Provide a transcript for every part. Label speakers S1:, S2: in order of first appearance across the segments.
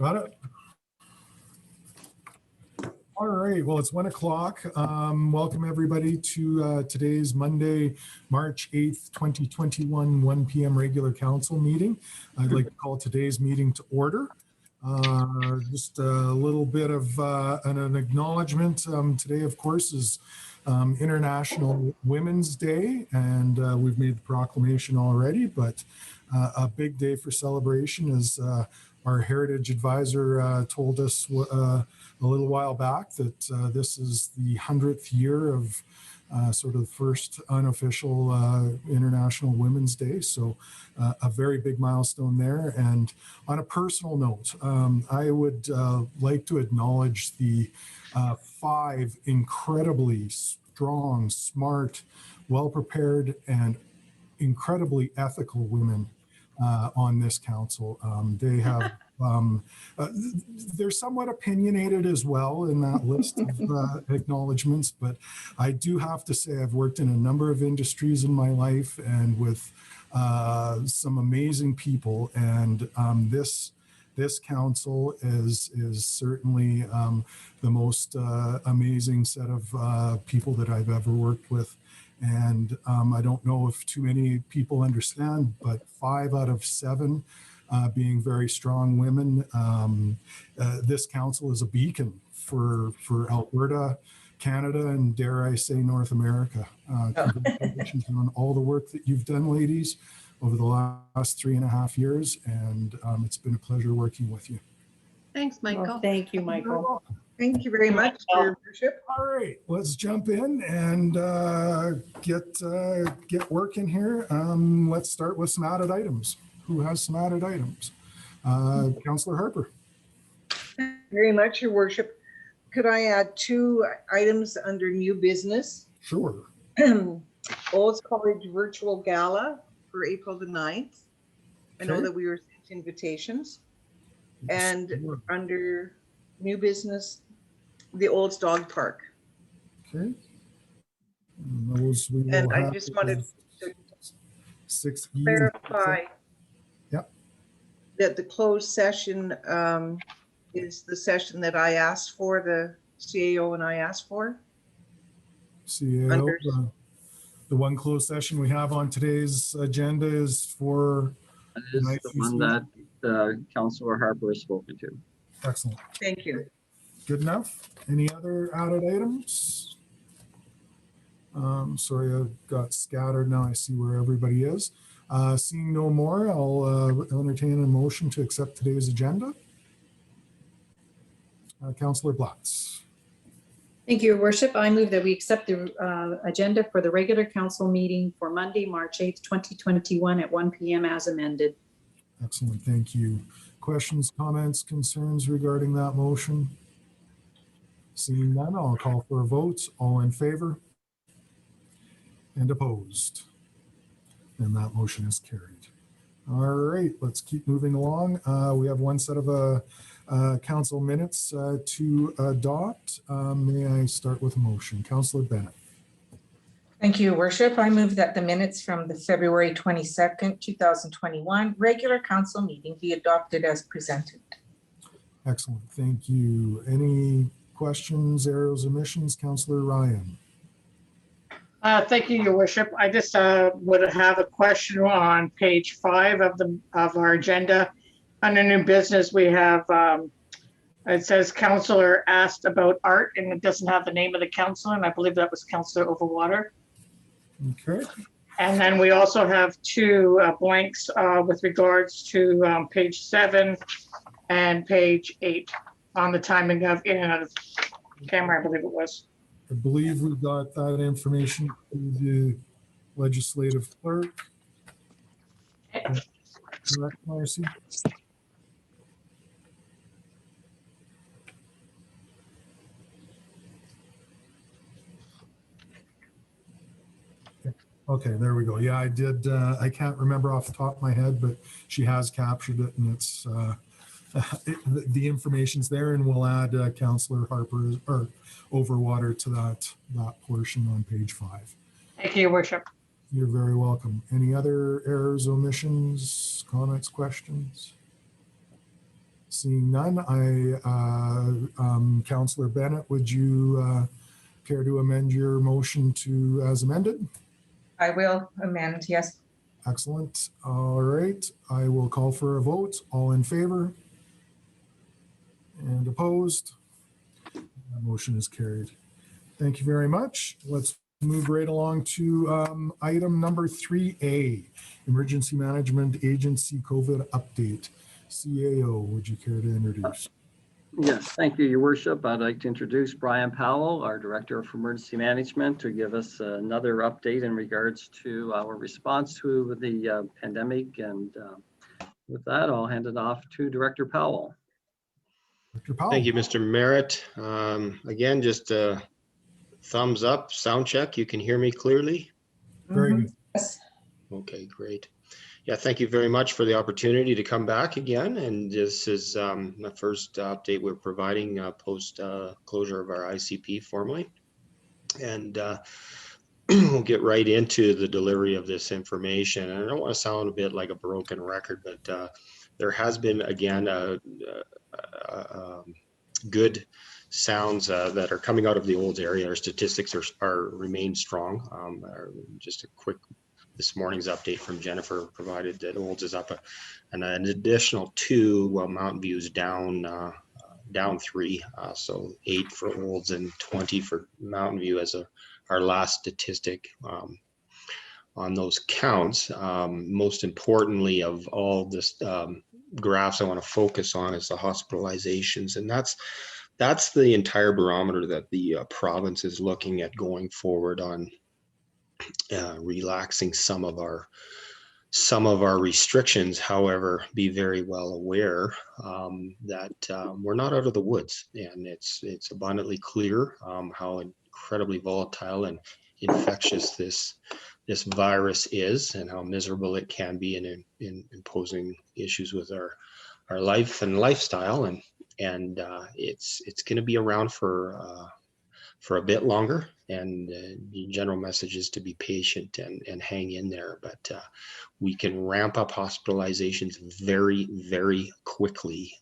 S1: Got it. All right. Well, it's 1 o'clock. Welcome everybody to today's Monday, March 8th, 2021, 1 p.m. regular council meeting. I'd like to call today's meeting to order. Just a little bit of an acknowledgement. Today, of course, is International Women's Day, and we've made the proclamation already, but a big day for celebration is our heritage advisor told us a little while back that this is the 100th year of sort of the first unofficial International Women's Day. So a very big milestone there. And on a personal note, I would like to acknowledge the 5 incredibly strong, smart, well-prepared, and incredibly ethical women on this council. They have they're somewhat opinionated as well in that list of acknowledgements, but I do have to say I've worked in a number of industries in my life and with some amazing people, and this council is certainly the most amazing set of people that I've ever worked with. And I don't know if too many people understand, but 5 out of 7 being very strong women. This council is a beacon for Alberta, Canada, and dare I say North America. Congratulations on all the work that you've done, ladies, over the last 3.5 years, and it's been a pleasure working with you.
S2: Thanks, Michael.
S3: Well, thank you, Michael.
S4: Thank you very much for your worship.
S1: All right, let's jump in and get working here. Let's start with some added items. Who has some added items? Councillor Harper.
S4: Thank you very much, your worship. Could I add 2 items under new business?
S1: Sure.
S4: Olds College Virtual Gala for April the 9th. I know
S1: Okay.
S4: that we were sent invitations. And under new business, the Olds Dog Park.
S1: Okay. And those we will
S4: And I
S1: have
S4: just wanted to
S1: 6E.
S4: clarify
S1: Yep.
S4: that the closed session is the session that I asked for, the CAO and I asked for.
S1: CAO,
S4: Under-
S1: the one closed session we have on today's agenda is for
S5: That is the one that Councillor Harper has spoken to.
S1: excellent.
S4: Thank you.
S1: Good enough. Any other added items? Sorry, I got scattered. Now I see where everybody is. Seeing no more, I'll entertain a motion to accept today's agenda. Councillor Blatz.
S3: Thank you, Your Worship. I move that we accept the agenda for the regular council meeting for Monday, March 8th, 2021 at 1 p.m. as amended.
S1: Excellent. Thank you. Questions, comments, concerns regarding that motion? Seeing none, I'll call for a vote. All in favor? And opposed? And that motion is carried. All right, let's keep moving along. We have one set of council minutes to adopt. May I start with a motion? Councillor Bennett.
S6: Thank you, Your Worship. I move that the minutes from the February 22nd, 2021 regular council meeting be adopted as presented.
S1: Excellent. Thank you. Any questions, errors, omissions? Councillor Ryan.
S7: Thank you, Your Worship. I just would have a question on page 5 of our agenda. Under new business, we have, it says Councillor asked about art, and it doesn't have the name of the councillor, and I believe that was Councillor Overwater.
S1: Okay.
S7: And then we also have 2 blanks with regards to page 7 and page 8 on the timing of in and out of camera, I believe it was.
S1: I believe we got that information to the legislative clerk. Correct, Marcy? Okay, there we go. Yeah, I did. I can't remember off the top of my head, but she has captured it, and it's the information's there, and we'll add Councillor Harper or Overwater to that portion on page 5.
S7: Thank you, Your Worship.
S1: You're very welcome. Any other errors, omissions, comments, questions? Seeing none, Councillor Bennett, would you care to amend your motion to as amended?
S6: I will amend, yes.
S1: Excellent. All right. I will call for a vote. All in favor? And opposed? That motion is carried. Thank you very much. Let's move right along to item number 3A, Emergency Management Agency COVID update. CAO, would you care to introduce?
S5: Yes, thank you, Your Worship. I'd like to introduce Brian Powell, our Director of Emergency Management, to give us another update in regards to our response to the pandemic. And with that, I'll hand it off to Director Powell.
S1: Dr. Powell.
S2: Thank you, Mr. Merritt. Again, just a thumbs up, sound check. You can hear me clearly?
S1: Very good.
S6: Yes.
S2: Okay, great. Yeah, thank you very much for the opportunity to come back again. And this is the first update we're providing post closure of our ICP formally. And we'll get right into the delivery of this information. And I don't want to sound a bit like a broken record, but there has been, again, good sounds that are coming out of the Olds area. Our statistics remain strong. Just a quick, this morning's update from Jennifer provided that Olds is up an additional 2, while Mountain View is down 3. So 8 for Olds and 20 for Mountain View as our last statistic on those counts. Most importantly of all this graphs I want to focus on is the hospitalizations, and that's the entire barometer that the province is looking at going forward on relaxing some of our restrictions. However, be very well aware that we're not out of the woods, and it's abundantly clear how incredibly volatile and infectious this virus is, and how miserable it can be in imposing issues with our life and lifestyle, and it's going to be around for a bit longer. And the general message is to be patient and hang in there. But we can ramp up hospitalizations very, very quickly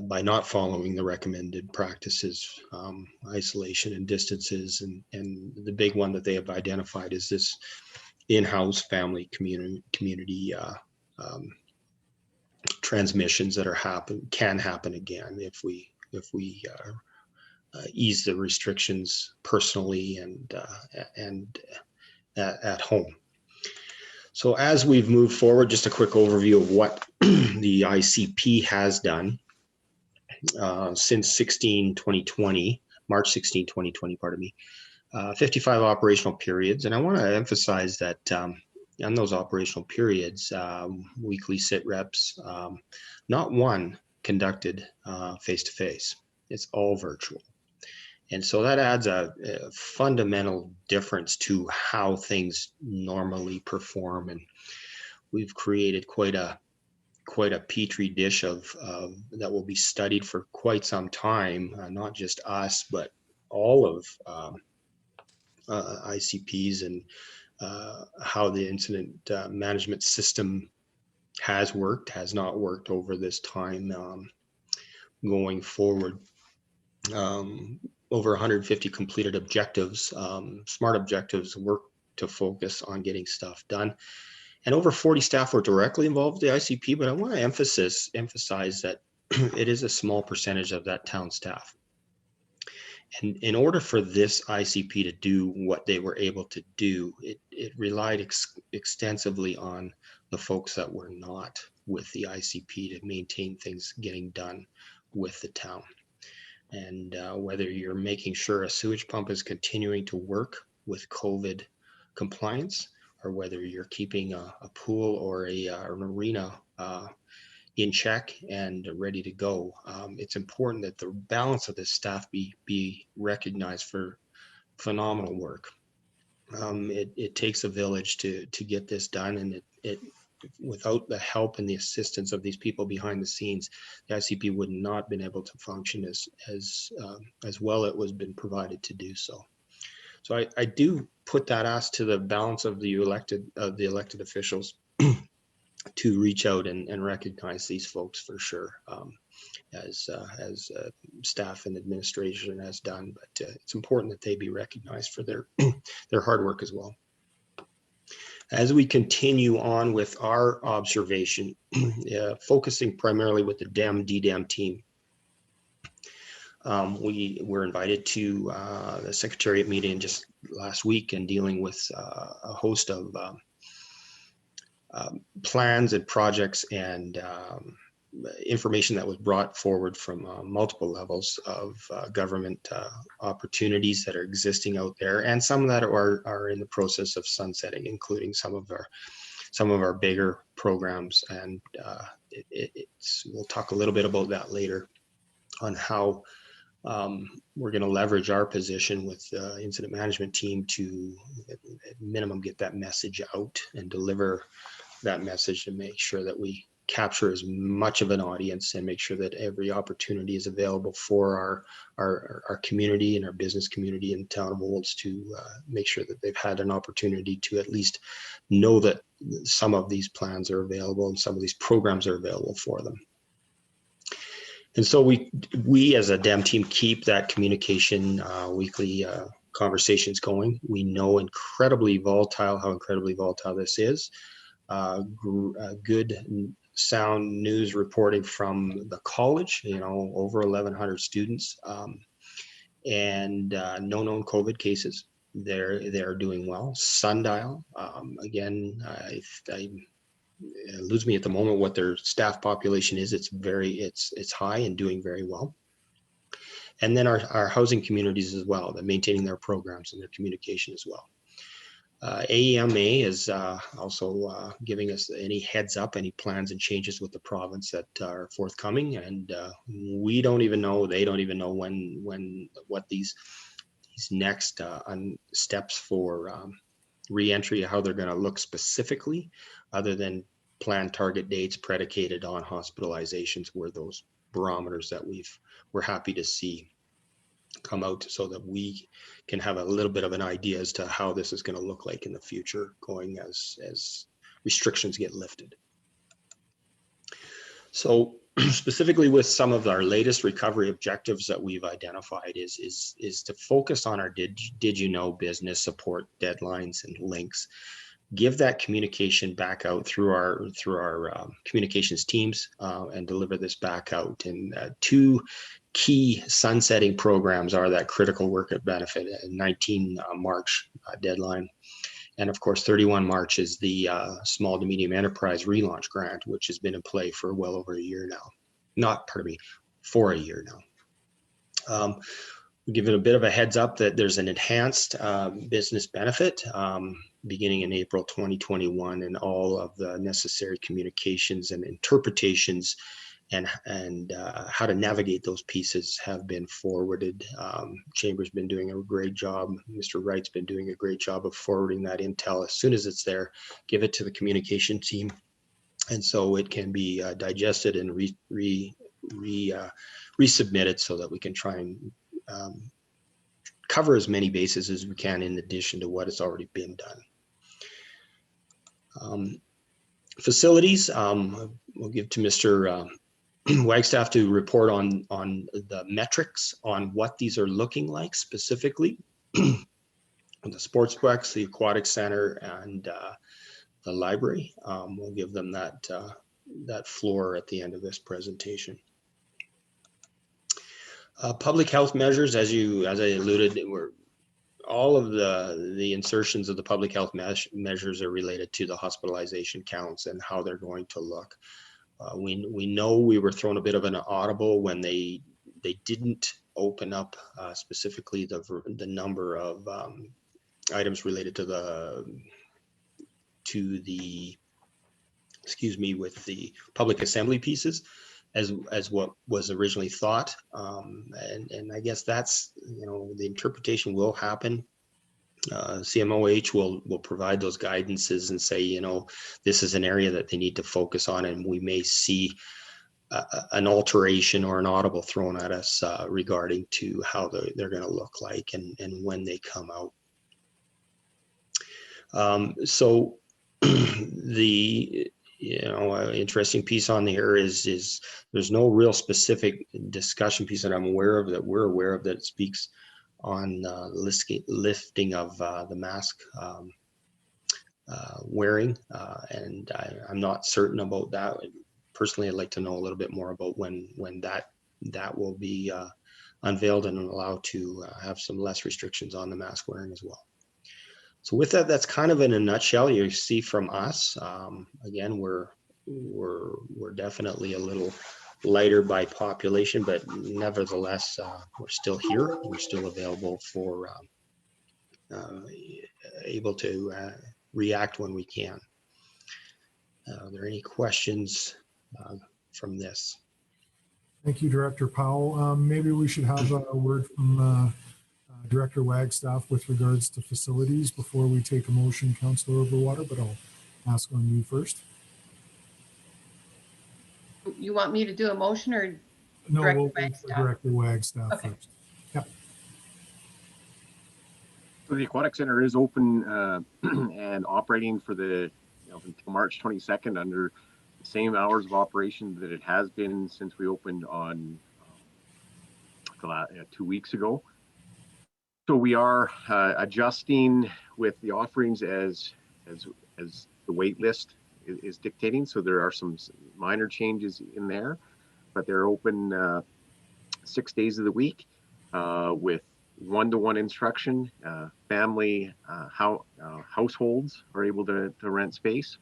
S2: by not following the recommended practices, isolation and distances. And the big one that they have identified is this in-house family community transmissions that can happen again if we ease the restrictions personally and at home. So as we've moved forward, just a quick overview of what the ICP has done since March 16, 2020, pardon me, 55 operational periods. And I want to emphasize that on those operational periods, weekly sit reps, not one conducted face-to-face. It's all virtual. And so that adds a fundamental difference to how things normally perform. And we've created quite a petri dish of that will be studied for quite some time, not just us, but all of ICPs, and how the incident management system has worked, has not worked over this time going forward. Over 150 completed objectives, SMART objectives, work to focus on getting stuff done. And over 40 staff were directly involved with the ICP, but I want to emphasize that it is a small percentage of that town staff. And in order for this ICP to do what they were able to do, it relied extensively on the folks that were not with the ICP to maintain things getting done with the town. And whether you're making sure a sewage pump is continuing to work with COVID compliance, or whether you're keeping a pool or an arena in check and ready to go, it's important that the balance of this staff be recognized for phenomenal work. It takes a village to get this done, and it without the help and the assistance of these people behind the scenes, the ICP would not have been able to function as well it was been provided to do so. So I do put that ask to the balance of the elected officials to reach out and recognize these folks for sure, as staff and administration has done. But it's important that they be recognized for their their hard work as well. As we continue on with our observation, focusing primarily with the DDEM team, we were invited to the Secretariat meeting just last week and dealing with a host of plans and projects and information that was brought forward from multiple levels of government opportunities that are existing out there, and some that are in the process of sunsetting, including some of our bigger programs. And we'll talk a little bit about that later on how we're going to leverage our position with the incident management team to at minimum get that message out and deliver that message to make sure that we capture as much of an audience and make sure that every opportunity is available for our community and our business community in the town of Olds to make sure that they've had an opportunity to at least know that some of these plans are available and some of these programs are available for them. And so we as a DEM team keep that communication weekly conversations going. We know how incredibly volatile this is. Good sound news reporting from the college, over 1,100 students, and no known COVID cases. They're doing well. Sundial, again, it eludes me at the moment what their staff population is. It's high and doing very well. And then our housing communities as well, that maintaining their programs and their communication as well. AEMA is also giving us any heads up, any plans and changes with the province that are forthcoming, and we don't even know, they don't even know what these next steps for re-entry, how they're going to look specifically, other than planned target dates predicated on hospitalizations, were those barometers that we're happy to see come out, so that we can have a little bit of an idea as to how this is going to look like in the future, going as restrictions get lifted. So specifically with some of our latest recovery objectives that we've identified is to focus on our did you know business, support deadlines and links, give that communication back out through our communications teams, and deliver this back out. And two key sunsetting programs are that critical worker benefit, 19 March deadline, and of course 31 March is the small to medium enterprise relaunch grant, which has been in play for well over a year now. For a year now. We're giving a bit of a heads up that there's an enhanced business benefit beginning in April 2021, and all of the necessary communications and interpretations and how to navigate those pieces have been forwarded. Chamber's been doing a great job. Mr. Wright's been doing a great job of forwarding that intel. As soon as it's there, give it to the communication team, and so it can be digested and resubmitted, so that we can try and cover as many bases as we can in addition to what has already been done. Facilities, we'll give to Mr. Wagstaff to report on the metrics on what these are looking like specifically. The sportsplex, the aquatic center, and the library. We'll give them that floor at the end of this presentation. Public health measures, as I alluded, all of the insertions of the public health measures are related to the hospitalization counts and how they're going to look. We know we were thrown a bit of an audible when they didn't open up specifically the number of items related to the with the public assembly pieces as what was originally thought, and I guess that's the interpretation will happen. CMOH will provide those guidances and say, this is an area that they need to focus on, and we may see an alteration or an audible thrown at us regarding to how they're going to look like and when they come out. So interesting piece on here is there's no real specific discussion piece that I'm aware of, that we're aware of, that speaks on lifting of the mask wearing, and I'm not certain about that. Personally, I'd like to know a little bit more about when that will be unveiled and allowed to have some less restrictions on the mask wearing as well. So with that, that's kind of in a nutshell. You see from us, again, we're definitely a little lighter by population, but nevertheless, we're still here. We're still available for able to react when we can. Are there any questions from this?
S1: Thank you, Director Powell. Maybe we should have a word from Director Wagstaff with regards to facilities before we take a motion, Councillor Overwater, but I'll ask on you first.
S8: You want me to do a motion or?
S1: No,
S8: Director
S1: we'll wait for
S8: Wagstaff?
S1: Director Wagstaff
S8: Okay.
S1: first. Yeah.
S9: So the Aquatic Center is open and operating for until March 22nd under the same hours of operation that it has been since we opened on 2 weeks ago. So we are adjusting with the offerings as the wait list is dictating. So there are some minor changes in there, but they're open 6 days of the week with one-to-one instruction. Family households are able to rent space.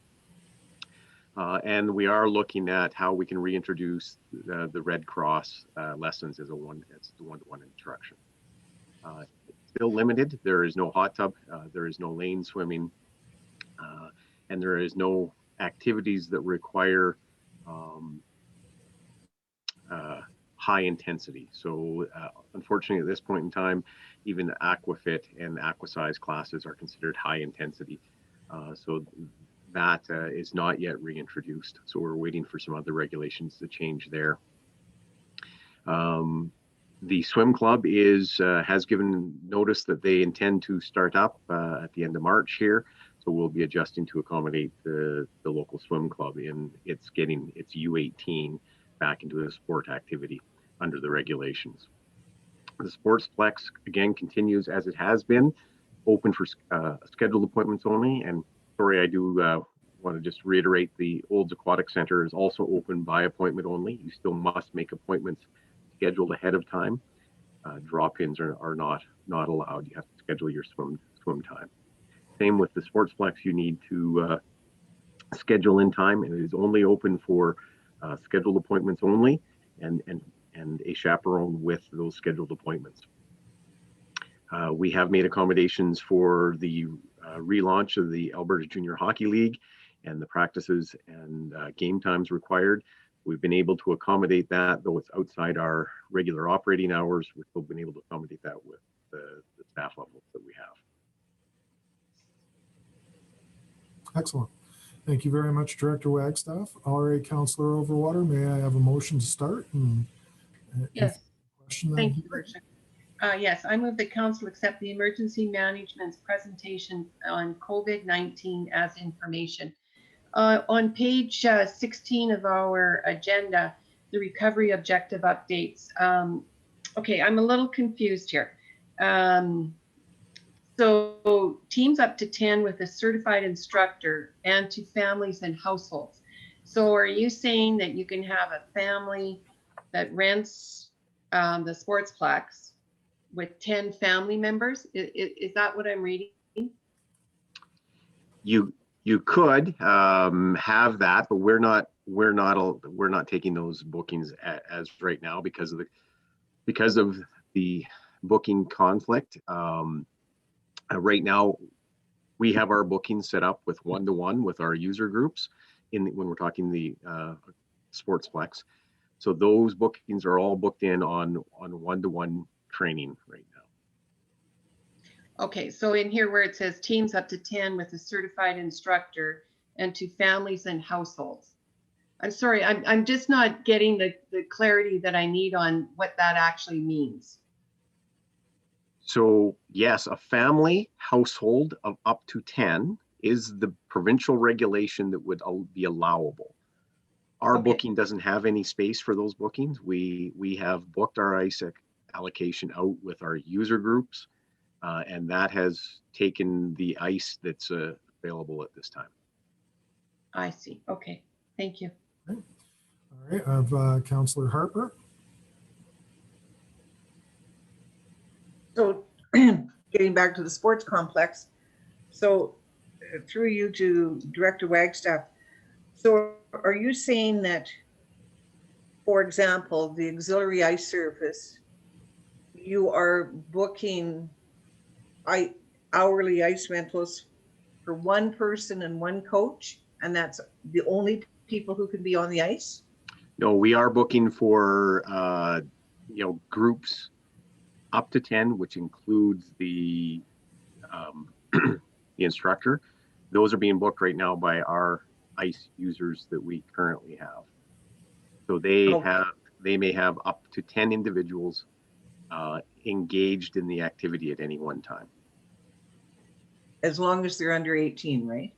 S9: And we are looking at how we can reintroduce the Red Cross lessons as the one-to-one instruction. Still limited. There is no hot tub. There is no lane swimming. And there is no activities that require high intensity. So unfortunately, at this point in time, even Aquafit and Aquasize classes are considered high intensity. So that is not yet reintroduced. So we're waiting for some other regulations to change there. The swim club has given notice that they intend to start up at the end of March here. So we'll be adjusting to accommodate the local swim club in its getting its U18 back into a sport activity under the regulations. The Sportsplex again continues as it has been, open for scheduled appointments only. And sorry, I do want to just reiterate, the Olds Aquatic Center is also open by appointment only. You still must make appointments scheduled ahead of time. Drop-ins are not allowed. You have to schedule your swim time. Same with the Sportsplex, you need to schedule in time, and it is only open for scheduled appointments only, and a chaperone with those scheduled appointments. We have made accommodations for the relaunch of the Alberta Junior Hockey League and the practices and game times required. We've been able to accommodate that, though it's outside our regular operating hours. We've still been able to accommodate that with the staff levels that we have.
S1: Excellent. Thank you very much, Director Wagstaff. All right, Councillor Overwater, may I have a motion to start? And
S8: Yes.
S1: Question
S8: Thank you, Worship. Yes, I move that council accept the emergency management's presentation on COVID-19 as information. On page 16 of our agenda, the recovery objective updates. Okay, I'm a little confused here. So teams up to 10 with a certified instructor and to families and households. So are you saying that you can have a family that rents the Sportsplex with 10 family members? Is that what I'm reading?
S9: You could have that, but we're not taking those bookings as right now because of the booking conflict. Right now, we have our bookings set up with one-to-one with our user groups when we're talking the Sportsplex. So those bookings are all booked in on one-to-one training right now.
S8: Okay, so in here where it says teams up to 10 with a certified instructor and to families and households. I'm sorry, I'm just not getting the clarity that I need on what that actually means.
S9: So yes, a family household of up to 10 is the provincial regulation that would be allowable. Our
S8: Okay.
S9: booking doesn't have any space for those bookings. We have booked our ice allocation out with our user groups, and that has taken the ice that's available at this time.
S8: I see. Okay, thank you.
S1: All right, I have Councillor Harper.
S4: So getting back to the sports complex, so through you to Director Wagstaff, so are you saying that, for example, the auxiliary ice surface, you are booking hourly ice rentals for one person and one coach, and that's the only people who can be on the ice?
S9: No, we are booking for groups up to 10, which includes the the instructor. Those are being booked right now by our ice users that we currently have. So they may have up to 10 individuals engaged in the activity at any one time.
S4: As long as they're under 18, right?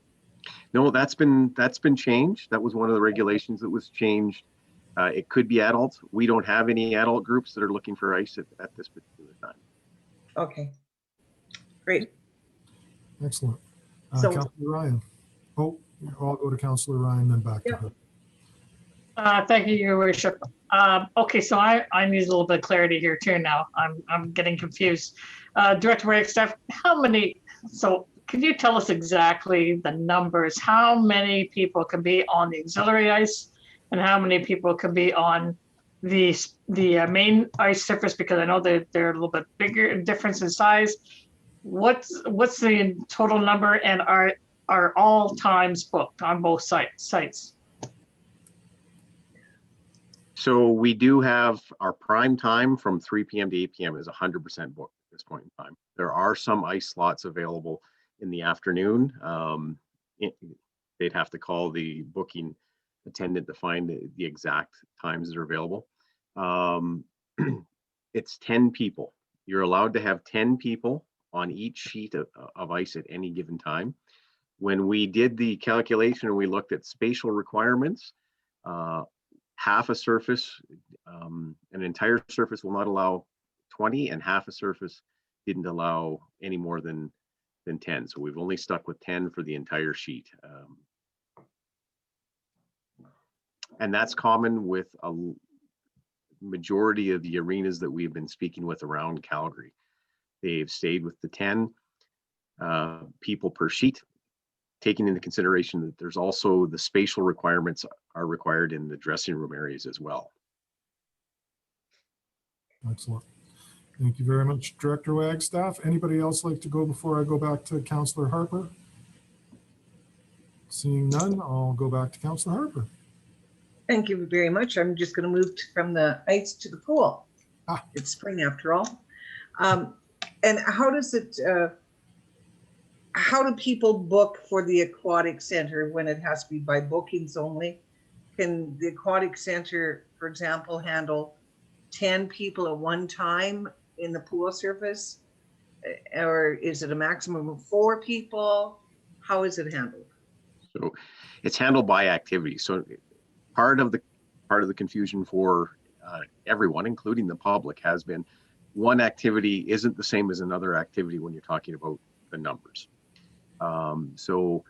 S9: No, that's been changed. That was one of the regulations that was changed. It could be adults. We don't have any adult groups that are looking for ice at this particular time.
S4: Okay, great.
S1: Excellent.
S4: So-
S1: Councillor Ryan. Oh, I'll go to Councillor Ryan, then back to
S4: Yeah.
S1: her.
S7: Thank you, Your Worship. Okay, so I need a little bit of clarity here too now. I'm getting confused. Director Wagstaff, so could you tell us exactly the numbers? How many people can be on the auxiliary ice and how many people can be on the main ice surface? Because I know that they're a little bit bigger, difference in size. What's the total number, and are all times booked on both sites?
S9: So we do have our prime time from 3 p.m. to 8 p.m. is 100% booked at this point in time. There are some ice slots available in the afternoon. They'd have to call the booking attendant to find the exact times that are available. It's 10 people. You're allowed to have 10 people on each sheet of ice at any given time. When we did the calculation and we looked at spatial requirements, half a surface, an entire surface will not allow 20, and half a surface didn't allow any more than 10. So we've only stuck with 10 for the entire sheet. And that's common with a majority of the arenas that we've been speaking with around Calgary. They've stayed with the 10 people per sheet, taking into consideration that there's also the spatial requirements are required in the dressing room areas as well.
S1: Excellent. Thank you very much, Director Wagstaff. Anybody else like to go before I go back to Councillor Harper? Seeing none, I'll go back to Councillor Harper.
S4: Thank you very much. I'm just going to move from the ice to the pool. It's spring after all. And how does it, how do people book for the aquatic center when it has to be by bookings only? Can the aquatic center, for example, handle 10 people at one time in the pool surface? Or is it a maximum of 4 people? How is it handled?
S9: So it's handled by activity. So part of the confusion for everyone, including the public, has been one activity isn't the same as another activity when you're talking about the numbers. So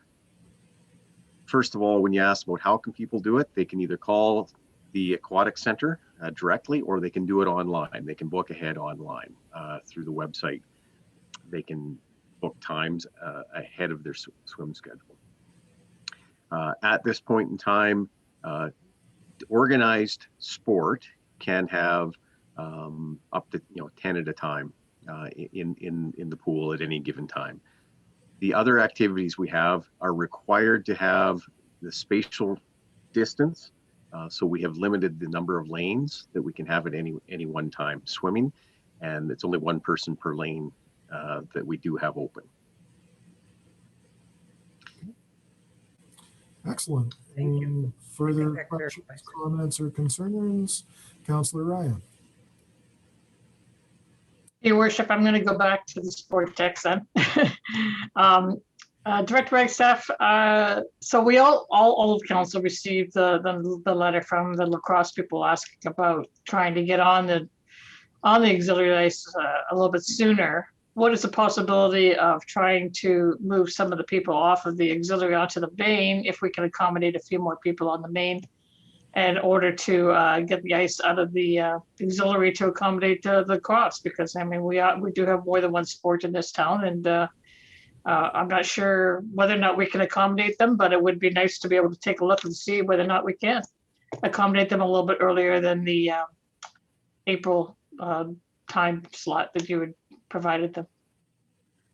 S9: first of all, when you ask about how can people do it, they can either call the aquatic center directly, or they can do it online. They can book ahead online through the website. They can book times ahead of their swim schedule. At this point in time, organized sport can have up to 10 at a time in the pool at any given time. The other activities we have are required to have the spatial distance, so we have limited the number of lanes that we can have at any one time swimming, and it's only one person per lane that we do have open.
S1: Excellent.
S4: Thank you.
S1: Any further
S4: That
S1: questions,
S4: clarifies.
S1: comments, or concerns? Councillor Ryan.
S7: Your Worship, I'm going to go back to the sport text then. Director Wagstaff, so we all of council received the letter from the lacrosse people asking about trying to get on the auxiliary ice a little bit sooner. What is the possibility of trying to move some of the people off of the auxiliary onto the main if we can accommodate a few more people on the main in order to get the ice out of the auxiliary to accommodate the cross? Because I mean, we do have more than one sport in this town, and I'm not sure whether or not we can accommodate them, but it would be nice to be able to take a look and see whether or not we can accommodate them a little bit earlier than the April time slot that you had provided them.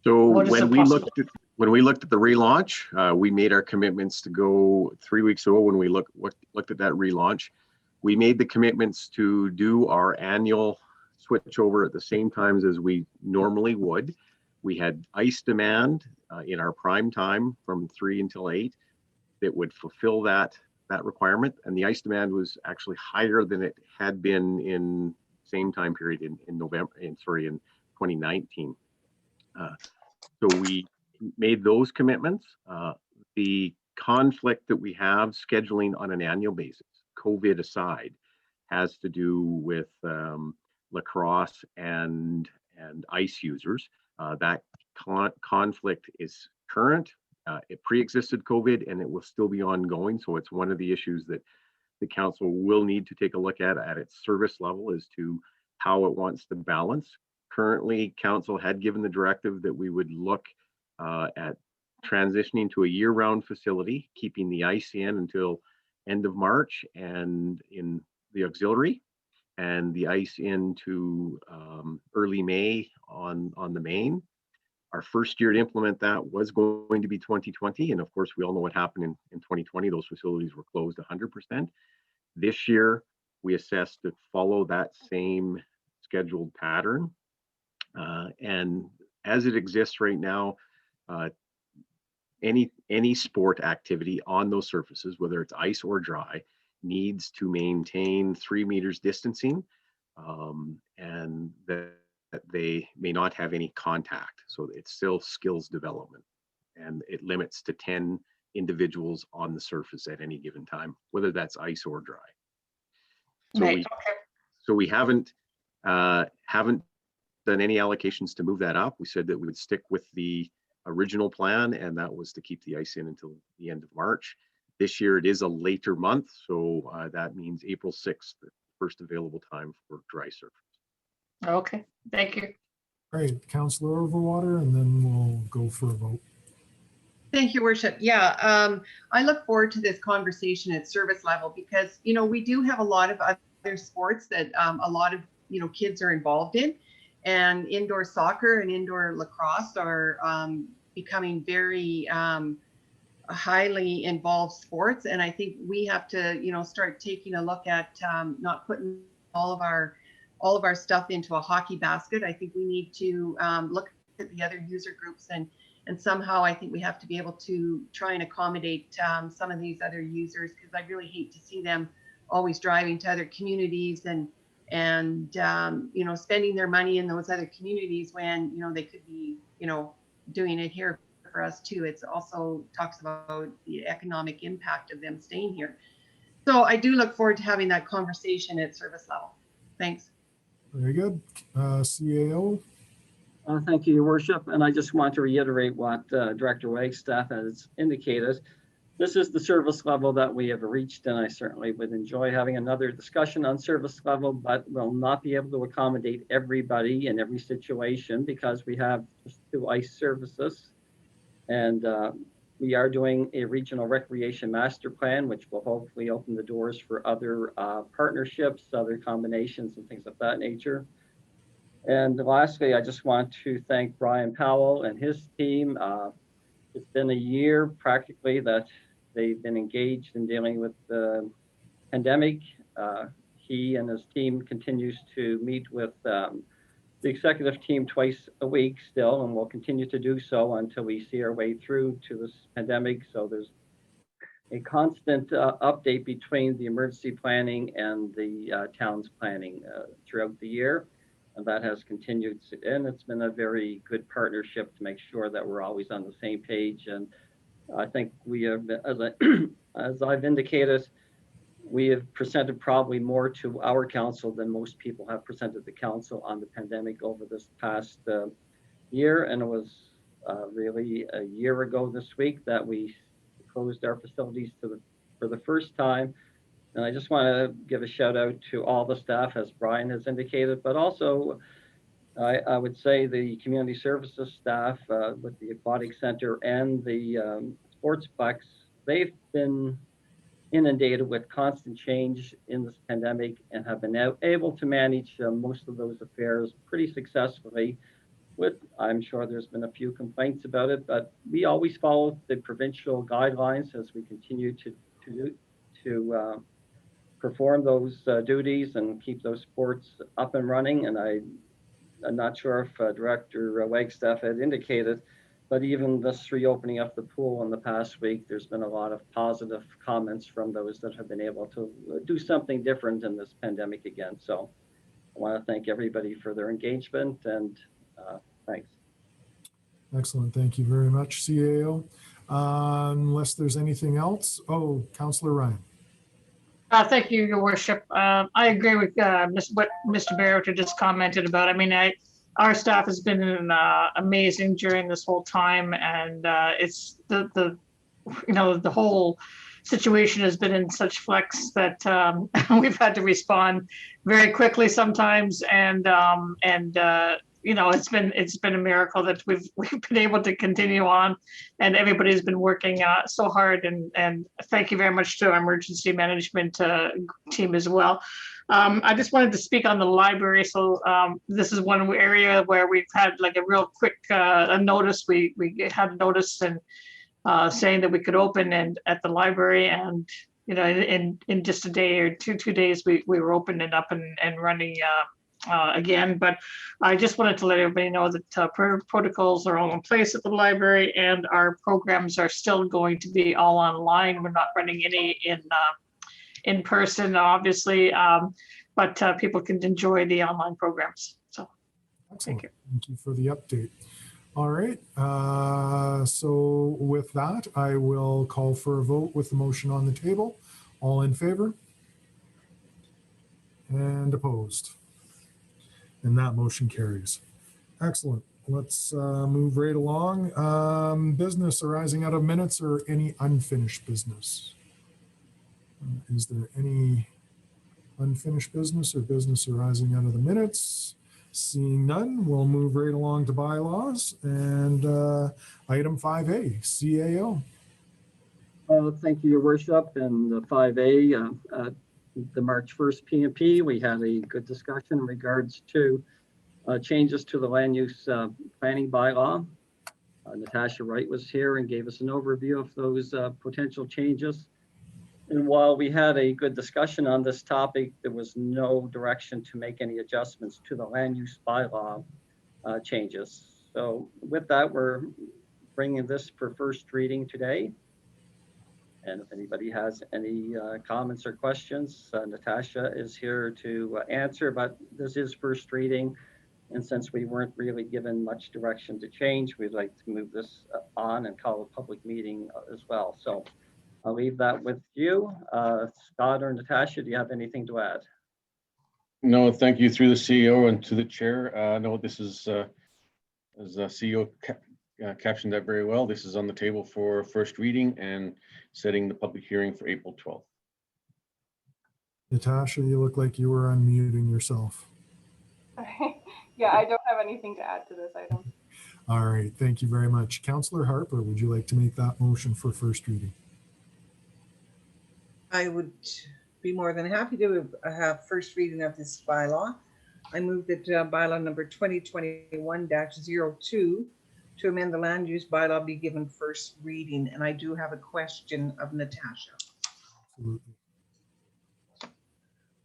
S9: So
S7: What is
S9: when
S7: the
S9: we looked at the relaunch, we made our commitments to go 3 weeks ago. When we looked at that relaunch, we made the commitments to do our annual switch over at the same times as we normally would. We had ice demand in our prime time from 3 until 8 that would fulfill that requirement, and the ice demand was actually higher than it had been in same time period in 2019. So we made those commitments. The conflict that we have scheduling on an annual basis, COVID aside, has to do with lacrosse and ice users. That conflict is current. It pre-existed COVID, and it will still be ongoing. So it's one of the issues that the council will need to take a look at its service level as to how it wants to balance. Currently, council had given the directive that we would look at transitioning to a year-round facility, keeping the ice in until end of March and in the auxiliary, and the ice into early May on the main. Our first year to implement that was going to be 2020. And of course, we all know what happened in 2020. Those facilities were closed 100%. This year, we assessed to follow that same scheduled pattern. And as it exists right now, any sport activity on those surfaces, whether it's ice or dry, needs to maintain 3 meters distancing, and that they may not have any contact. So it's still skills development, and it limits to 10 individuals on the surface at any given time, whether that's ice or dry. So
S7: Right.
S9: we haven't done any allocations to move that up. We said that we would stick with the original plan, and that was to keep the ice in until the end of March. This year it is a later month, so that means April 6th, the first available time for dry surface.
S7: Okay, thank you.
S1: All right, Councillor Overwater, and then we'll go for a vote.
S8: Thank you, Worship. Yeah, I look forward to this conversation at service level because, you know, we do have a lot of other sports that a lot of, you know, kids are involved in, and indoor soccer and indoor lacrosse are becoming very highly involved sports. And I think we have to, you know, start taking a look at not putting all of our stuff into a hockey basket. I think we need to look at the other user groups, and somehow I think we have to be able to try and accommodate some of these other users, because I really hate to see them always driving to other communities and you know, spending their money in those other communities when, you know, they could be, you know, doing it here for us too. It's also talks about the economic impact of them staying here. So I do look forward to having that conversation at service level. Thanks.
S1: Very good. CAO.
S5: Thank you, Your Worship. And I just want to reiterate what Director Wagstaff has indicated. This is the service level that we have reached, and I certainly would enjoy having another discussion on service level, but we'll not be able to accommodate everybody in every situation because we have just 2 ice services. And we are doing a regional recreation master plan, which will hopefully open the doors for other partnerships, other combinations and things of that nature. And lastly, I just want to thank Brian Powell and his team. It's been a year practically that they've been engaged in dealing with the pandemic. He and his team continues to meet with the executive team twice a week still, and will continue to do so until we see our way through to this pandemic. So there's a constant update between the emergency planning and the town's planning throughout the year. And that has continued, and it's been a very good partnership to make sure that we're always on the same page. And I think we have, as I've indicated, we have presented probably more to our council than most people have presented the council on the pandemic over this past year. And it was really a year ago this week that we closed our facilities for the first time. And I just want to give a shout out to all the staff, as Brian has indicated, but also I would say the community services staff with the Aquatic Center and the Sportsplex. They've been inundated with constant change in this pandemic and have been able to manage most of those affairs pretty successfully. I'm sure there's been a few complaints about it, but we always follow the provincial guidelines as we continue to perform those duties and keep those sports up and running. And I'm not sure if Director Wagstaff had indicated, but even this reopening of the pool in the past week, there's been a lot of positive comments from those that have been able to do something different in this pandemic again. So I want to thank everybody for their engagement, and thanks.
S1: Excellent. Thank you very much, CAO. Unless there's anything else. Oh, Councillor Ryan.
S7: Thank you, Your Worship. I agree with what Mr. Barrett just commented about. I mean, our staff has been amazing during this whole time, and it's the whole situation has been in such flux that we've had to respond very quickly sometimes, and it's been a miracle that we've been able to continue on, and everybody's been working so hard, and thank you very much to our emergency management team as well. I just wanted to speak on the library. So this is one area where we've had like a real quick notice. We had a notice and saying that we could open and at the library, and in just a day or two days we were open and up and running again. But I just wanted to let everybody know that protocols are all in place at the library, and our programs are still going to be all online. We're not running any in person, obviously, but people can enjoy the online programs. So
S1: Excellent. Thank you for the update. All right. So with that, I will call for a vote with the motion on the table. All in favor? And opposed? And that motion carries. Excellent. Let's move right along. Business arising out of minutes or any unfinished business? Is there any unfinished business or business arising out of the minutes? Seeing none, we'll move right along to bylaws and item 5A, CAO.
S5: Thank you, Your Worship. And the 5A, the March 1st PMP, we had a good discussion in regards to changes to the land use planning bylaw. Natasha Wright was here and gave us an overview of those potential changes. And while we had a good discussion on this topic, there was no direction to make any adjustments to the land use bylaw changes. So with that, we're bringing this for first reading today. And if anybody has any comments or questions, Natasha is here to answer, but this is first reading. And since we weren't really given much direction to change, we'd like to move this on and call a public meeting as well. So I'll leave that with you. Scott or Natasha, do you have anything to add?
S10: No, thank you through the CEO and to the chair. No, this is, as the CEO captioned that very well, this is on the table for first reading and setting the public hearing for April 12th.
S1: Natasha, you look like you were unmuting yourself.
S11: Yeah, I don't have anything to add to this item.
S1: All right, thank you very much. Councillor Harper, would you like to make that motion for first reading?
S4: I would be more than happy to have first reading of this bylaw. I move that bylaw number 2021-02 to amend the land use bylaw be given first reading. And I do have a question of Natasha.
S1: Absolutely.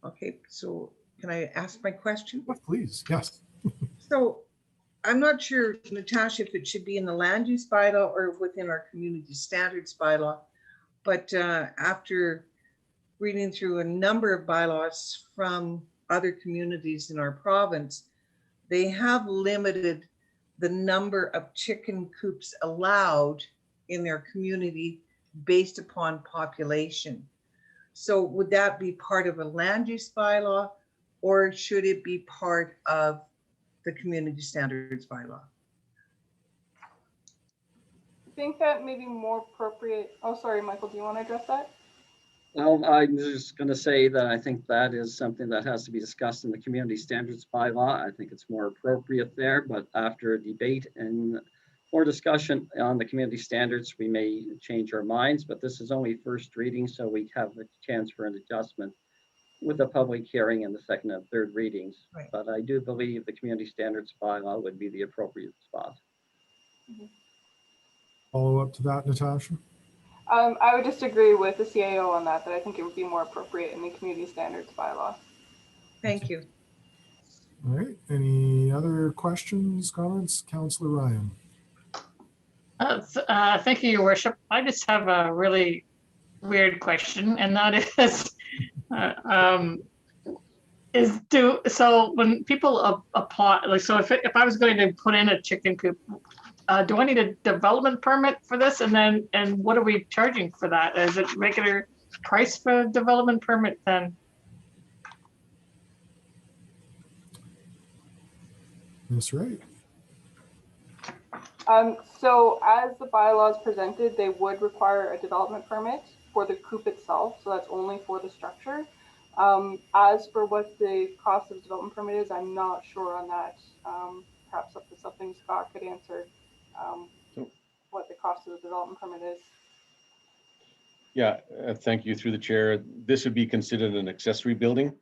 S4: Okay, so can I ask my question?
S1: Oh, please, yes.
S4: So I'm not sure, Natasha, if it should be in the land use bylaw or within our community standards bylaw, but after reading through a number of bylaws from other communities in our province, they have limited the number of chicken coops allowed in their community based upon population. So would that be part of a land use bylaw, or should it be part of the community standards bylaw?
S11: I think that may be more appropriate. Oh, sorry, Michael, do you want to address that?
S5: Well, I'm just going to say that I think that is something that has to be discussed in the community standards bylaw. I think it's more appropriate there, but after a debate and more discussion on the community standards, we may change our minds, but this is only first reading, so we have a chance for an adjustment with the public hearing and the second and third readings.
S4: Right.
S5: But I do believe the community standards bylaw would be the appropriate spot.
S1: Follow up to that, Natasha?
S11: I would just agree with the CAO on that I think it would be more appropriate in the community standards bylaw.
S4: Thank you.
S1: All right, any other questions, comments? Councillor Ryan?
S7: Thank you, Your Worship. I just have a really weird question, and that is, so when people apply, like, so if I was going to put in a chicken coop, do I need a development permit for this? And what are we charging for that? Is it regular price for a development permit then?
S1: That's right.
S11: So as the bylaws presented, they would require a development permit for the coop itself. So that's only for the structure. As for what the cost of the development permit is, I'm not sure on that. Perhaps that's something Scott could answer, what the cost of the development permit is.
S10: Yeah, thank you through the chair. This would be considered an accessory building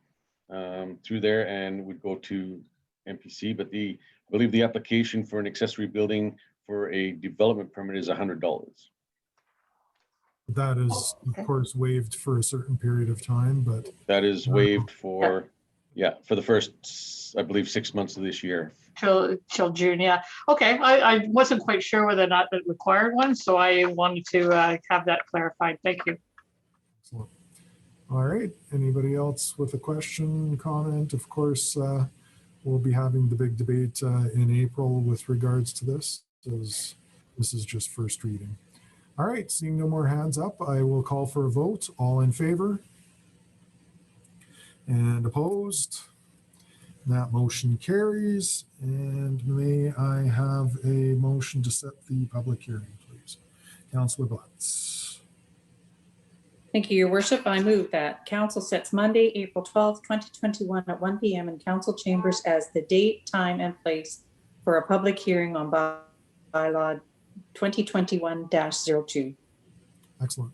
S10: through there and would go to MPC, but I believe the application for an accessory building for a development permit is $100.
S1: That is, of course, waived for a certain period of time, but
S10: That is waived for, for the first, I believe, 6 months of this year.
S7: Till June, yeah. Okay, I wasn't quite sure whether or not it required one, so I wanted to have that clarified. Thank you.
S1: excellent. All right, anybody else with a question, comment? Of course, we'll be having the big debate in April with regards to this, as this is just first reading. All right, seeing no more hands up, I will call for a vote. All in favor? And opposed? That motion carries. And may I have a motion to set the public hearing, please? Councillor Blatz.
S3: Thank you, Your Worship. I move that council sets Monday, April 12th, 2021 at 1 p.m. in council chambers as the date, time, and place for a public hearing on bylaw 2021-02.
S1: Excellent.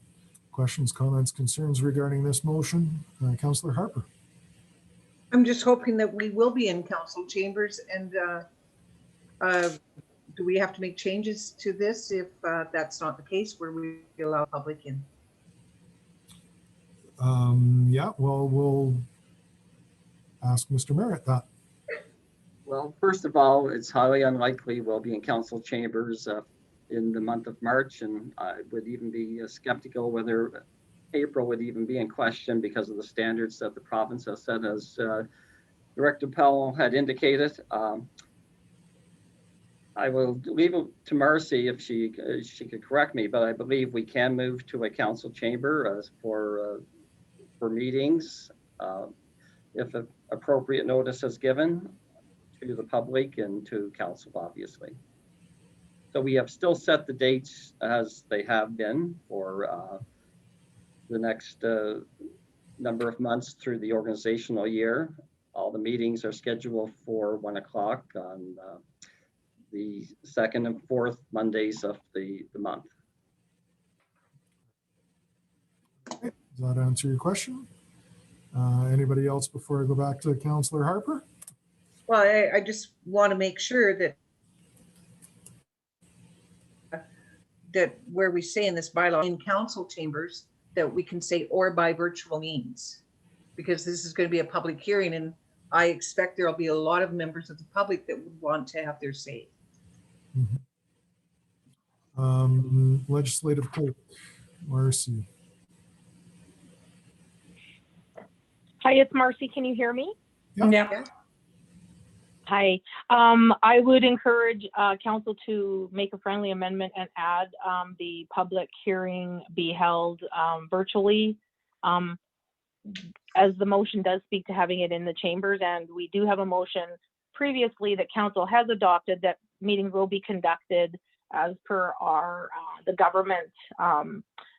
S1: Questions, comments, concerns regarding this motion? Councillor Harper.
S4: I'm just hoping that we will be in council chambers, and do we have to make changes to this if that's not the case, where we allow public in?
S1: Yeah, well, we'll ask Mr. Merritt that.
S5: Well, first of all, it's highly unlikely we'll be in council chambers in the month of March, and I would even be skeptical whether April would even be in question because of the standards that the province has set, as Director Powell had indicated. I will leave it to Marcy if she could correct me, but I believe we can move to a council chamber for meetings if an appropriate notice is given to the public and to council, obviously. So we have still set the dates as they have been for the next number of months through the organizational year. All the meetings are scheduled for 1 o'clock on the second and fourth Mondays of the month.
S1: Okay. Does that answer your question? Anybody else before I go back to Councillor Harper?
S4: Well, I just want to make sure that where we say in this bylaw, in council chambers, that we can say or by virtual means, because this is going to be a public hearing, and I expect there will be a lot of members of the public that would want to have their say.
S1: Legislative clerk, Marcy.
S12: Hi, it's Marcy. Can you hear me?
S1: Yep.
S3: Yeah.
S12: Hi. I would encourage council to make a friendly amendment and add the public hearing be held virtually, as the motion does speak to having it in the chambers, and we do have a motion previously that council has adopted that meetings will be conducted as per our the Government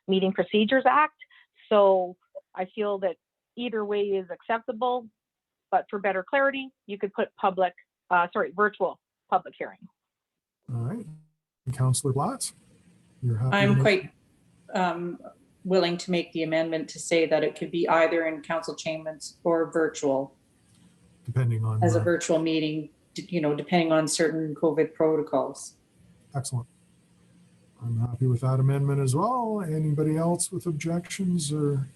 S12: Meeting Procedures Act. So I feel that either way is acceptable, but for better clarity, you could put virtual public hearing.
S1: All right. Councillor Blatz? You're happy to
S3: I'm
S1: make-
S3: quite willing to make the amendment to say that it could be either in council chambers or virtual,
S1: depending on.
S3: as a virtual meeting, depending on certain COVID protocols.
S1: Excellent. I'm happy with that amendment as well. Anybody else with objections or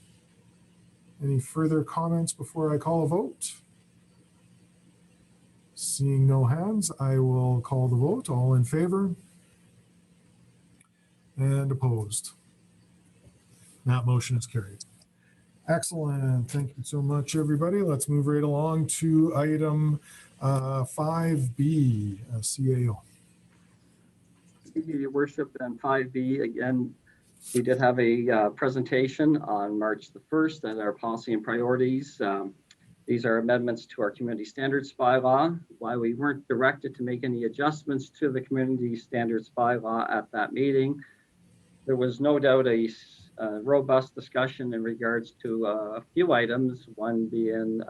S1: any further comments before I call a vote? Seeing no hands, I will call the vote. All in favor? And opposed? That motion is carried. Excellent. Thank you so much, everybody. Let's move right along to item 5B, CAO.
S5: Thank you, Your Worship. And 5B, again, we did have a presentation on March the 1st at our policy and priorities. These are amendments to our community standards bylaw. While we weren't directed to make any adjustments to the community standards bylaw at that meeting, there was no doubt a robust discussion in regards to a few items, one being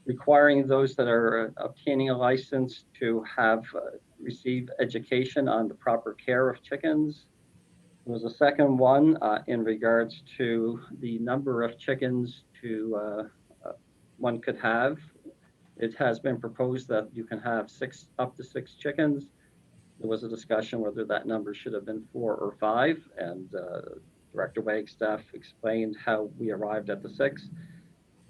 S5: requiring those that are obtaining a license to have receive education on the proper care of chickens. There was a second one in regards to the number of chickens one could have. It has been proposed that you can have up to six chickens. There was a discussion whether that number should have been 4 or 5, and Director Wagstaff explained how we arrived at the 6.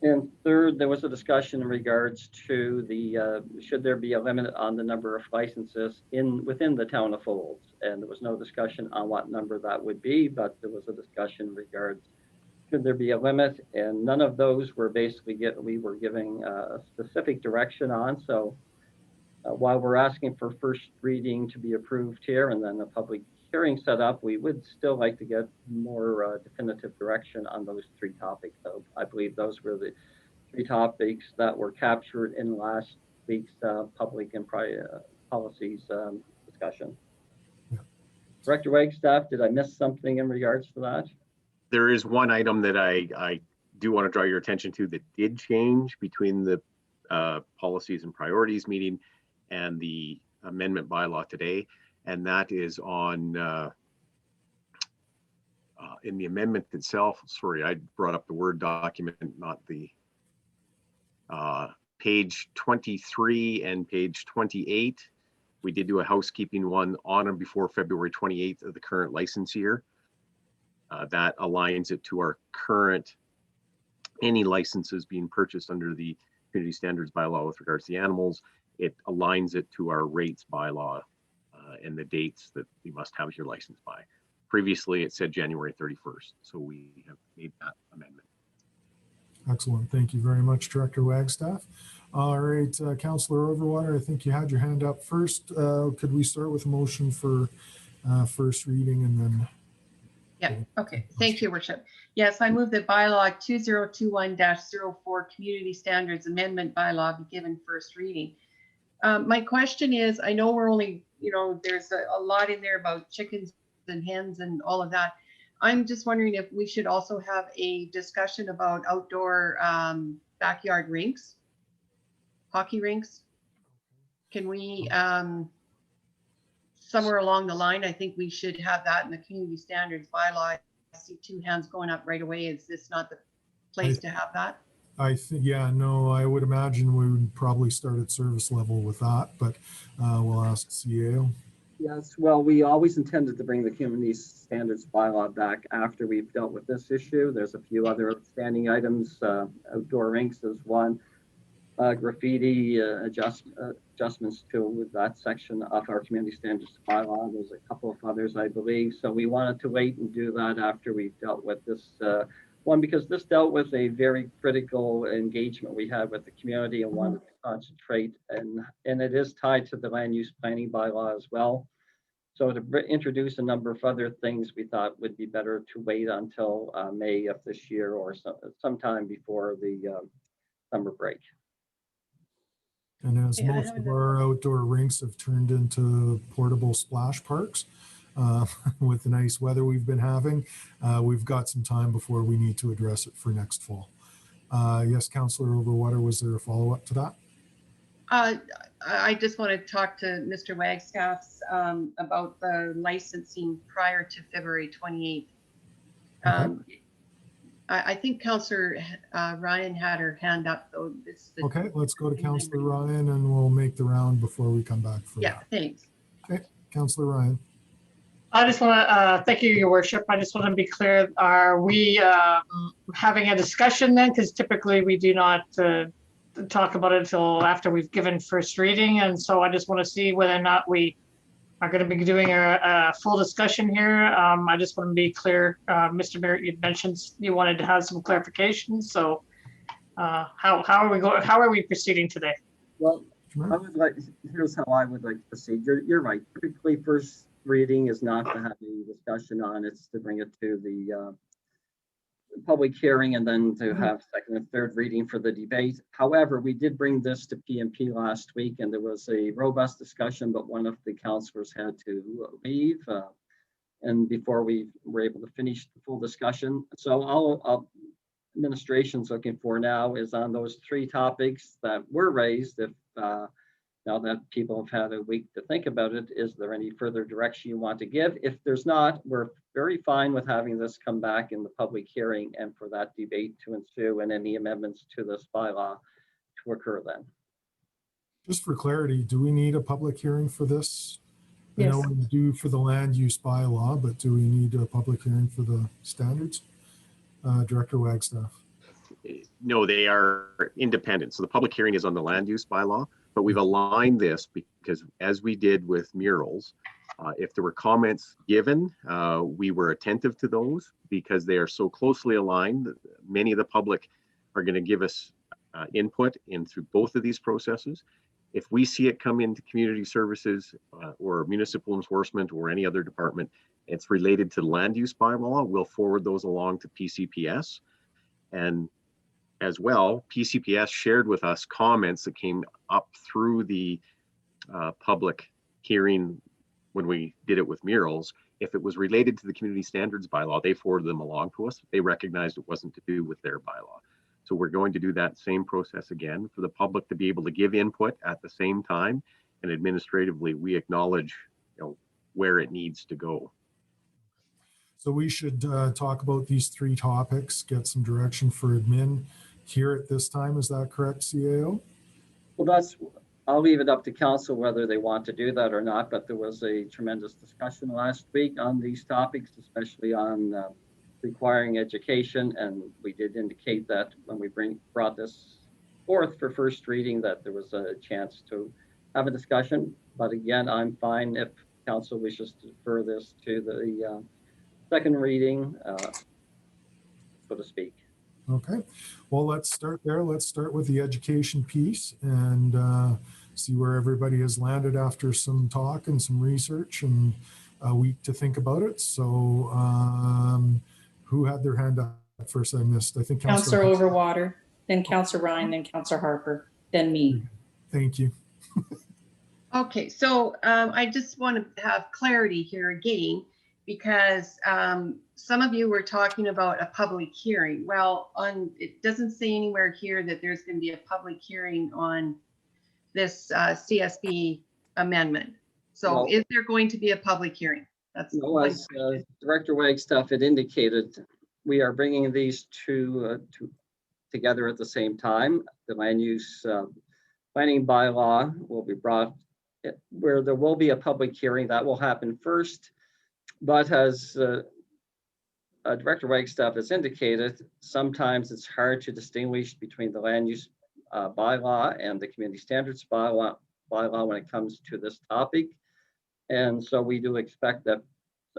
S5: And third, there was a discussion in regards to the should there be a limit on the number of licenses within the town of Olds, and there was no discussion on what number that would be, but there was a discussion in regards should there be a limit, and none of those were basically we were giving a specific direction on. So while we're asking for first reading to be approved here and then a public hearing set up, we would still like to get more definitive direction on those 3 topics. So I believe those were the 3 topics that were captured in last week's public and policies discussion.
S1: Yeah.
S5: Director Wagstaff, did I miss something in regards to that?
S9: There is one item that I do want to draw your attention to that did change between the policies and priorities meeting and the amendment bylaw today, and that is on in the amendment itself. Sorry, I brought up the Word document, not the page 23 and page 28. We did do a housekeeping one on or before February 28th of the current license year. That aligns it to our current, any licenses being purchased under the community standards bylaw with regards to the animals. It aligns it to our rates bylaw and the dates that you must have your license by. Previously, it said January 31st, so we have made that amendment.
S1: Excellent. Thank you very much, Director Wagstaff. All right, Councillor Overwater, I think you had your hand up first. Could we start with a motion for first reading and then?
S8: Yeah, okay. Thank you, Worship. Yes, I move that bylaw 2021-04 Community Standards Amendment bylaw be given first reading. My question is, I know we're only, there's a lot in there about chickens and hens and all of that. I'm just wondering if we should also have a discussion about outdoor backyard rinks, hockey rinks. Can we, somewhere along the line, I think we should have that in the community standards bylaw. I see 2 hands going up right away. Is this not the place to have that?
S1: I think, yeah, no, I would imagine we would probably start at service level with that, but we'll ask CAO.
S5: Yes, well, we always intended to bring the community standards bylaw back after we've dealt with this issue. There's a few other outstanding items. Outdoor rinks is one. Graffiti adjustments to that section of our community standards bylaw. There's a couple of others, I believe. So we wanted to wait and do that after we've dealt with this One, because this dealt with a very critical engagement we had with the community and wanted to concentrate, and it is tied to the land use planning bylaw as well. So to introduce a number of other things, we thought would be better to wait until May of this year or sometime before the summer break.
S1: And as
S8: Yeah, I
S1: most
S8: have
S1: of
S8: another
S1: our outdoor rinks have turned into portable splash parks, with the nice weather we've been having, we've got some time before we need to address it for next fall. Yes, Councillor Overwater, was there a follow-up to that?
S8: I just want to talk to Mr. Wagstaff's about the licensing prior to February 28th. I think Councillor Ryan had her hand up, though.
S1: Okay, let's go to Councillor Ryan and we'll make the round before we come back for
S8: Yeah,
S1: that.
S8: thanks.
S1: Okay, Councillor Ryan.
S7: I just want to thank you, Your Worship. I just want to be clear. Are we having a discussion then? Because typically we do not talk about it until after we've given first reading. And so I just want to see whether or not we are going to be doing a full discussion here. I just want to be clear. Mr. Barrett, you mentioned you wanted to have some clarification. So how are we going? How are we proceeding today?
S5: Well, I would like, here's how I would like to proceed. You're right. Typically, first reading is not to have a discussion on, it's to bring it to the public hearing and then to have second and third reading for the debate. However, we did bring this to PMP last week and there was a robust discussion, but one of the councillors had to leave and before we were able to finish the full discussion. So all administration's looking for now is on those three topics that were raised. If now that people have had a week to think about it, is there any further direction you want to give? If there's not, we're very fine with having this come back in the public hearing and for that debate to ensue and any amendments to this bylaw to occur then.
S1: Just for clarity, do we need a public hearing for this?
S3: Yes.
S1: I know we do for the land use bylaw, but do we need a public hearing for the standards? Director Wagstaff.
S9: No, they are independent. So the public hearing is on the land use bylaw, but we've aligned this because as we did with murals, if there were comments given, we were attentive to those because they are so closely aligned. Many of the public are going to give us input in through both of these processes. If we see it come into community services or municipal enforcement or any other department, it's related to land use bylaw, we'll forward those along to PCPS. And as well, PCPS shared with us comments that came up through the public hearing when we did it with murals. If it was related to the community standards bylaw, they forwarded them along to us. They recognized it wasn't to do with their bylaw. So we're going to do that same process again for the public to be able to give input at the same time. And administratively, we acknowledge, where it needs to go.
S1: So we should talk about these three topics, get some direction for admin here at this time. Is that correct, CAO?
S5: Well, I'll leave it up to council whether they want to do that or not, but there was a tremendous discussion last week on these topics, especially on requiring education. And we did indicate that when we brought this forth for first reading, that there was a chance to have a discussion. But again, I'm fine if council wishes to defer this to the second reading, so to speak.
S1: Okay, well, let's start there. Let's start with the education piece and see where everybody has landed after some talk and some research and a week to think about it. So who had their hand up first? I missed. I think
S3: Councillor Overwater, then Councillor Ryan, then Councillor Harper, then me.
S1: Thank you.
S8: Okay, so I just want to have clarity here again, because some of you were talking about a public hearing. Well, it doesn't say anywhere here that there's going to be a public hearing on this CSB amendment. So
S5: Well,
S8: is there going to be a public hearing? That's
S5: no, as Director Wagstaff had indicated, we are bringing these two together at the same time. The land use planning bylaw will be brought where there will be a public hearing. That will happen first. But as Director Wagstaff has indicated, sometimes it's hard to distinguish between the land use bylaw and the community standards bylaw when it comes to this topic. And so we do expect that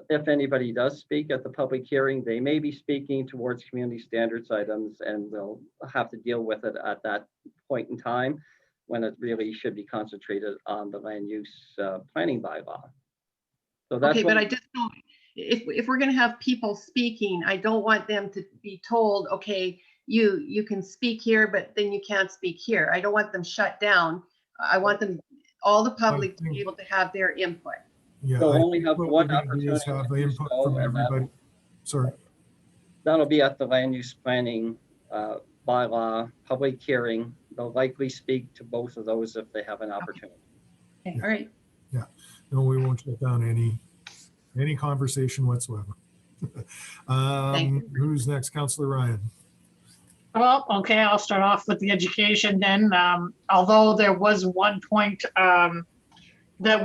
S5: If anybody does speak at the public hearing, they may be speaking towards community standards items, and we'll have to deal with it at that point in time when it really should be concentrated on the land use planning bylaw. So that's
S8: Okay, but
S5: what-
S8: I just don't, if we're gonna have people speaking, I don't want them to be told, okay, you can speak here, but then you can't speak here. I don't want them shut down. I want them, all the public to be able to have their input.
S1: Yeah.
S5: They'll
S1: I
S5: only
S1: think
S5: have
S1: what
S5: one
S1: we're gonna do is
S5: opportunity
S1: have
S5: to
S1: the
S5: do
S1: input
S5: so,
S1: from
S5: and
S1: everybody. Sorry.
S5: that'll be at the land use planning bylaw public hearing. They'll likely speak to both of those if they have an opportunity.
S8: Okay, all right.
S1: No, we won't shut down any conversation whatsoever. Who's next? Councillor Ryan.
S7: Well, okay, I'll start off with the education then. Although there was one point that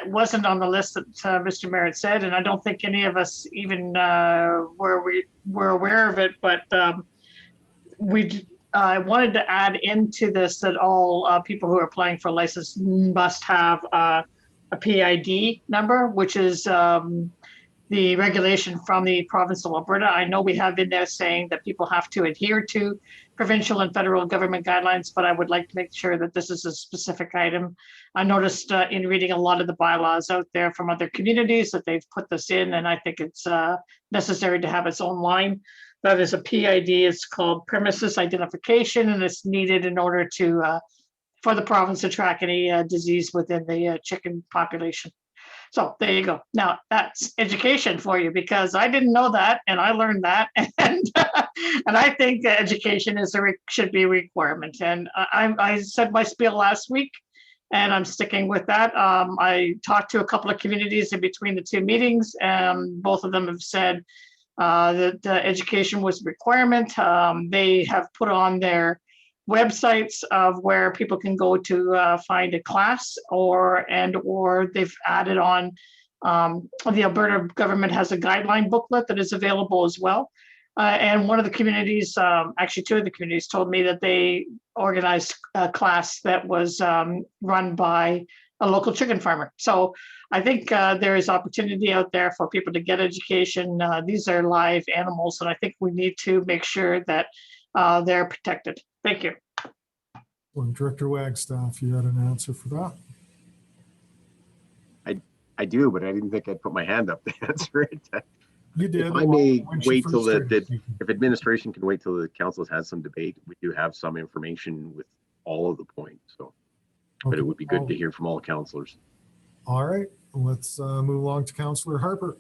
S7: wasn't on the list that Mr. Merritt said, and I don't think any of us even were aware of it, but I wanted to add into this that all people who are applying for a license must have a PID number, which is the regulation from the province of Alberta. I know we have in there saying that people have to adhere to provincial and federal government guidelines, but I would like to make sure that this is a specific item. I noticed in reading a lot of the bylaws out there from other communities that they've put this in, and I think it's necessary to have its own line. That is a PID. It's called premises identification, and it's needed in order to for the province to track any disease within the chicken population. So there you go. Now that's education for you, because I didn't know that, and I learned that, and I think education should be a requirement. And I said my spiel last week, and I'm sticking with that. I talked to a couple of communities in between the two meetings, and both of them have said that education was a requirement. They have put on their websites of where people can go to find a class, or they've added on, the Alberta government has a guideline booklet that is available as well. And one of the communities, actually two of the communities, told me that they organized a class that was run by a local chicken farmer. So I think there is opportunity out there for people to get education. These are live animals, and I think we need to make sure that they're protected. Thank you.
S1: Well, Director Wagstaff, you had an answer for that?
S9: I do, but I didn't think I'd put my hand up to answer it.
S1: You did.
S9: If I may
S1: when she
S9: wait
S1: first
S9: till
S1: started speaking.
S9: if administration can wait till the council has had some debate, we do have some information with all of the points. So, but
S1: Okay,
S9: it would be good to hear from all councillors.
S1: All right, let's move along to Councillor Harper.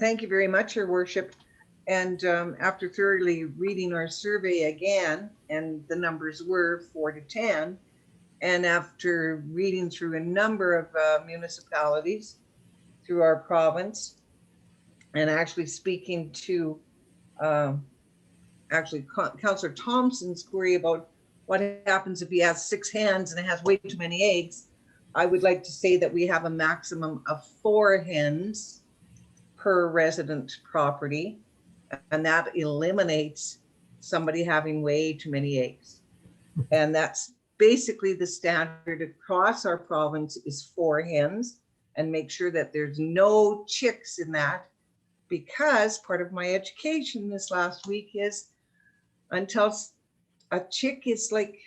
S4: Thank you very much, Your Worship. And after thoroughly reading our survey again, and the numbers were 4 to 10, and after reading through a number of municipalities through our province, and actually speaking to Councillor Thompson's query about what happens if he has 6 hens and it has way too many eggs, I would like to say that we have a maximum of 4 hens per resident property, and that eliminates somebody having way too many eggs. And that's basically the standard across our province is 4 hens, and make sure that there's no chicks in that, because part of my education this last week is until a chick is like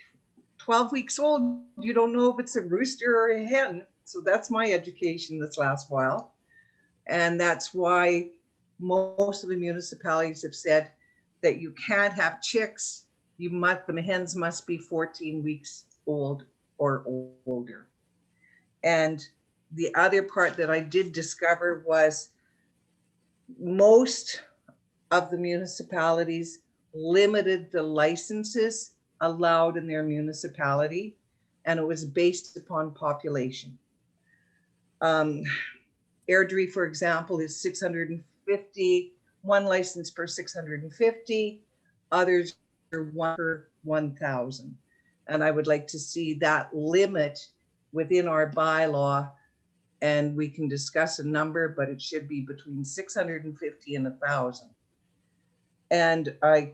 S4: 12 weeks old, you don't know if it's a rooster or a hen. So that's my education this last while. And that's why most of the municipalities have said that you can't have chicks. The hens must be 14 weeks old or older. And the other part that I did discover was most of the municipalities limited the licenses allowed in their municipality, and it was based upon population. Airdrie, for example, is 650, one license per 650, others are 1 per 1,000. And I would like to see that limit within our bylaw, and we can discuss a number, but it should be between 650 and 1,000. And I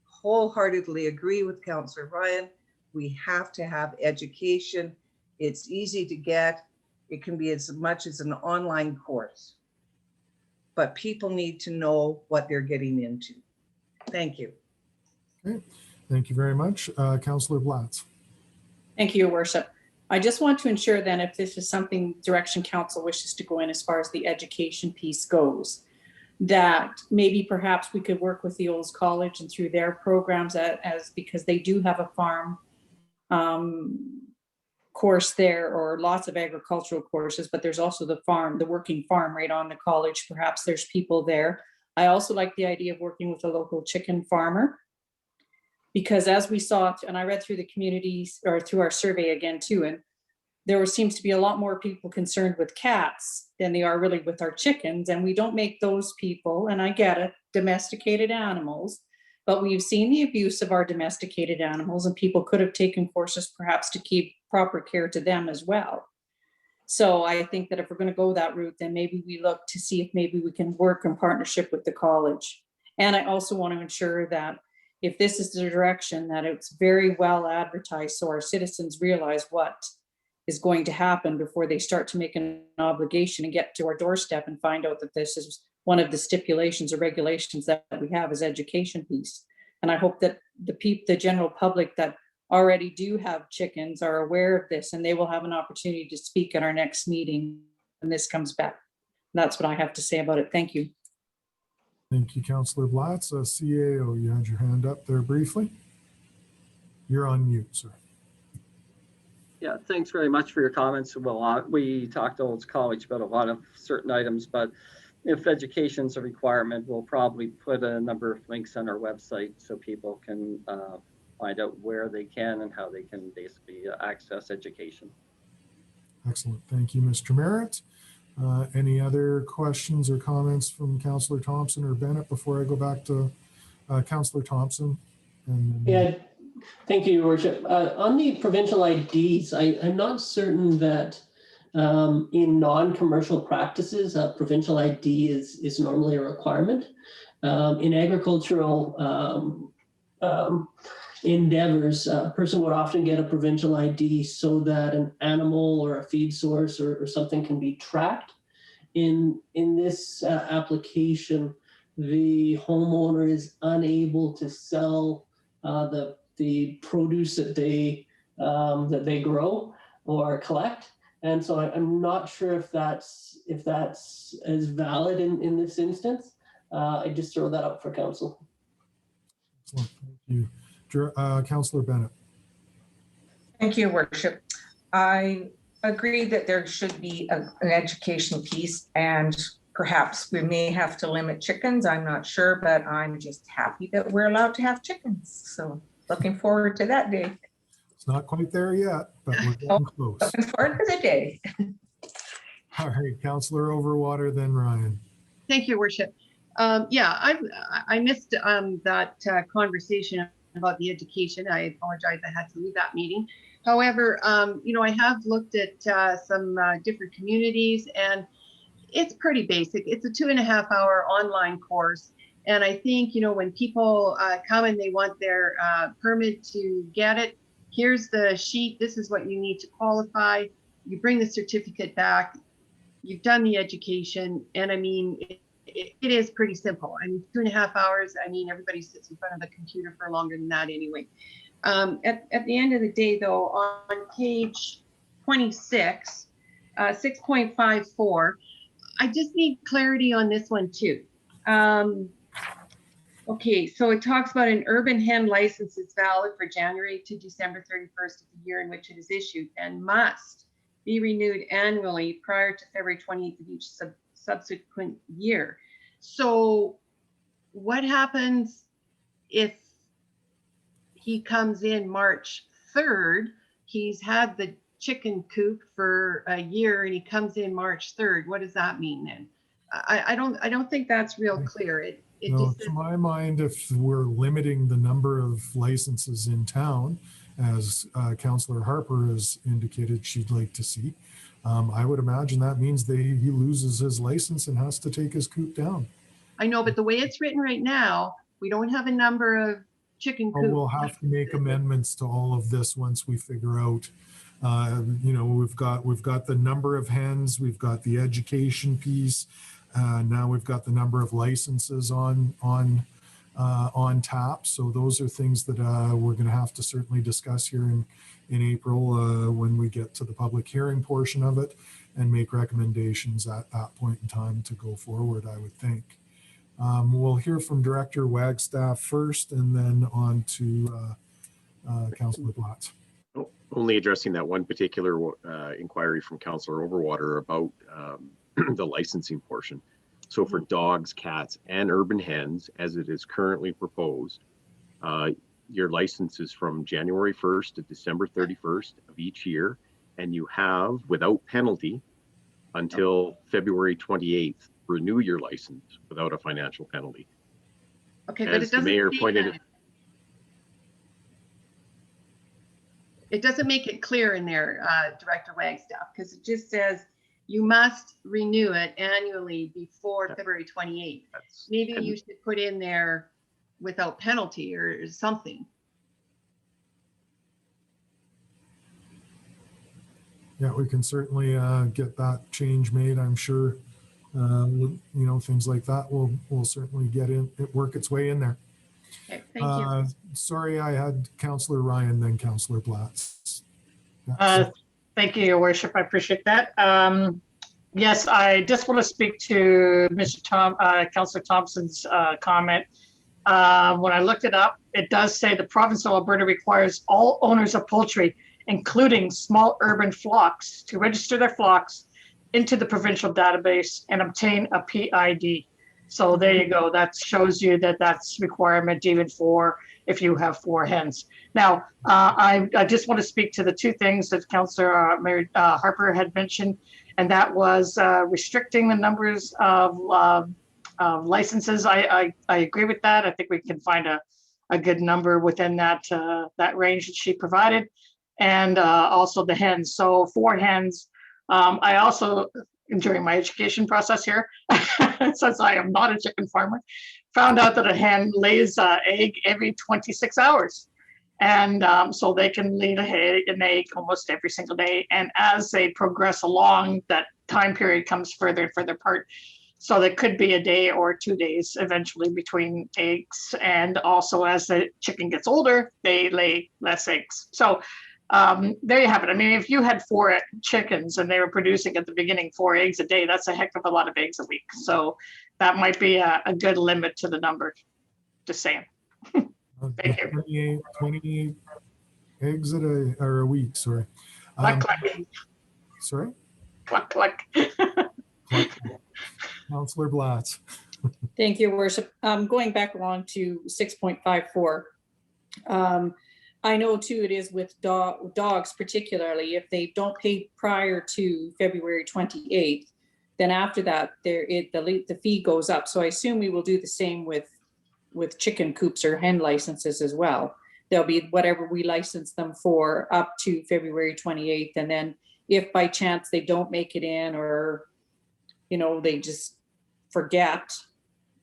S4: wholeheartedly agree with Councillor Ryan. We have to have education. It's easy to get. It can be as much as an online course. But people need to know what they're getting into. Thank you.
S1: Okay, thank you very much. Councillor Blatz.
S3: Thank you, Your Worship. I just want to ensure then if this is something direction council wishes to go in as far as the education piece goes, that maybe perhaps we could work with the Olds College and through their programs as because they do have a farm course there, or lots of agricultural courses, but there's also the farm, the working farm right on the college. Perhaps there's people there. I also like the idea of working with a local chicken farmer, because as we saw, and I read through the communities or through our survey again too, and there seems to be a lot more people concerned with cats than they are really with our chickens. And we don't make those people, and I get it, domesticated animals, but we've seen the abuse of our domesticated animals, and people could have taken courses perhaps to keep proper care to them as well. So I think that if we're going to go that route, then maybe we look to see if maybe we can work in partnership with the college. And I also want to ensure that if this is the direction, that it's very well advertised so our citizens realize what is going to happen before they start to make an obligation and get to our doorstep and find out that this is one of the stipulations or regulations that we have as education piece. And I hope that the general public that already do have chickens are aware of this, and they will have an opportunity to speak at our next meeting when this comes back. And that's what I have to say about it. Thank you.
S1: Thank you, Councillor Blatz. CAO, you had your hand up there briefly. You're on mute, sir.
S5: Yeah, thanks very much for your comments. Well, we talked to Olds College about a lot of certain items, but if education's a requirement, we'll probably put a number of links on our website so people can find out where they can and how they can basically access education.
S1: Excellent. Thank you, Mr. Merritt. Any other questions or comments from Councillor Thompson or Bennett before I go back to Councillor Thompson?
S13: Yeah, thank you, Your Worship. On the provincial IDs, I'm not certain that in non-commercial practices, a provincial ID is normally a requirement. In agricultural endeavors, a person would often get a provincial ID so that an animal or a feed source or something can be tracked. In this application, the homeowner is unable to sell the produce that they grow or collect, and so I'm not sure if that's as valid in this instance. I just throw that up for council.
S1: Excellent. Thank you. Councillor Bennett.
S6: Thank you, Your Worship. I agree that there should be an education piece, and perhaps we may have to limit chickens. I'm not sure, but I'm just happy that we're allowed to have chickens. So looking forward to that day.
S1: It's not quite there yet, but we're getting close.
S6: Looking forward to the day.
S1: All right, Councillor Overwater, then Ryan.
S8: Thank you, Worship. Yeah, I missed that conversation about the education. I apologize, I had to leave that meeting. However, you know, I have looked at some different communities, and it's pretty basic. It's a 2.5-hour online course. And I think, you know, when people come and they want their permit to get it, here's the sheet. This is what you need to qualify. You bring the certificate back. You've done the education. And I mean, it is pretty simple. I mean, 2.5 hours. I mean, everybody sits in front of the computer for longer than that anyway. At the end of the day, though, on page 26, 6.54, I just need clarity on this one too. Okay, so it talks about an urban hen license is valid for January to December 31st of the year in which it is issued and must be renewed annually prior to February 28th of each subsequent year. So what happens if he comes in March 3rd, he's had the chicken coop for a year and he comes in March 3rd? What does that mean then? I don't think that's real clear.
S1: No, to my mind, if we're limiting the number of licenses in town, as Councillor Harper has indicated she'd like to see, I would imagine that means he loses his license and has to take his coop down.
S8: I know, but the way it's written right now, we don't have a number of chicken coops.
S1: We'll have to make amendments to all of this once we figure out You know, we've got the number of hens, we've got the education piece. Now we've got the number of licenses on tap. So those are things that we're going to have to certainly discuss here in April when we get to the public hearing portion of it and make recommendations at that point in time to go forward, I would think. We'll hear from Director Wagstaff first and then on to Councillor Blatz.
S9: Only addressing that one particular inquiry from Councillor Overwater about the licensing portion. So for dogs, cats, and urban hens, as it is currently proposed, your license is from January 1st to December 31st of each year, and you have, without penalty, until February 28th, renew your license without a financial penalty.
S8: Okay, but
S9: As
S8: it
S9: the
S8: doesn't
S9: mayor
S8: say
S9: pointed
S8: that. It doesn't make it clear in there, Director Wagstaff, because it just says you must renew it annually before February 28th. Maybe you should put in there without penalty or something.
S1: Yeah, we can certainly get that change made, I'm sure. You know, things like that will certainly work its way in there.
S8: Okay, thank you.
S1: Sorry, I had Councillor Ryan, then Councillor Blatz.
S7: Thank you, Your Worship. I appreciate that. Yes, I just want to speak to Mr. Councillor Thompson's comment. When I looked it up, it does say the province of Alberta requires all owners of poultry, including small urban flocks, to register their flocks into the provincial database and obtain a PID. So there you go. That shows you that that's requirement even for if you have 4 hens. Now, I just want to speak to the 2 things that Councillor Mary Harper had mentioned, and that was restricting the numbers of licenses. I agree with that. I think we can find a good number within that range that she provided, and also the hens. So 4 hens. I also, during my education process here, since I am not a chicken farmer, found out that a hen lays an egg every 26 hours. And so they can lay an egg almost every single day. And as they progress along, that time period comes further and further apart. So there could be a day or 2 days eventually between eggs. And also as the chicken gets older, they lay less eggs. So there you have it. I mean, if you had 4 chickens and they were producing at the beginning 4 eggs a day, that's a heck of a lot of eggs a week. So that might be a good limit to the number. Just saying. Thank you.
S1: 28 eggs a week, sorry.
S7: Cluck, cluck.
S1: Sorry?
S7: Cluck, cluck.
S1: Councillor Blatz.
S3: Thank you, Worship. Going back along to 6.54. I know too, it is with dogs particularly, if they don't pay prior to February 28th, then after that, the fee goes up. So I assume we will do the same with chicken coops or hen licenses as well. There'll be whatever we license them for up to February 28th. And then if by chance they don't make it in, or, you know, they just forget,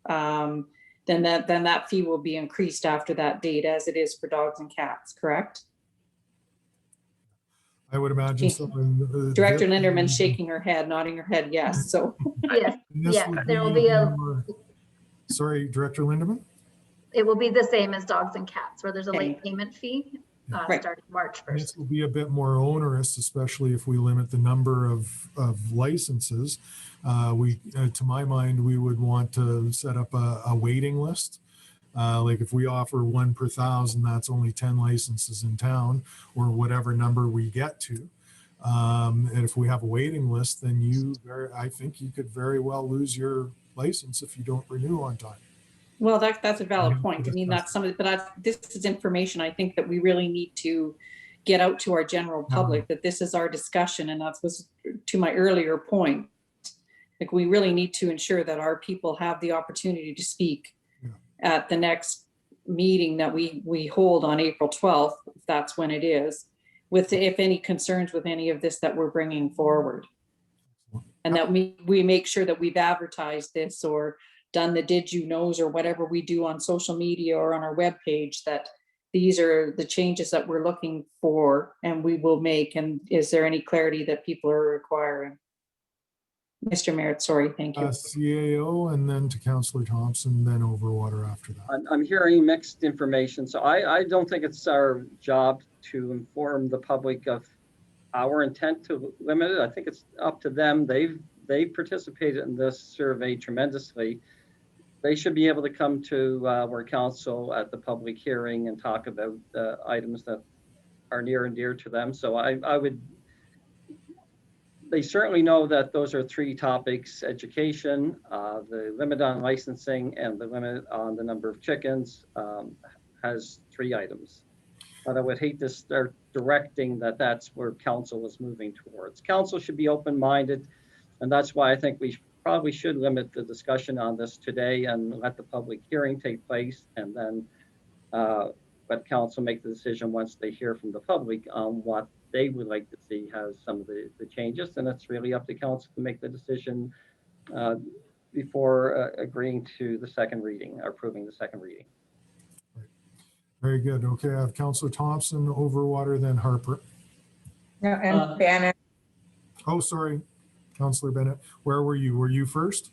S3: then that fee will be increased after that date, as it is for dogs and cats, correct?
S1: I would imagine so.
S3: Director Linderman shaking her head, nodding her head, yes. So
S14: yes, there will be
S1: sorry, Director Linderman?
S14: It will be the same as dogs and cats, where there's a late payment fee starting March 1st.
S1: This will be a bit more onerous, especially if we limit the number of licenses. To my mind, we would want to set up a waiting list. Like if we offer 1 per 1,000, that's only 10 licenses in town, or whatever number we get to. And if we have a waiting list, then I think you could very well lose your license if you don't renew on time.
S3: well, that's a valid point. I mean, that's something, but this is information I think that we really need to get out to our general public, that this is our discussion. And that was to my earlier point. Like, we really need to ensure that our people have the opportunity to speak at the next meeting that we hold on April 12th, if that's when it is, with if any concerns with any of this that we're bringing forward. And that we make sure that we've advertised this or done the did you knows or whatever we do on social media or on our webpage, that these are the changes that we're looking for and we will make. And is there any clarity that people are requiring? Mr. Merritt, sorry, thank you.
S1: CAO and then to Councillor Thompson, then Overwater after that.
S5: I'm hearing mixed information, so I don't think it's our job to inform the public of our intent to limit it. I think it's up to them. They've participated in this survey tremendously. They should be able to come to our council at the public hearing and talk about items that are near and dear to them. So they certainly know that those are three topics: education, the limit on licensing, and the limit on the number of chickens has 3 items. But I would hate to start directing that that's where council is moving towards. Council should be open-minded, and that's why I think we probably should limit the discussion on this today and let the public hearing take place, and then let council make the decision once they hear from the public on what they would like to see has some of the changes. And it's really up to council to make the decision before agreeing to the second reading, or approving the second reading.
S1: Very good. Okay, I have Councillor Thompson, Overwater, then Harper.
S6: No, and Bennett.
S1: Oh, sorry, Councillor Bennett. Where were you? Were you first?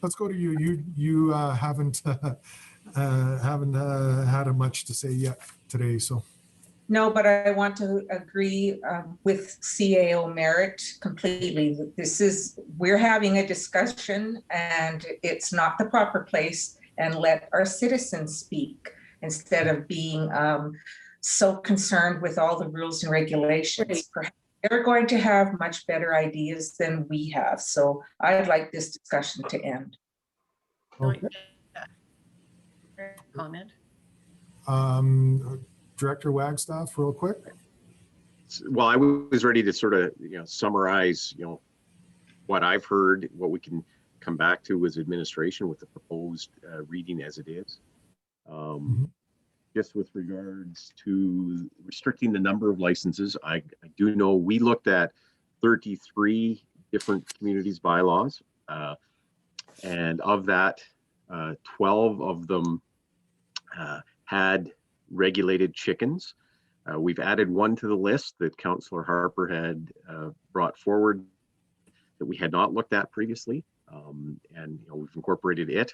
S1: Let's go to you. You haven't had much to say yet today, so.
S6: No, but I want to agree with CAO Merritt completely. We're having a discussion and it's not the proper place, and let our citizens speak instead of being so concerned with all the rules and regulations. Perhaps they're going to have much better ideas than we have. So I'd like this discussion to end.
S1: Okay.
S8: Comment?
S1: Director Wagstaff, real quick.
S9: Well, I was ready to sort of, summarize, what I've heard, what we can come back to as administration with the proposed reading as it is. Just with regards to restricting the number of licenses, I do know we looked at 33 different communities bylaws, and of that, 12 of them had regulated chickens. We've added one to the list that Councillor Harper had brought forward that we had not looked at previously, and we've incorporated it.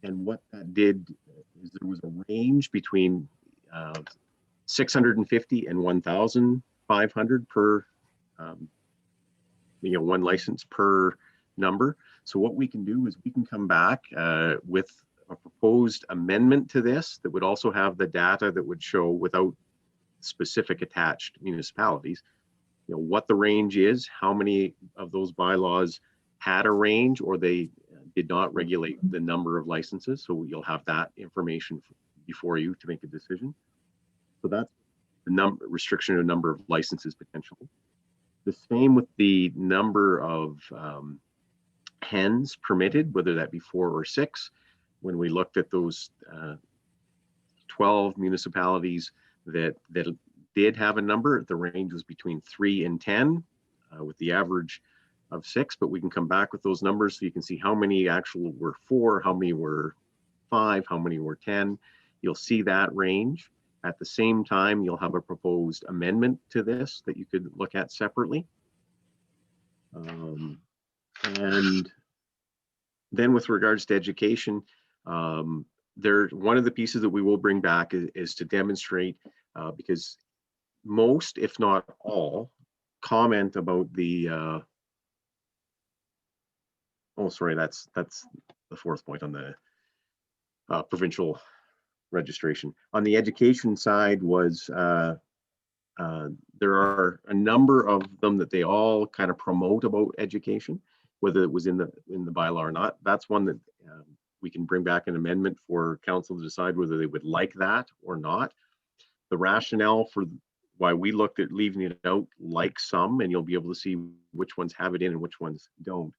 S9: And what that did is there was a range between 650 and 1,500 per, one license per number. So what we can do is we can come back with a proposed amendment to this that would also have the data that would show, without specific attached municipalities, what the range is, how many of those bylaws had a range or they did not regulate the number of licenses. So you'll have that information before you to make a decision. So that's the restriction of number of licenses potentially. The same with the number of hens permitted, whether that be 4 or 6. When we looked at those 12 municipalities that did have a number, the range was between 3 and 10, with the average of 6, but we can come back with those numbers so you can see how many actually were 4, how many were 5, how many were 10. You'll see that range. At the same time, you'll have a proposed amendment to this that you could look at separately. And then with regards to education, one of the pieces that we will bring back is to demonstrate, because most, if not all, comment about the that's the 4th point on the provincial registration. On the education side was there are a number of them that they all kind of promote about education, whether it was in the bylaw or not. That's one that we can bring back an amendment for council to decide whether they would like that or not. The rationale for why we looked at leaving it out, like some, and you'll be able to see which ones have it in and which ones don't,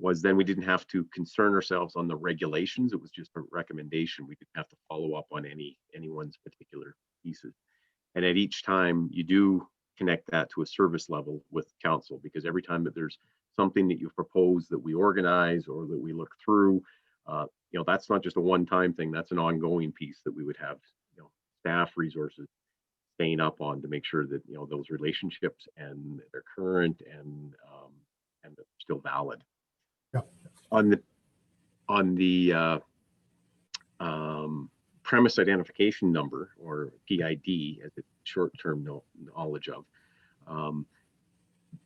S9: was then we didn't have to concern ourselves on the regulations. It was just a recommendation. We didn't have to follow up on anyone's particular pieces. And at each time you do connect that to a service level with council, because every time that there's something that you've proposed that we organize or that we look through, that's not just a one-time thing, that's an ongoing piece that we would have staff resources staying up on to make sure that, you know, those relationships and they're current and they're still valid.
S1: Yeah.
S9: On the premise identification number, or PID as it's short-term knowledge of,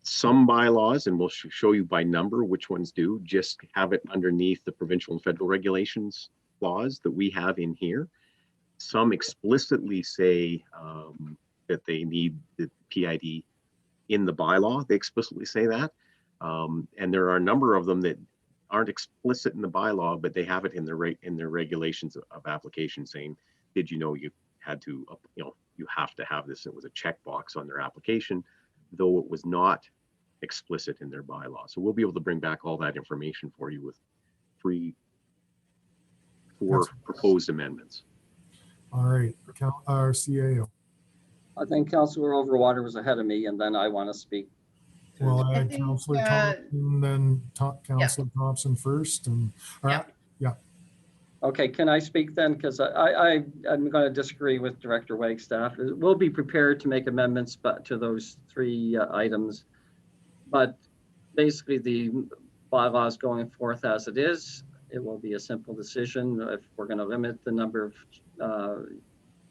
S9: some bylaws, and we'll show you by number which ones do, just have it underneath the provincial and federal regulations laws that we have in here. Some explicitly say that they need the PID in the bylaw. They explicitly say that. And there are a number of them that aren't explicit in the bylaw, but they have it in their regulations of application saying, did you know you had to, you know, you have to have this. It was a checkbox on their application, though it was not explicit in their bylaw. So we'll be able to bring back all that information for you with four proposed amendments.
S1: All right, our CAO.
S5: I think Councillor Overwater was ahead of me, and then I want to speak.
S1: Well,
S8: I think,
S1: Councillor Thompson, then Councillor Thompson first, and all right, yeah.
S5: Okay, can I speak then? Because I'm going to disagree with Director Wagstaff. We'll be prepared to make amendments to those three items. But basically, the bylaws going forth as it is, it will be a simple decision. If we're going to limit the number of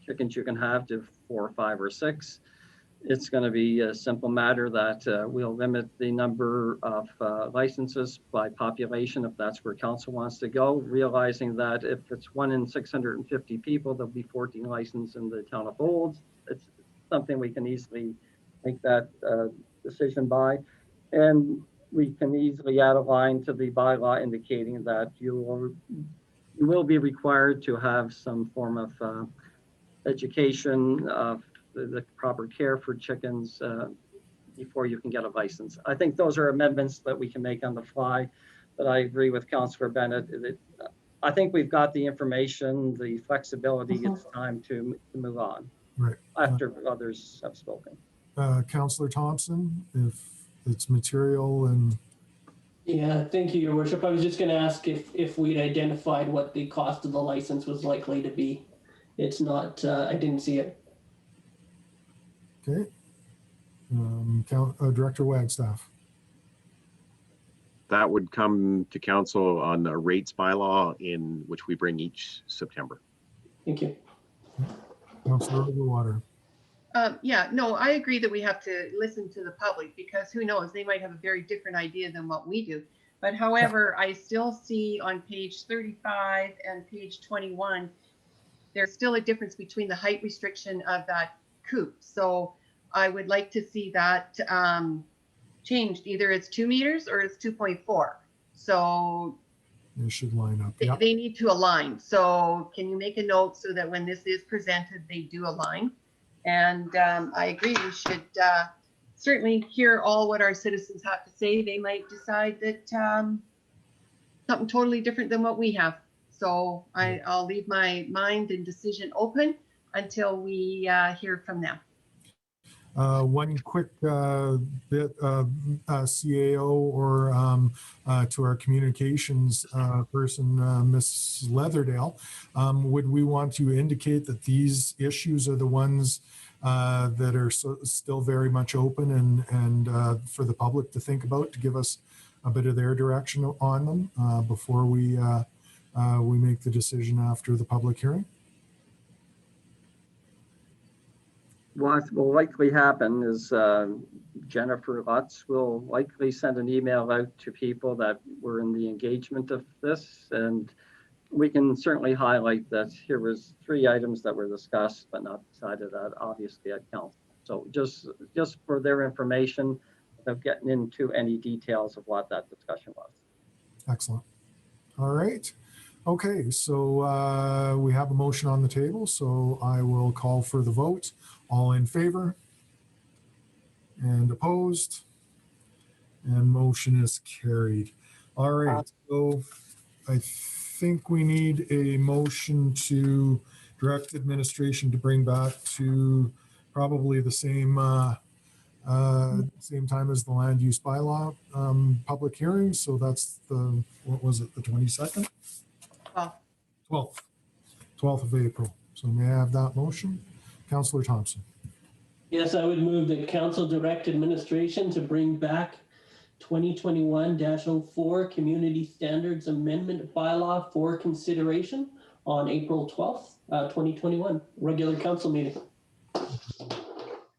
S5: chickens you can have to 4, 5, or 6, it's going to be a simple matter that we'll limit the number of licenses by population, if that's where council wants to go, realizing that if it's 1 in 650 people, there'll be 14 licenses in the town of Olds. It's something we can easily make that decision by. And we can easily add a line to the bylaw indicating that you will be required to have some form of education of the proper care for chickens before you can get a license. I think those are amendments that we can make on the fly, but I agree with Councillor Bennett. I think we've got the information, the flexibility. It's time to move on.
S1: Right.
S5: After others have spoken.
S1: Councillor Thompson, if it's material and.
S13: Yeah, thank you, Your Worship. I was just going to ask if we'd identified what the cost of the license was likely to be. It's not, I didn't see it.
S1: Okay. Director Wagstaff.
S9: That would come to council on the rates bylaw in which we bring each September.
S13: Thank you.
S1: Councillor Overwater.
S8: Yeah, no, I agree that we have to listen to the public, because who knows, they might have a very different idea than what we do. But however, I still see on page 35 and page 21, there's still a difference between the height restriction of that coop. So I would like to see that changed. Either it's 2 meters or it's 2.4. So
S1: they should line up.
S8: They need to align. So can you make a note so that when this is presented, they do align? And I agree, we should certainly hear all what our citizens have to say. They might decide that something totally different than what we have. So I'll leave my mind and decision open until we hear from them.
S1: One quick bit of CAO or to our communications person, Ms. Leatherdale, would we want to indicate that these issues are the ones that are still very much open and for the public to think about, to give us a bit of their direction on them before we make the decision after the public hearing?
S5: What will likely happen is Jennifer Lutz will likely send an email out to people that were in the engagement of this, and we can certainly highlight that here was 3 items that were discussed but not decided at, obviously, at council. So just for their information, without getting into any details of what that discussion was.
S1: Excellent. All right. Okay, so we have a motion on the table, so I will call for the vote. All in favor? And opposed? And motion is carried. All right, so I think we need a motion to direct administration to bring back to probably the same same time as the land use bylaw public hearing. So that's the, what was it, the 22nd? 12th of April. So may I have that motion? Councillor Thompson.
S13: Yes, I would move that council direct administration to bring back 2021-04 Community Standards Amendment Bylaw for consideration on April 12th, 2021, regular council meeting.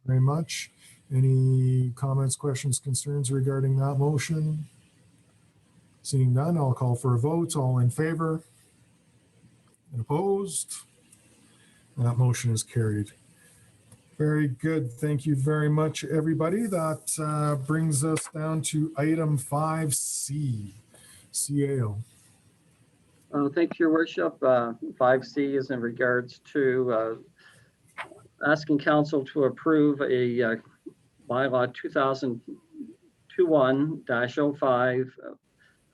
S1: Very much. Any comments, questions, concerns regarding that motion? Seeing none, I'll call for a vote. All in favor? And opposed? That motion is carried. Very good. Thank you very much, everybody. That brings us down to item 5C, CAO.
S5: Thank you, Your Worship. 5C is in regards to asking council to approve a bylaw 2021-05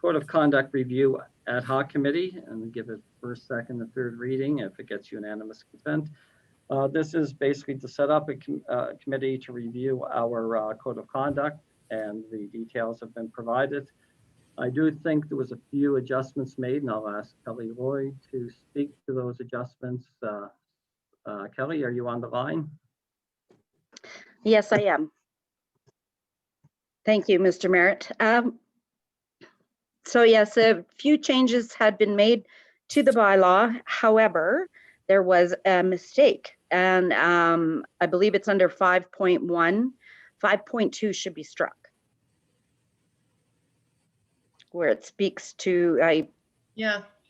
S5: Code of Conduct Review Ad Hoc Committee, and give it first, second, and third reading if it gets unanimous consent. This is basically to set up a committee to review our code of conduct, and the details have been provided. I do think there was a few adjustments made, and I'll ask Kelly Roy to speak to those adjustments. Kelly, are you on the line?
S15: Yes, I am. Thank you, Mr. Merritt. So yes, a few changes had been made to the bylaw. However, there was a mistake, and I believe it's under 5.1. 5.2 should be struck, where it speaks to, I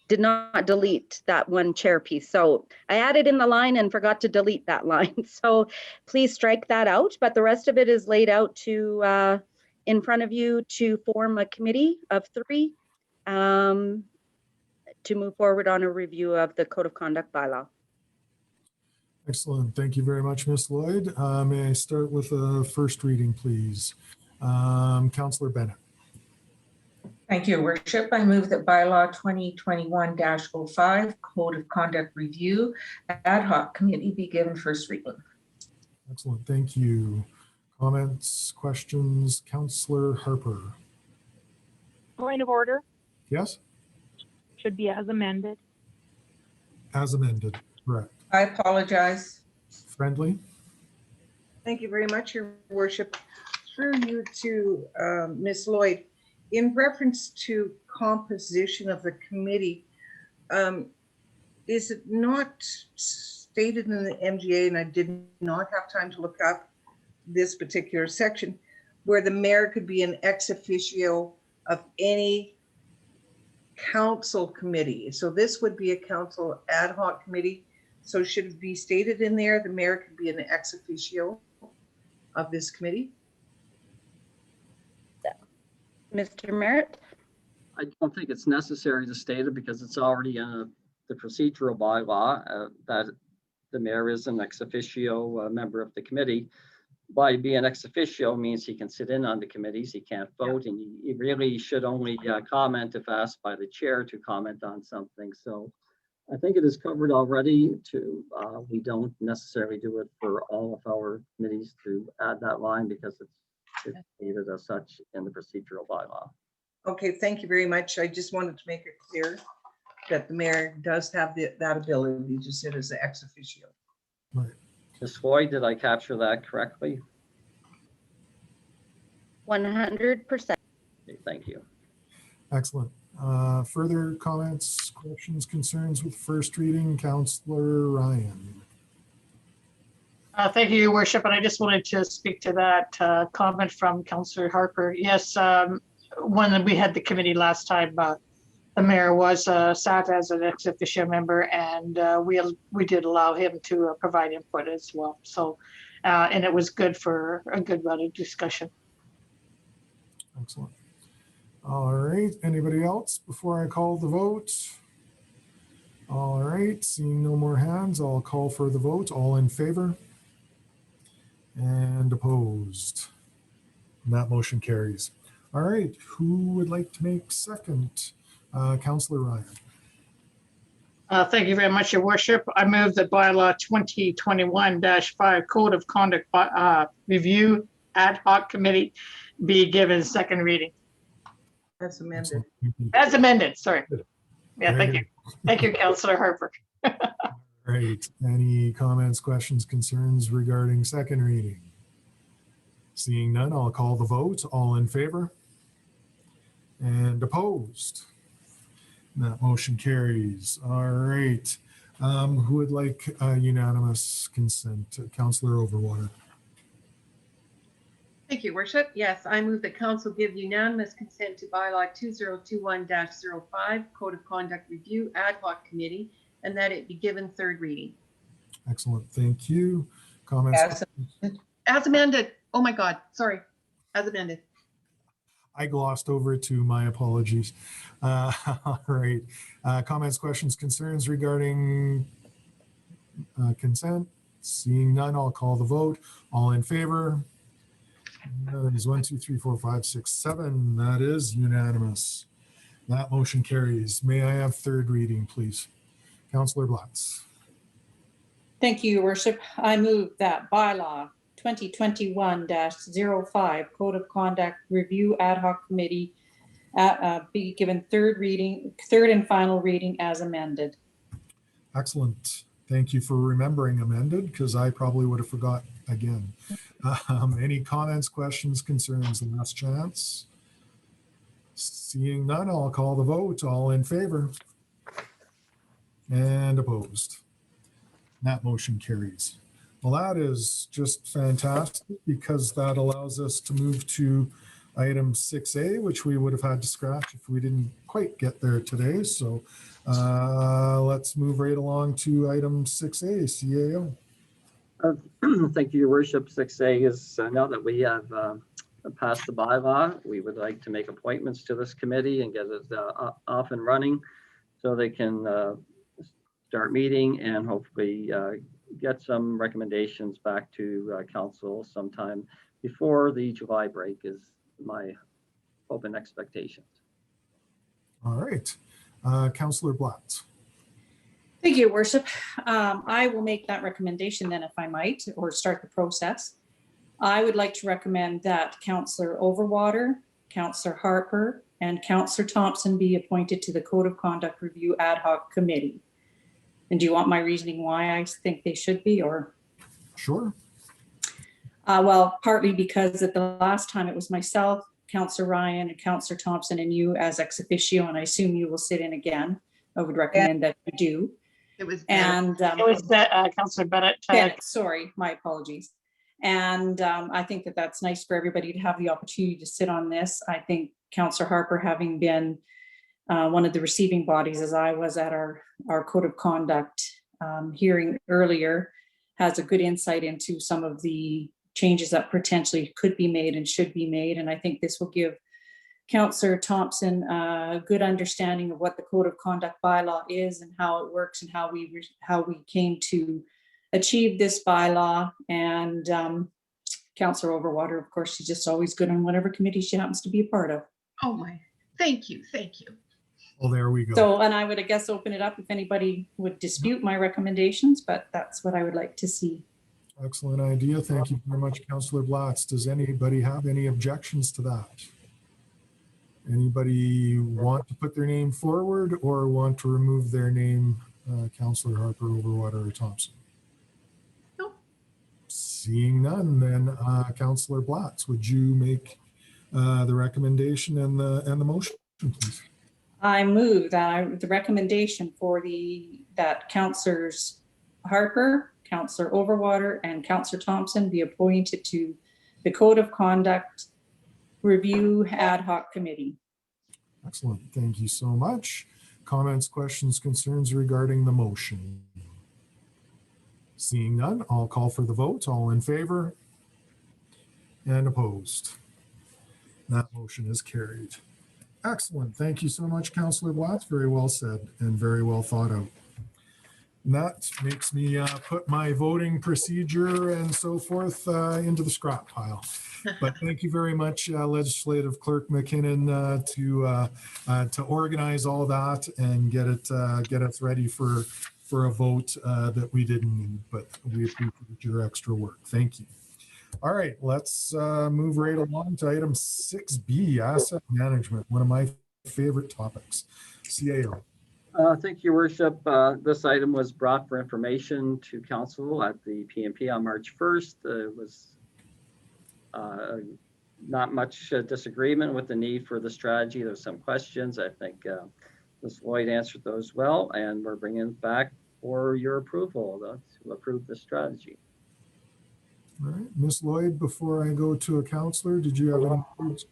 S15: did not delete that one chair piece. So I added in the line and forgot to delete that line. So please strike that out, but the rest of it is laid out to in front of you to form a committee of 3 to move forward on a review of the Code of Conduct bylaw.
S1: Excellent. Thank you very much, Ms. Lloyd. May I start with a first reading, please? Councillor Bennett.
S6: Thank you, Your Worship. I move that bylaw 2021-05 Code of Conduct Review Ad Hoc Committee be given first reading.
S1: Excellent. Thank you. Comments, questions? Councillor Harper.
S12: Point of order.
S1: Yes?
S12: Should be as amended.
S1: As amended, correct.
S6: I apologize.
S1: Friendly?
S4: Thank you very much, Your Worship. Through you to Ms. Lloyd, in reference to composition of the committee, is it not stated in the MGA, and I did not have time to look up this particular section, where the mayor could be an ex officio of any council committee? So this would be a council ad hoc committee. So should it be stated in there, the mayor could be an ex officio of this committee?
S15: Mr. Merritt?
S5: I don't think it's necessary to state it because it's already in the procedural bylaw that the mayor is an ex officio member of the committee. By being ex officio means he can sit in on the committees, he can't vote, and he really should only comment if asked by the chair to comment on something. So I think it is covered already. We don't necessarily do it for all of our committees to add that line because it's stated as such in the procedural bylaw.
S4: Okay, thank you very much. I just wanted to make it clear that the mayor does have that ability to sit as an ex officio.
S1: Right.
S5: Ms. Floyd, did I capture that correctly?
S15: 100%.
S5: Okay, thank you.
S1: Excellent. Further comments, questions, concerns with first reading? Councillor Ryan.
S7: Thank you, Your Worship. And I just wanted to speak to that comment from Councillor Harper. Yes, when we had the committee last time, the mayor was sat as an ex officio member, and we did allow him to provide input as well. So, and it was good for a good round of discussion.
S1: Excellent. All right. Anybody else before I call the vote? All right. Seeing no more hands, I'll call for the vote. All in favor? And opposed? And that motion carries. All right. Who would like to make second? Councillor Ryan.
S7: Thank you very much, Your Worship. I move that bylaw 2021-5 Code of Conduct Review Ad Hoc Committee be given second reading.
S4: That's amended.
S7: As amended, sorry. Yeah, thank you. Thank you, Councillor Harper.
S1: All Right. Any comments, questions, concerns regarding second reading? Seeing none, I'll call the vote. All in favor? And opposed? That motion carries. All right. Who would like unanimous consent? Councillor Overwater.
S8: Thank you, Worship. Yes, I move that council give unanimous consent to bylaw 2021-05, Code of Conduct Review Ad Hoc Committee, and that it be given third reading.
S1: Excellent. Thank you. Comments?
S8: As amended. Oh my God, sorry. As amended.
S1: I glossed over it too. My apologies. All right. Comments, questions, concerns regarding consent? Seeing none, I'll call the vote. All in favor? That is 1, 2, 3, 4, 5, 6, 7. That is unanimous. That motion carries. May I have third reading, please? Councillor Blatz.
S3: Thank you, Your Worship. I move that bylaw 2021-05 Code of Conduct Review Ad Hoc Committee be given third and final reading as amended.
S1: Excellent. Thank you for remembering amended, because I probably would have forgot again. Any comments, questions, concerns? Last chance. Seeing none, I'll call the vote. All in favor? And opposed? That motion carries. Well, that is just fantastic, because that allows us to move to item 6A, which we would have had to scratch if we didn't quite get there today. So let's move right along to item 6A, CAO.
S5: Thank you, Your Worship. 6A is now that we have passed the bylaw, we would like to make appointments to this committee and get it off and running so they can start meeting and hopefully get some recommendations back to council sometime before the July break is my hope and expectations.
S1: All right. Councillor Blatz.
S3: Thank you, Your Worship. I will make that recommendation then, if I might, or start the process. I would like to recommend that Councillor Overwater, Councillor Harper, and Councillor Thompson be appointed to the Code of Conduct Review Ad Hoc Committee. And do you want my reasoning why I think they should be, or?
S1: Sure.
S3: Well, partly because at the last time it was myself, Councillor Ryan, and Councillor Thompson, and you as ex officio, and I assume you will sit in again. I would recommend that you do.
S8: It was
S3: and
S7: it was Councillor Bennett.
S3: Sorry, my apologies. And I think that that's nice for everybody to have the opportunity to sit on this. I think Councillor Harper, having been one of the receiving bodies as I was at our Code of Conduct hearing earlier, has a good insight into some of the changes that potentially could be made and should be made. And I think this will give Councillor Thompson a good understanding of what the Code of Conduct bylaw is and how it works and how we came to achieve this bylaw. And Councillor Overwater, of course, she's just always good on whatever committee she happens to be a part of.
S8: Oh my, thank you, thank you.
S1: Well, there we go.
S3: So, and I would, I guess, open it up if anybody would dispute my recommendations, but that's what I would like to see.
S1: Excellent idea. Thank you very much, Councillor Blatz. Does anybody have any objections to that? Anybody want to put their name forward or want to remove their name, Councillor Harper, Overwater, or Thompson?
S8: No.
S1: Seeing none, then Councillor Blatz, would you make the recommendation and the motion, please?
S3: I move that the recommendation for that Councillors Harper, Councillor Overwater, and Councillor Thompson be appointed to the Code of Conduct Review Ad Hoc Committee.
S1: Excellent. Thank you so much. Comments, questions, concerns regarding the motion? Seeing none, I'll call for the vote. All in favor and opposed? That motion is carried. Excellent. Thank you so much, Councillor Blatz. Very well said and very well thought out. And that makes me put my voting procedure and so forth into the scrap pile. But thank you very much, Legislative Clerk McKinnon, to organize all that and get us ready for a vote that we didn't need, but we appreciate your extra work. Thank you. All right, let's move right along to item 6B, asset management, one of my favorite topics. CAO.
S5: Thank you, Worship. This item was brought for information to council at the PMP on March 1st. It was not much disagreement with the need for the strategy. There's some questions. I think Ms. Lloyd answered those well, and we're bringing it back for your approval to approve the strategy.
S1: All right, Ms. Lloyd, before I go to a counselor, did you have any words?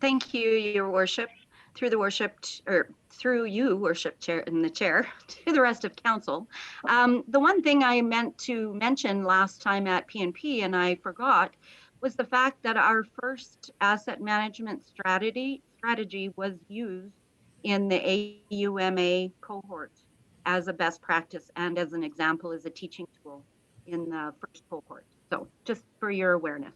S15: Thank you, Your Worship. Through the worship, or through you, Worship Chair and the Chair, to the rest of council. The one thing I meant to mention last time at PNP and I forgot was the fact that our first asset management strategy was used in the AUMA cohort as a best practice and as an example as a teaching tool in the first cohort. So just for your awareness.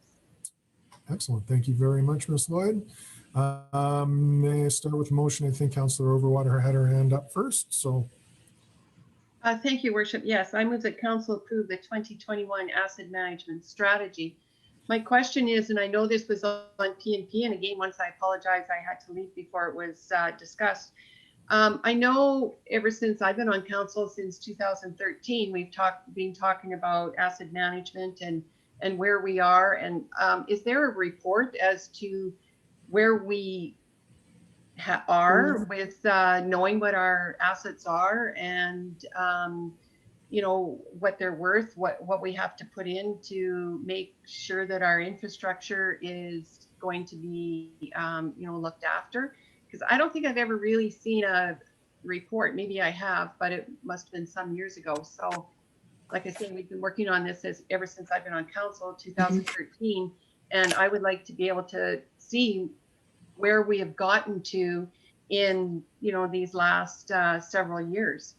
S1: Excellent. Thank you very much, Ms. Lloyd. May I start with a motion? I think Councillor Overwater had her hand up first, so.
S8: Thank you, Worship. Yes, I move that council approve the 2021 asset management strategy. My question is, and I know this was on PNP, and again, once I apologize, I had to leave before it was discussed. I know ever since I've been on council since 2013, we've been talking about asset management and where we are. And is there a report as to where we are with knowing what our assets are and you know what they're worth, what we have to put in to make sure that our infrastructure is going to be you know, looked after? Because I don't think I've ever really seen a report. Maybe I have, but it must have been some years ago. So like I said, we've been working on this ever since I've been on council, 2013, and I would like to be able to see where we have gotten to in, you know, these last several years.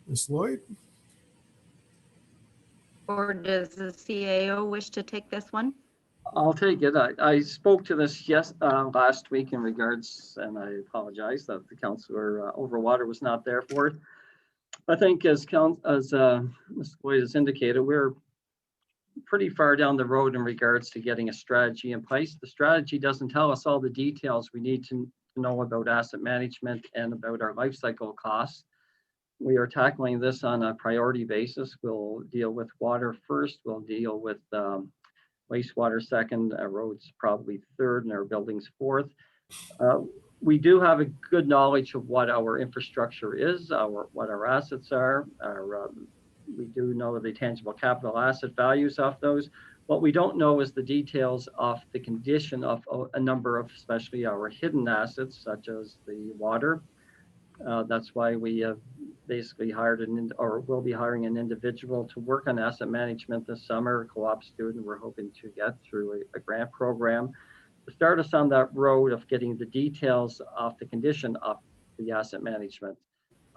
S1: Ms. Lloyd?
S15: Or does the CAO wish to take this one?
S5: I'll take it. I spoke to this last week in regards, and I apologize that the councillor Overwater was not there for it. I think as Ms. Lloyd has indicated, we're pretty far down the road in regards to getting a strategy in place. The strategy doesn't tell us all the details we need to know about asset management and about our life cycle costs. We are tackling this on a priority basis. We'll deal with water first, we'll deal with wastewater second, roads probably third, and our buildings fourth. We do have a good knowledge of what our infrastructure is, what our assets are. We do know the tangible capital asset values of those. What we don't know is the details of the condition of a number of, especially our hidden assets, such as the water. That's why we have basically hired or will be hiring an individual to work on asset management this summer, a co-op student we're hoping to get through a grant program to start us on that road of getting the details of the condition of the asset management.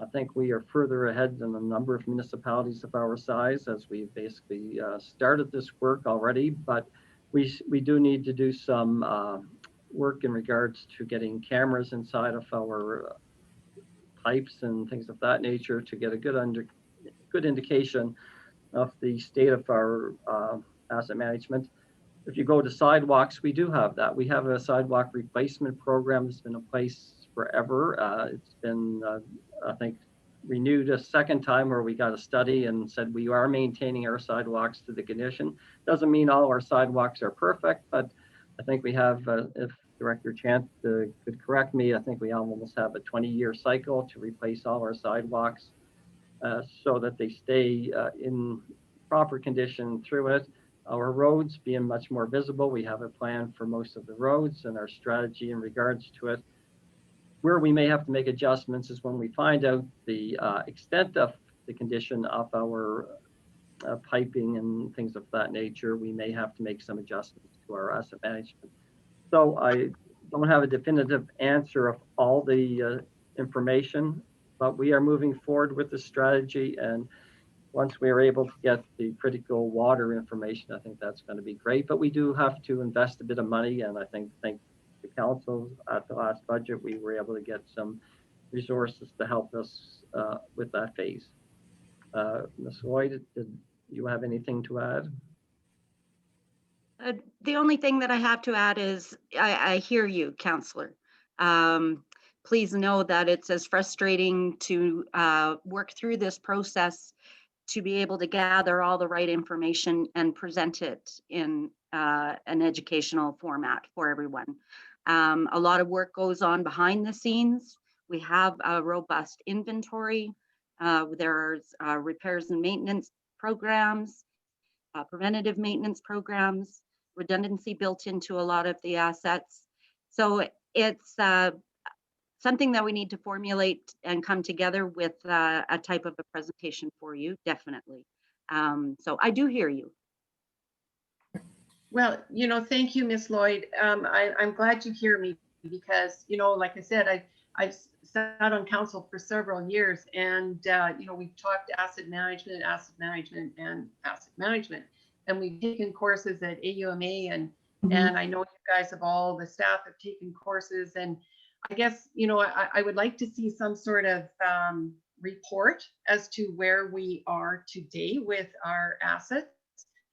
S5: I think we are further ahead than a number of municipalities of our size as we basically started this work already, but we do need to do some work in regards to getting cameras inside of our pipes and things of that nature to get a good indication of the state of our asset management. If you go to sidewalks, we do have that. We have a sidewalk replacement program that's been in place forever. It's been, I think, renewed a second time where we got a study and said we are maintaining our sidewalks to the condition. Doesn't mean all our sidewalks are perfect, but I think we have, if Director Chant could correct me, I think we almost have a 20-year cycle to replace all our sidewalks so that they stay in proper condition through it. Our roads being much more visible. We have a plan for most of the roads and our strategy in regards to it. Where we may have to make adjustments is when we find out the extent of the condition of our piping and things of that nature. We may have to make some adjustments to our asset management. So I don't have a definitive answer of all the information, but we are moving forward with the strategy. And once we are able to get the critical water information, I think that's going to be great. But we do have to invest a bit of money. And I think the council at the last budget, we were able to get some resources to help us with that phase. Ms. Lloyd, did you have anything to add?
S15: The only thing that I have to add is I hear you, Councillor. Please know that it's as frustrating to work through this process to be able to gather all the right information and present it in an educational format for everyone. A lot of work goes on behind the scenes. We have a robust inventory. There's repairs and maintenance programs, preventative maintenance programs, redundancy built into a lot of the assets. So it's something that we need to formulate and come together with a type of a presentation for you, definitely. So I do hear you.
S8: Well, thank you, Miss Lloyd. I'm glad you hear me because, like I said, I've sat on council for several years and, we've talked asset management, and we've taken courses at AUMA and I know you guys have all, the staff have taken courses, and I guess, I would like to see some sort of report as to where we are today with our assets.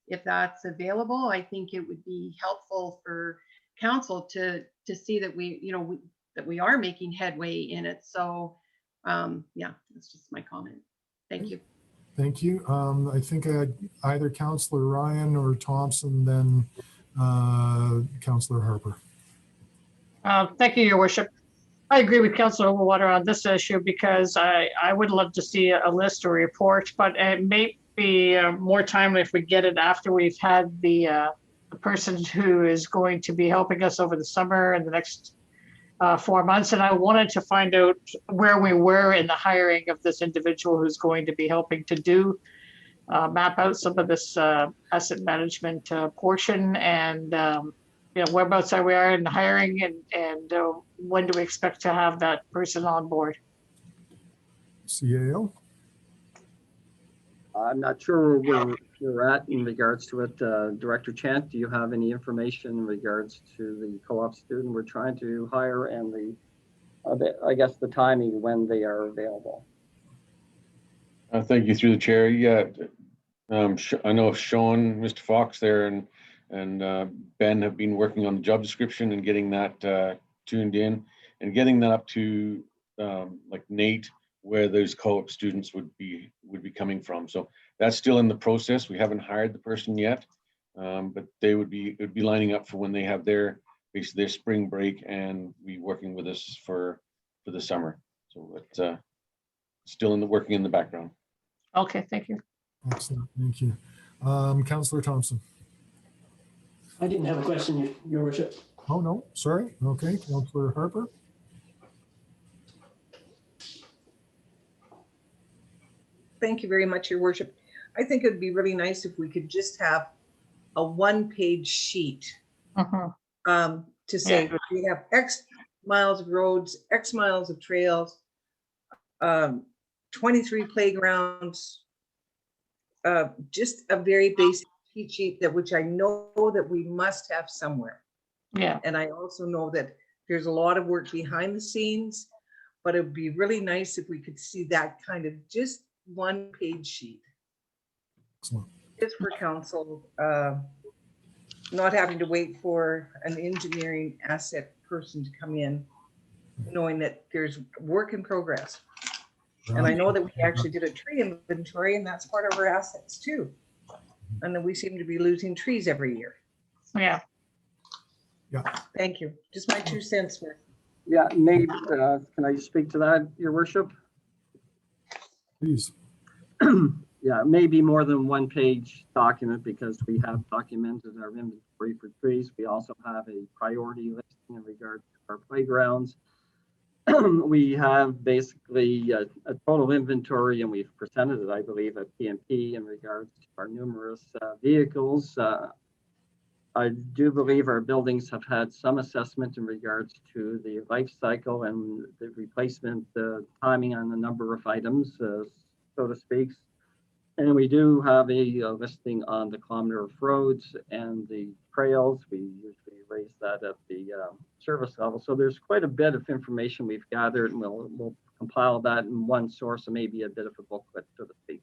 S8: If that's available, I think it would be helpful for council to see that we are making headway in it. So yeah, that's just my comment. Thank you.
S1: Thank you. I think I had either Councillor Ryan or Thompson, then Councillor Harper.
S7: Thank you, Your Worship. I agree with Councillor Overwater on this issue because I would love to see a list or report, but it may be more timely if we get it after we've had the person who is going to be helping us over the summer and the next 4 months. And I wanted to find out where we were in the hiring of this individual who's going to be helping to do map out some of this asset management portion, and whereabouts are we in the hiring, and when do we expect to have that person on board?
S1: CAO?
S5: I'm not sure where we're at in regards to it. Director Chant, do you have any information in regards to the co-op student we're trying to hire and I guess the timing when they are available?
S10: Thank you through the chair. Yeah, I know Sean, Mr. Fox there, and Ben have been working on the job description and getting that tuned in and getting that up to like Nate, where those co-op students would be coming from. So that's still in the process. We haven't hired the person yet, but it would be lining up for when they have basically their spring break and be working with us for the summer. So it's still working in the background.
S7: Okay, thank you.
S1: Excellent, thank you. Councillor Thompson.
S13: I didn't have a question, Your Worship.
S1: Oh, no, sorry. Okay, Councillor Harper.
S4: Thank you very much, Your Worship. I think it'd be really nice if we could just have a one-page sheet to say we have X miles of roads, X miles of trails, 23 playgrounds, just a very basic cheat sheet which I know that we must have somewhere.
S7: Yeah.
S4: And I also know that there's a lot of work behind the scenes, but it would be really nice if we could see that kind of just one-page sheet.
S1: Excellent.
S4: Just for council, not having to wait for an engineering asset person to come in, knowing that there's work in progress. And I know that we actually did a tree inventory, and that's part of our assets too. And then we seem to be losing trees every year.
S7: Yeah.
S1: Yeah.
S4: Thank you. Just my 2 cents worth.
S5: Yeah, maybe, can I speak to that, Your Worship?
S1: Please.
S5: Yeah, maybe more than one-page document, because we have documented our inventory for trees. We also have a priority listing in regard to our playgrounds. We have basically a total inventory, and we've presented it, I believe, at PMP in regards to our numerous vehicles. I do believe our buildings have had some assessment in regards to the life cycle and the replacement timing on a number of items, so to speak. And we do have a listing on the kilometer of roads and the trails. We usually raise that at the service level. So there's quite a bit of information we've gathered, and we'll compile that in one source, and maybe a bit of a booklet, so to speak.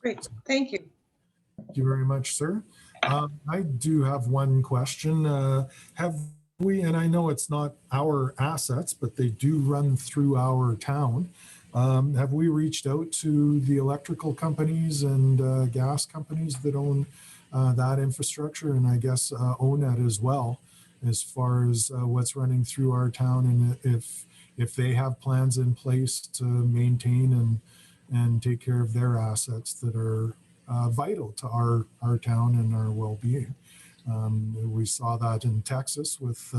S4: Great, thank you.
S1: Thank you very much, sir. I do have one question. Have we, and I know it's not our assets, but they do run through our town. Have we reached out to the electrical companies and gas companies that own that infrastructure, and I guess ONET as well, as far as what's running through our town, and if they have plans in place to maintain and take care of their assets that are vital to our town and our well-being. We saw that in Texas with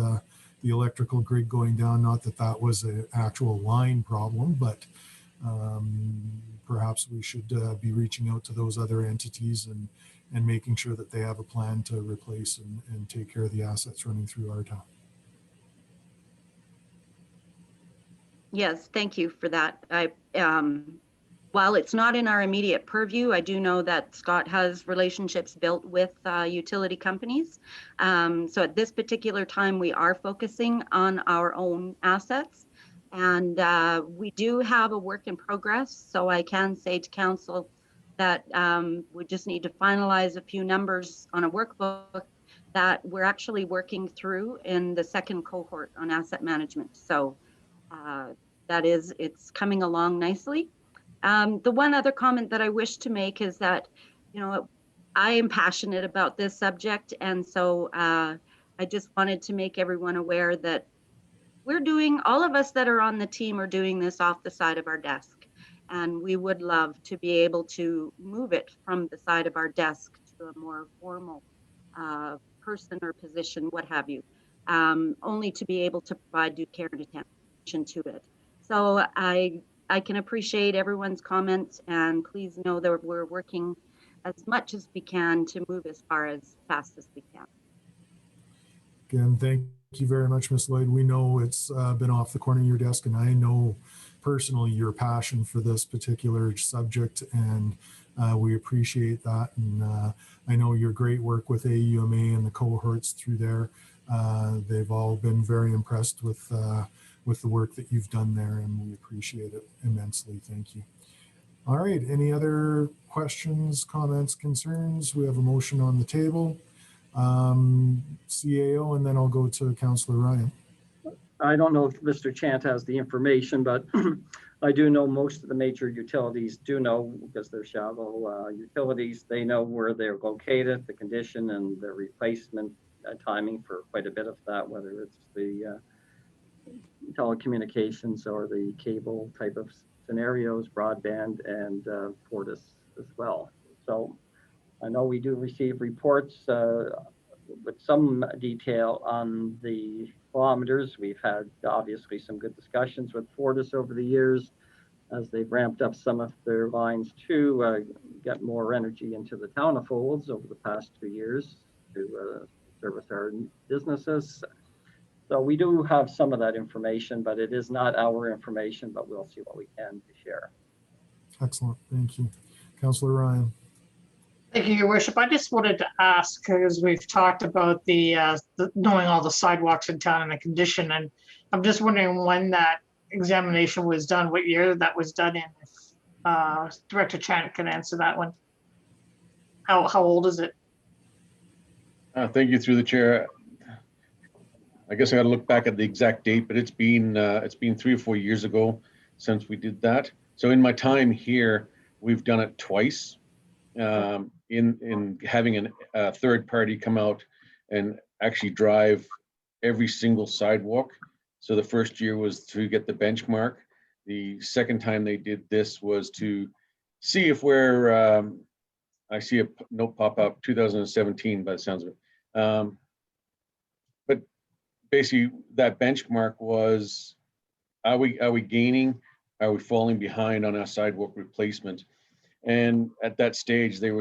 S1: the electrical grid going down. Not that that was an actual line problem, but perhaps we should be reaching out to those other entities and making sure that they have a plan to replace and take care of the assets running through our town.
S15: Yes, thank you for that. While it's not in our immediate purview, I do know that Scott has relationships built with utility companies. So at this particular time, we are focusing on our own assets. And we do have a work in progress. So I can say to council that we just need to finalize a few numbers on a workbook that we're actually working through in the second cohort on asset management. So it's coming along nicely. The one other comment that I wish to make is that, I am passionate about this subject. And so I just wanted to make everyone aware that all of us that are on the team are doing this off the side of our desk. And we would love to be able to move it from the side of our desk to a more formal person or position, what have you, only to be able to provide due care and attention to it. So I can appreciate everyone's comments, and please know that we're working as much as we can to move as fast as we can.
S1: Again, thank you very much, Ms. Lloyd. We know it's been off the corner of your desk, and I know personally your passion for this particular subject, and we appreciate that. And I know your great work with AUMA and the cohorts through there. They've all been very impressed with the work that you've done there, and we appreciate it immensely. Thank you. All right, any other questions, comments, concerns? We have a motion on the table. CAO, and then I'll go to Councillor Ryan.
S5: I don't know if Mr. Chant has the information, but I do know most of the major utilities do know, because they're shallow utilities, they know where they're located, the condition and the replacement timing for quite a bit of that, whether it's the telecommunications or the cable type of scenarios, broadband, and Fortis as well. So I know we do receive reports with some detail on the kilometers. We've had obviously some good discussions with Fortis over the years as they've ramped up some of their lines to get more energy into the town of Olds over the past 2 years to service our businesses. So we do have some of that information, but it is not our information, but we'll see what we can to share.
S1: Excellent, thank you. Councillor Ryan.
S7: Thank you, Your Worship. I just wanted to ask, because we've talked about the knowing all the sidewalks in town and the condition, and I'm just wondering when that examination was done, what year that was done in. If Director Chant can answer that one. How old is it?
S10: Thank you, through the chair. I guess I got to look back at the exact date, but it's been 3 or 4 years ago since we did that. So in my time here, we've done it twice. In having a third party come out and actually drive every single sidewalk. So the first year was to get the benchmark. The second time they did this was to see if where I see a note pop up 2017 by the sounds of it. But basically that benchmark was, are we gaining? Are we falling behind on our sidewalk replacement? And at that stage, they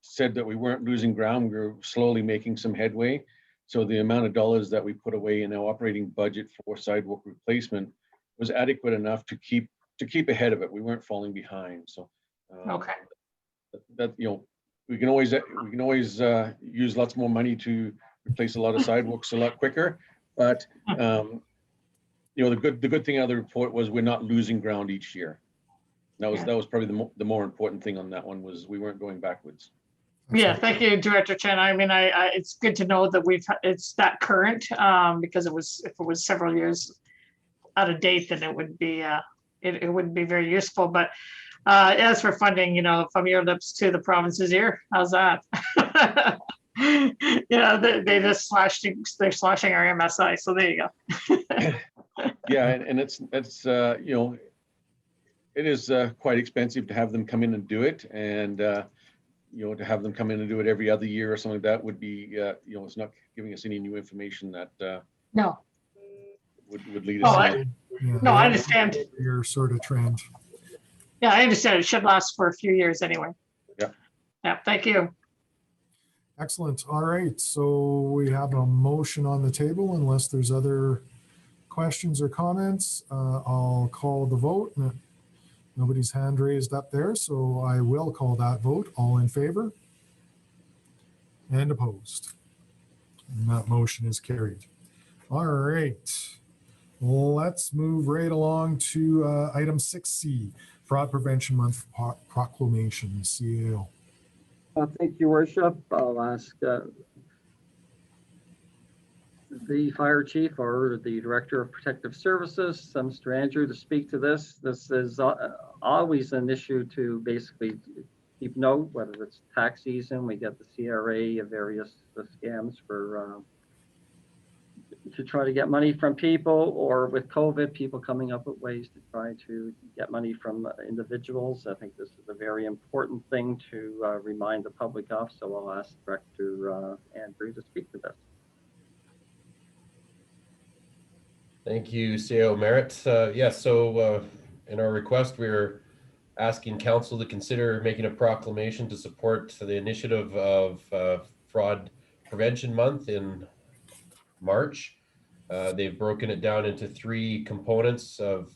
S10: said that we weren't losing ground. We were slowly making some headway. So the amount of dollars that we put away in our operating budget for sidewalk replacement was adequate enough to keep ahead of it. We weren't falling behind. So
S7: okay,
S10: that we can always use lots more money to replace a lot of sidewalks a lot quicker. But the good thing out of the report was we're not losing ground each year. That was probably the more important thing on that one, was we weren't going backwards.
S7: Yeah, thank you, Director Chen. I mean, it's good to know that it's that current, because if it was several years out of date, then it would be, it wouldn't be very useful. But as for funding, from your lips to the province's ear, how's that? They're slashing our MSI. So there you go.
S10: Yeah, and it's it is quite expensive to have them come in and do it, and to have them come in and do it every other year or something like that would be it's not giving us any new information that
S7: No.
S10: would lead us.
S7: I understand
S1: your sort of trend.
S7: Yeah, I understand. It should last for a few years anyway. Yeah. Thank you.
S1: Excellent. All right. So we have a motion on the table. Unless there's other questions or comments, I'll call the vote. Nobody's hand raised up there, so I will call that vote. All in favor? And opposed? And that motion is carried. All right. Let's move right along to item 6C, Fraud Prevention Month Proclamation, CAO.
S5: Thank you, Worship. I'll ask the fire chief or the director of protective services, Mr. Andrew, to speak to this. This is always an issue to basically keep note, whether it's tax season, we get the CRA of various scams for to try to get money from people, or with COVID, people coming up with ways to try to get money from individuals. I think this is a very important thing to remind the public of. So I'll ask Director Andrew to speak to this.
S16: Thank you, CAO Merritt. So in our request, we're asking council to consider making a proclamation to support the initiative of Fraud Prevention Month in March. They've broken it down into 3 components of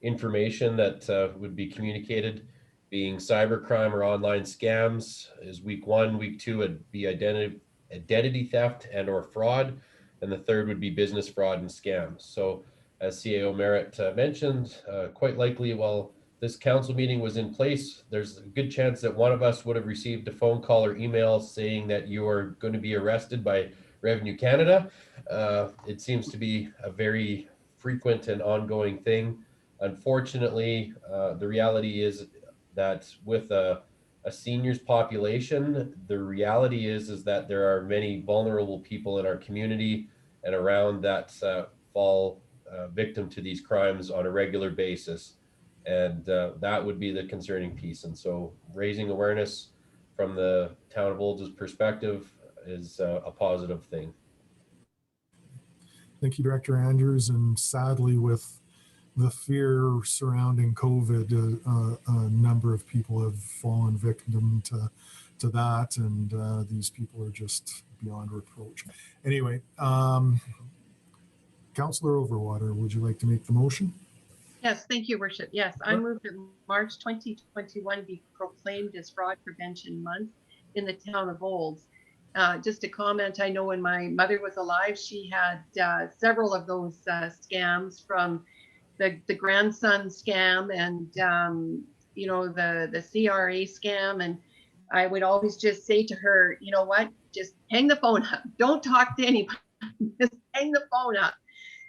S16: information that would be communicated, being cybercrime or online scams is week 1, week 2 would be identity theft and or fraud, and the 3rd would be business fraud and scams. So as CAO Merritt mentioned, quite likely while this council meeting was in place, there's a good chance that one of us would have received a phone call or email saying that you are going to be arrested by Revenue Canada. It seems to be a very frequent and ongoing thing. Unfortunately, the reality is that with a seniors population, the reality is that there are many vulnerable people in our community and around that fall victim to these crimes on a regular basis. And that would be the concerning piece. And so raising awareness from the town of Olds' perspective is a positive thing.
S1: Thank you, Director Andrews. And sadly, with the fear surrounding COVID, a number of people have fallen victim to that, and these people are just beyond reproach. Anyway, Councillor Overwater, would you like to make the motion?
S8: Yes, thank you, Worship. Yes, I move that March 2021 be proclaimed as Fraud Prevention Month in the town of Olds. Just a comment, I know when my mother was alive, she had several of those scams, from the grandson scam and the CRA scam. And I would always just say to her, you know what, just hang the phone up. Don't talk to anybody, just hang the phone up.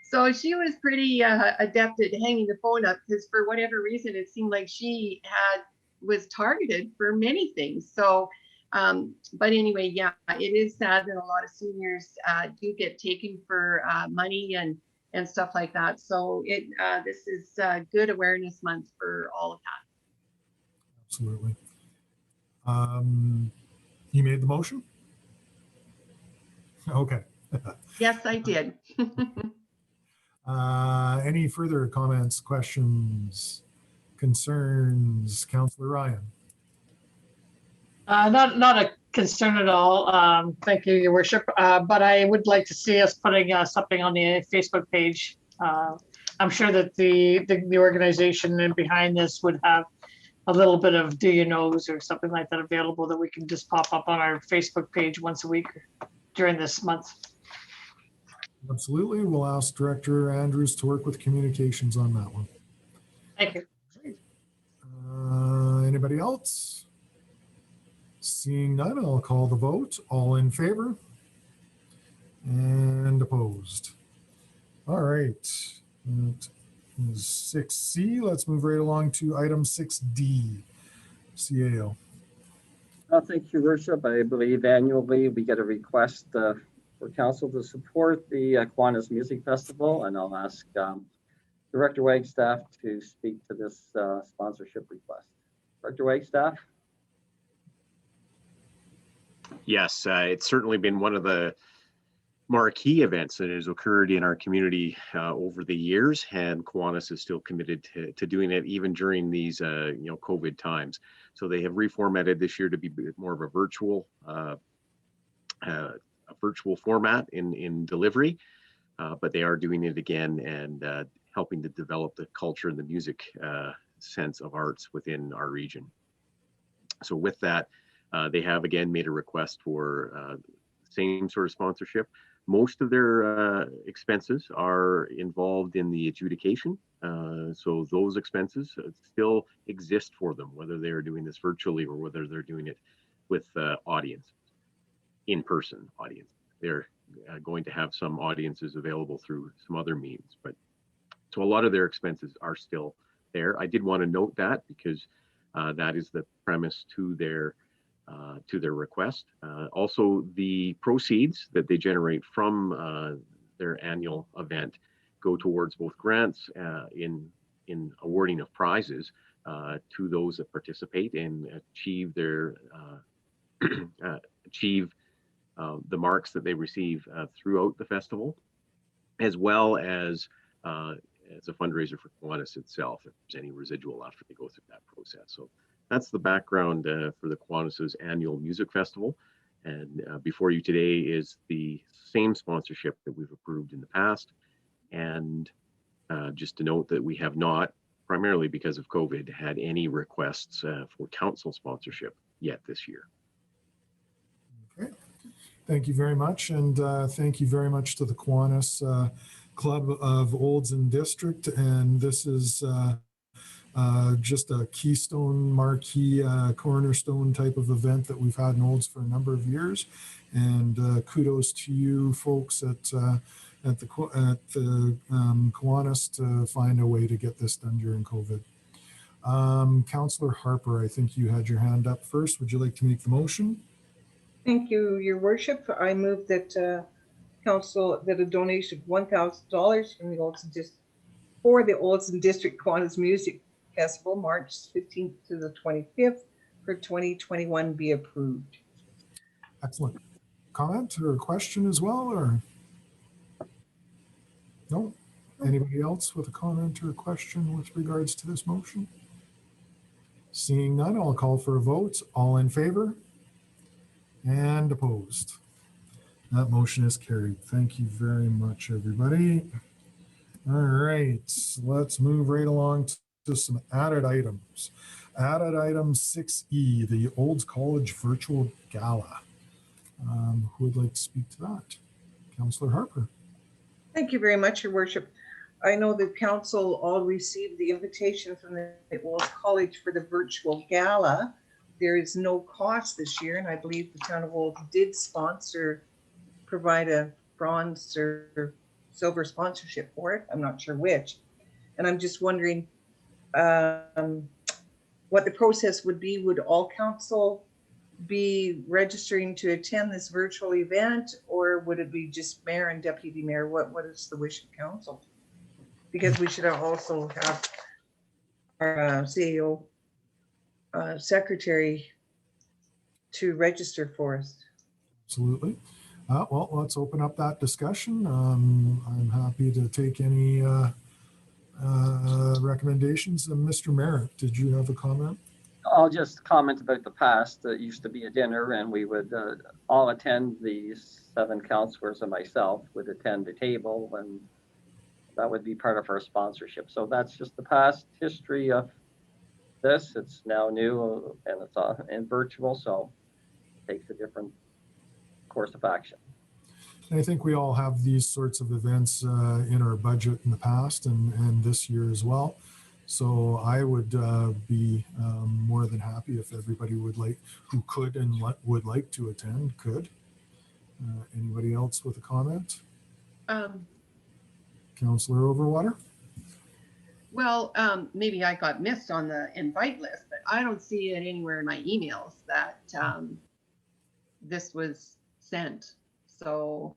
S8: So she was pretty adept at hanging the phone up, because for whatever reason, it seemed like she was targeted for many things. So, but anyway, yeah, it is sad that a lot of seniors do get taken for money and stuff like that. So this is a good awareness month for all of that.
S1: Absolutely. You made the motion? Okay.
S8: Yes, I did.
S1: Any further comments, questions, concerns? Councillor Ryan.
S7: Not a concern at all. Thank you, Your Worship. But I would like to see us putting something on the Facebook page. I'm sure that the organization behind this would have a little bit of do you knows or something like that available that we can just pop up on our Facebook page once a week during this month.
S1: Absolutely. We'll ask Director Andrews to work with communications on that one.
S7: Thank you.
S1: Anybody else? Seeing none, I'll call the vote. All in favor? And opposed? All right. That is 6C. Let's move right along to item 6D. CAO.
S5: Thank you, Worship. I believe annually we get a request for council to support the Kiwanis Music Festival, and I'll ask Director Wagstaff to speak to this sponsorship request. Director Wagstaff?
S9: Yes, it's certainly been one of the marquee events that has occurred in our community over the years, and Kiwanis is still committed to doing it even during these COVID times. So they have reformatted this year to be more of a virtual format in delivery, but they are doing it again and helping to develop the culture and the music sense of arts within our region. So with that, they have again made a request for same sort of sponsorship. Most of their expenses are involved in the adjudication. So those expenses still exist for them, whether they're doing this virtually or whether they're doing it with audience, in-person audience. They're going to have some audiences available through some other means, but so a lot of their expenses are still there. I did want to note that because that is the premise to their request. Also, the proceeds that they generate from their annual event go towards both grants in awarding of prizes to those that participate and achieve their the marks that they receive throughout the festival, as well as a fundraiser for Kiwanis itself, if there's any residual after they go through that process. So that's the background for the Kiwanis' annual music festival. And before you today is the same sponsorship that we've approved in the past. And just to note that we have not, primarily because of COVID, had any requests for council sponsorship yet this year.
S1: Okay, thank you very much. And thank you very much to the Kiwanis Club of Olds and District. And this is just a keystone, marquee, cornerstone type of event that we've had in Olds for a number of years. And kudos to you folks at the Kiwanis to find a way to get this done during COVID. Councillor Harper, I think you had your hand up first. Would you like to make the motion?
S4: Thank you, Your Worship. I move that council that a donation of $1,000 from the Olds District for the Olds and District Kiwanis Music Festival, March 15th to the 25th for 2021 be approved.
S1: Excellent. Comment or question as well, or no? Anybody else with a comment or a question with regards to this motion? Seeing none, I'll call for a vote. All in favor? And opposed? That motion is carried. Thank you very much, everybody. All right, let's move right along to some added items. Added item 6E, the Olds College Virtual Gala. Who would like to speak to that? Councillor Harper.
S4: Thank you very much, Your Worship. I know the council all received the invitation from the Olds College for the virtual gala. There is no cost this year, and I believe the town of Olds did provide a bronze or silver sponsorship for it. I'm not sure which. And I'm just wondering what the process would be. Would all council be registering to attend this virtual event, or would it be just mayor and deputy mayor? What is the wish of council? Because we should also have our CEO secretary to register for us.
S1: Absolutely. Well, let's open up that discussion. I'm happy to take any recommendations. Mr. Merritt, did you have a comment?
S5: I'll just comment about the past. It used to be a dinner, and we would all attend. The 7 councillors and myself would attend the table, and that would be part of our sponsorship. So that's just the past history of this. It's now new and it's in virtual, so it takes a different course of action.
S1: I think we all have these sorts of events in our budget in the past and this year as well. So I would be more than happy if everybody would like, who could and would like to attend, could. Anybody else with a comment? Councillor Overwater?
S8: Well, maybe I got missed on the invite list, but I don't see it anywhere in my emails that this was sent. So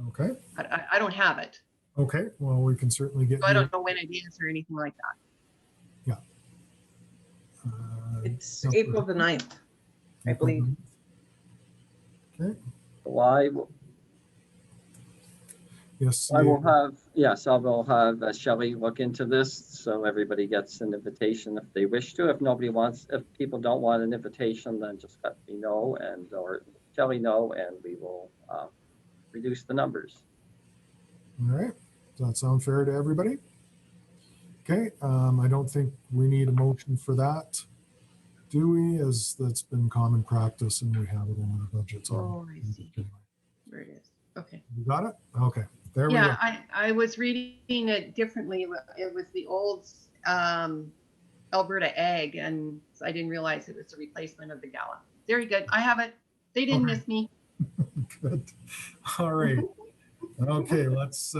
S1: Okay.
S8: I don't have it.
S1: Okay, well, we can certainly get.
S8: So I don't know when it is or anything like that.
S1: Yeah.
S4: It's April the 9th, I believe.
S1: Okay.
S5: July.
S1: Yes.
S5: I will have, yes, I will have Shelley look into this so everybody gets an invitation if they wish to. If nobody wants, if people don't want an invitation, then just let me know and or Shelley know, and we will reduce the numbers.
S1: All right. Does that sound fair to everybody? Okay. I don't think we need a motion for that, do we? As that's been common practice and we have it in our budgets.
S8: Oh, I see. Where it is. Okay.
S1: You got it? Okay. There we go.
S8: Yeah, I was reading it differently. It was the old Alberta Ag, and I didn't realize it was a replacement of the Gala. Very good. I have it. They didn't miss me.
S1: Good. All right. Okay, let's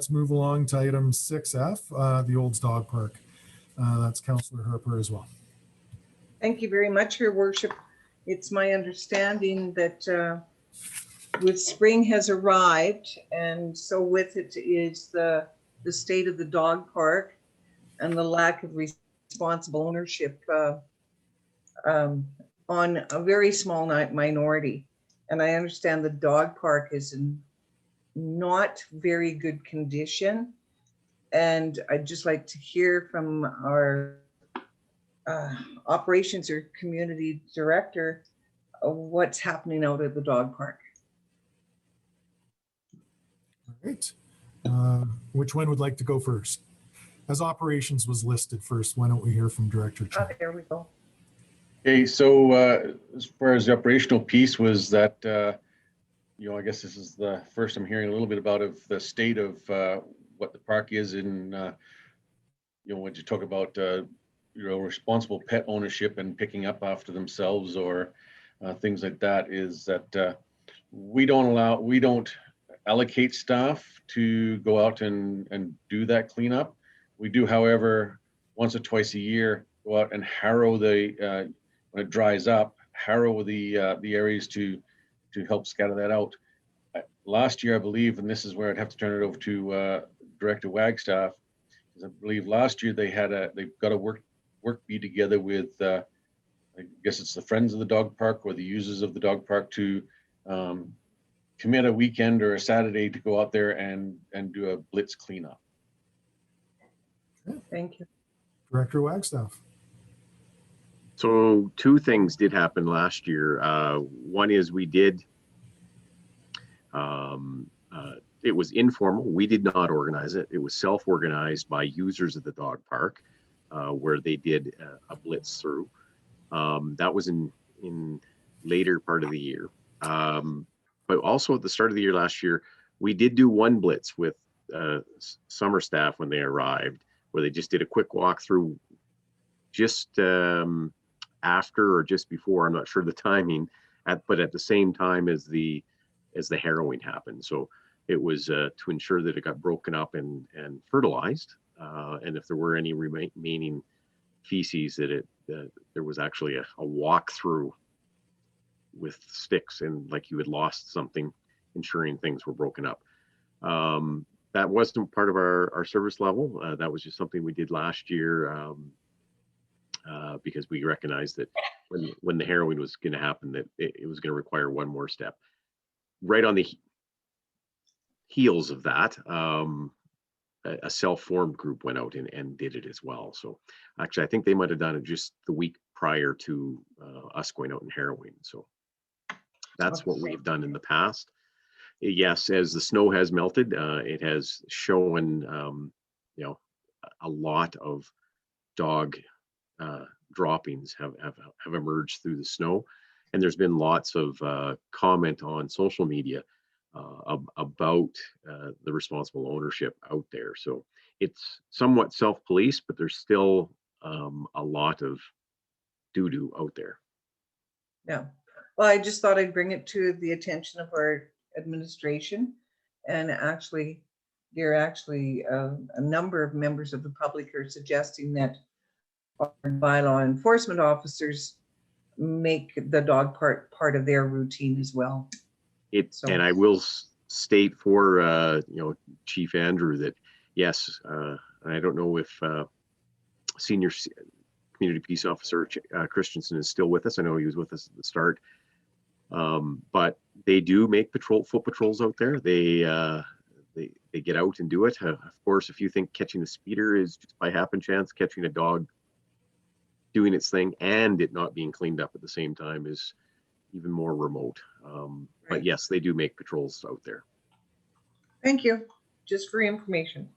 S1: move along to item 6F, the Olds Dog Park. That's Councillor Harper as well.
S4: Thank you very much, Your Worship. It's my understanding that with spring has arrived, and so with it is the state of the dog park and the lack of responsible ownership on a very small minority. And I understand the dog park is in not very good condition. And I'd just like to hear from our operations or community director what's happening out at the dog park.
S1: All right. Which one would like to go first? As operations was listed first, why don't we hear from Director Chen?
S4: Oh, there we go.
S10: Okay, so as far as the operational piece was that, I guess this is the first I'm hearing a little bit about of the state of what the park is in, when you talk about, responsible pet ownership and picking up after themselves or things like that, is that we don't allocate staff to go out and do that cleanup. We do, however, once or twice a year, go out and harrow the, when it dries up, harrow the areas to help scatter that out. Last year, I believe, and this is where I'd have to turn it over to Director Wagstaff, because I believe last year they've got a work bee together with, I guess it's the Friends of the Dog Park or the users of the dog park to commit a weekend or a Saturday to go out there and do a blitz cleanup.
S4: Thank you.
S1: Director Wagstaff.
S9: So two things did happen last year. One is we did, it was informal. We did not organize it. It was self-organized by users of the dog park, where they did a blitz through. That was in later part of the year. But also at the start of the year last year, we did do one blitz with summer staff when they arrived, where they just did a quick walk through just after or just before, I'm not sure the timing, but at the same time as the harrowing happened. So it was to ensure that it got broken up and fertilized, and if there were any remaining feces, that there was actually a walk through with sticks and like you had lost something, ensuring things were broken up. That wasn't part of our service level. That was just something we did last year because we recognized that when the harrowing was going to happen, that it was going to require one more step. Right on the heels of that, a self-formed group went out and did it as well. So actually, I think they might have done it just the week prior to us going out and harrowing. So that's what we've done in the past. Yes, as the snow has melted, it has shown, a lot of dog droppings have emerged through the snow. And there's been lots of comment on social media about the responsible ownership out there. So it's somewhat self-policed, but there's still a lot of doo-doo out there.
S4: Yeah. Well, I just thought I'd bring it to the attention of our administration. And actually, a number of members of the public are suggesting that our bylaw enforcement officers make the dog part of their routine as well.
S9: And I will state for Chief Andrew that yes, I don't know if Senior Community Peace Officer Christensen is still with us. I know he was with us at the start, but they do make foot patrols out there. They get out and do it. Of course, if you think catching the speeder is just by happen chance, catching a dog doing its thing and it not being cleaned up at the same time is even more remote. But yes, they do make patrols out there.
S4: Thank you. Just for information.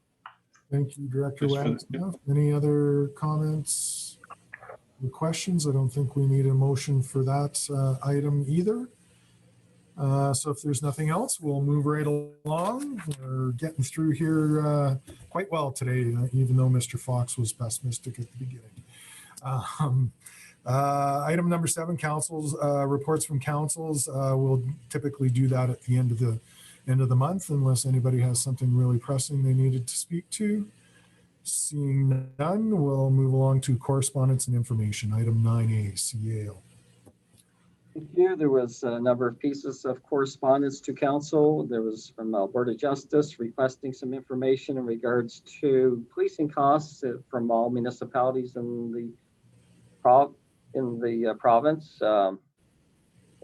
S1: Thank you, Director Wagstaff. Any other comments or questions? I don't think we need a motion for that item either. So if there's nothing else, we'll move right along. We're getting through here quite well today, even though Mr. Fox was pessimistic at the beginning. Item number 7, councils, reports from councils. We'll typically do that at the end of the month, unless anybody has something really pressing they needed to speak to. Seeing none, we'll move along to correspondence and information. Item 9A, CAO.
S5: Here, there was a number of pieces of correspondence to council. There was from Alberta Justice requesting some information in regards to policing costs from all municipalities in the province. The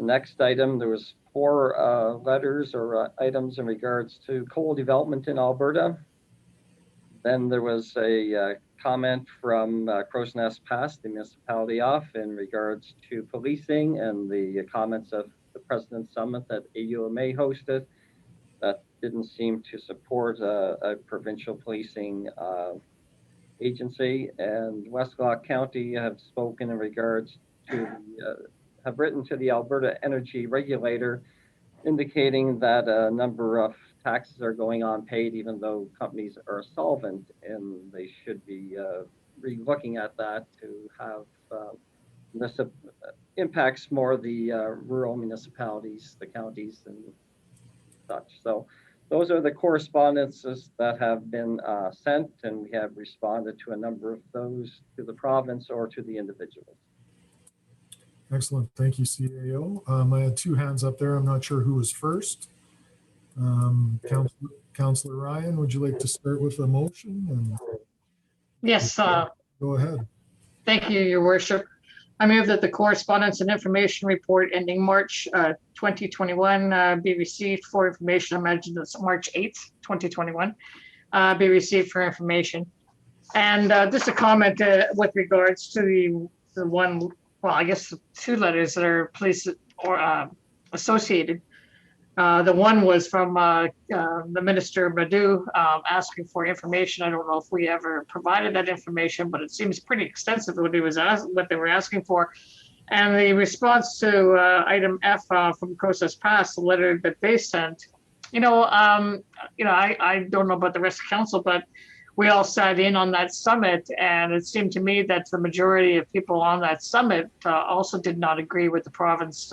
S5: next item, there was 4 letters or items in regards to coal development in Alberta. Then there was a comment from Crow's Nest Pass, the municipality off, in regards to policing and the comments of the President's Summit that AUMA hosted that didn't seem to support a provincial policing agency. And Westlock County have spoken in regards to, have written to the Alberta Energy Regulator, indicating that a number of taxes are going unpaid, even though companies are solvent, and they should be re-looking at that to have this impacts more the rural municipalities, the counties and such. So those are the correspondences that have been sent, and we have responded to a number of those to the province or to the individuals.
S1: Excellent. Thank you, CAO. I had 2 hands up there. I'm not sure who was first. Councillor Ryan, would you like to start with a motion?
S7: Yes.
S1: Go ahead.
S7: Thank you, Your Worship. I move that the correspondence and information report ending March 2021 be received for information. I imagine it's March 8th, 2021, be received for information. And just a comment with regards to the one, well, I guess 2 letters that are police or associated. The one was from the Minister Badu asking for information. I don't know if we ever provided that information, but it seems pretty extensive what they were asking for. And the response to item F from Crow's Nest Pass, the letter that they sent, I don't know about the rest of council, but we all sat in on that summit, and it seemed to me that the majority of people on that summit also did not agree with the province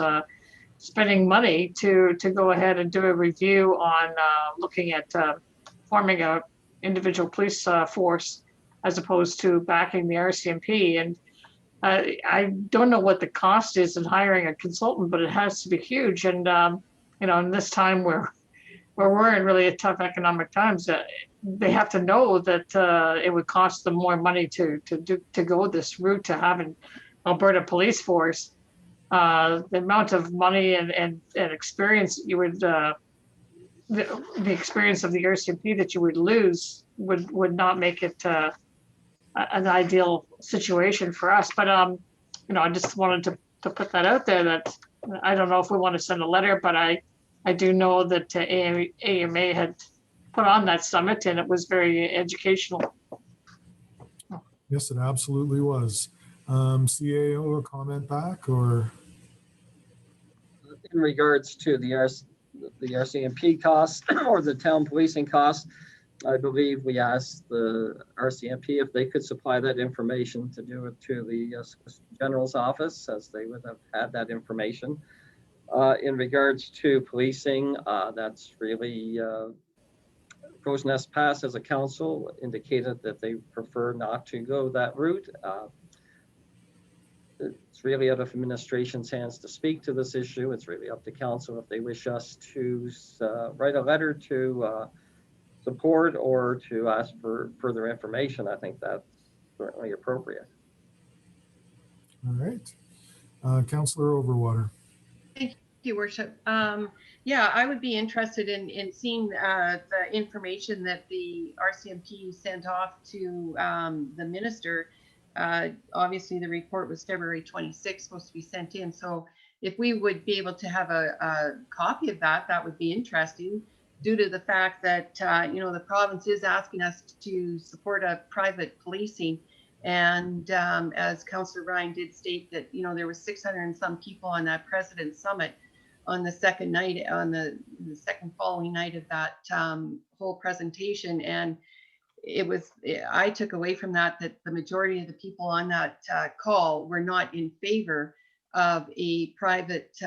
S7: spending money to go ahead and do a review on looking at forming a individual police force as opposed to backing the RCMP. And I don't know what the cost is in hiring a consultant, but it has to be huge. And in this time where we're in really tough economic times, they have to know that it would cost them more money to go this route to have an Alberta police force. The amount of money and experience you would, the experience of the RCMP that you would lose would not make it an ideal situation for us. But I just wanted to put that out there, that I don't know if we want to send a letter, but I do know that AMA had put on that summit, and it was very educational.
S1: Yes, it absolutely was. CAO, a comment back, or?
S5: In regards to the RCMP costs or the town policing costs, I believe we asked the RCMP if they could supply that information to do it to the Solicitor General's office, as they would have had that information. In regards to policing, that's really Crow's Nest Pass as a council indicated that they prefer not to go that route. It's really out of administration's hands to speak to this issue. It's really up to council if they wish us to write a letter to support or to ask for further information. I think that's certainly appropriate.
S1: All right. Councillor Overwater.
S8: Thank you, Worship. Yeah, I would be interested in seeing the information that the RCMP sent off to the minister. Obviously, the report was February 26th, supposed to be sent in. So if we would be able to have a copy of that, that would be interesting, due to the fact that, the province is asking us to support a private policing. And as Councillor Ryan did state that, there was 600 and some people on that President's Summit on the second night, on the second following night of that whole presentation. And I took away from that the majority of the people on that call were not in favor of a private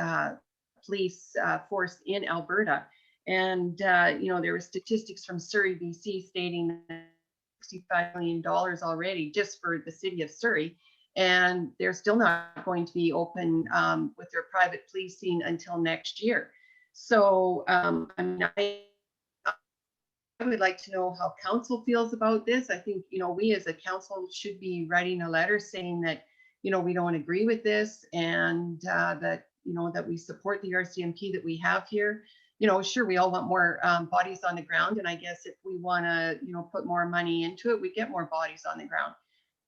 S8: police force in Alberta. And, there were statistics from Surrey, BC stating that $65 million already just for the city of Surrey. And they're still not going to be open with their private policing until next year. So, I would like to know how council feels about this. I think, we as a council should be writing a letter saying that, we don't agree with this, and that, that we support the RCMP that we have here. Sure, we all want more bodies on the ground. And I guess if we want to, put more money into it, we get more bodies on the ground.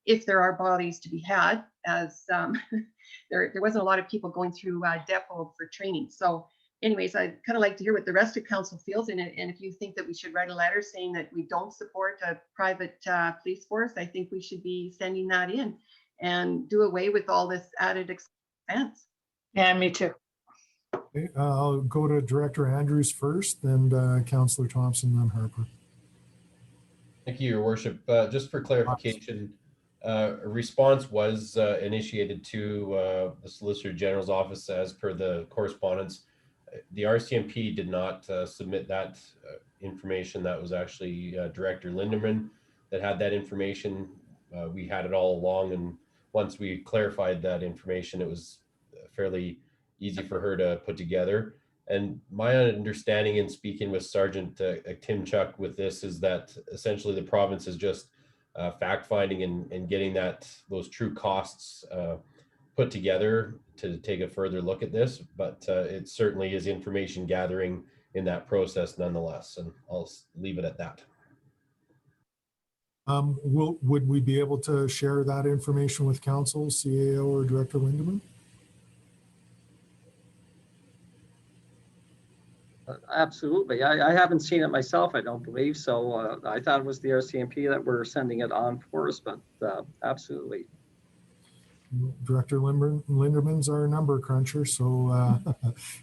S8: If there are bodies to be had, as there wasn't a lot of people going through depot for training. So anyways, I'd kind of like to hear what the rest of council feels in it. And if you think that we should write a letter saying that we don't support a private police force, I think we should be sending that in and do away with all this added expense.
S7: Yeah, me too.
S1: Okay, I'll go to Director Andrews first, then Councillor Thompson, then Harper.
S16: Thank you, Your Worship. Just for clarification, a response was initiated to the Solicitor General's office as per the correspondence. The RCMP did not submit that information. That was actually Director Linderman that had that information. We had it all along, and once we clarified that information, it was fairly easy for her to put together. And my understanding in speaking with Sergeant Timchuk with this is that essentially the province is just fact finding and getting those true costs put together to take a further look at this, but it certainly is information gathering in that process nonetheless, and I'll leave it at that.
S1: Would we be able to share that information with council, CAO, or Director Lindeman?
S5: Absolutely. I haven't seen it myself, I don't believe. So I thought it was the RCMP that were sending it on for us, but absolutely.
S1: Director Linderman's our number cruncher. So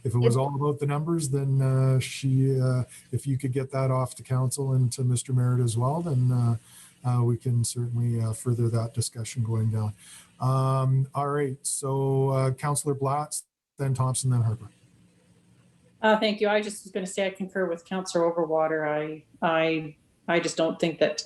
S1: if it was all about the numbers, then if you could get that off to council and to Mr. Merritt as well, then we can certainly further that discussion going down. All right. So Councillor Blatz, then Thompson, then Harper.
S3: Thank you. I just was going to say I concur with Councillor Overwater. I just don't think that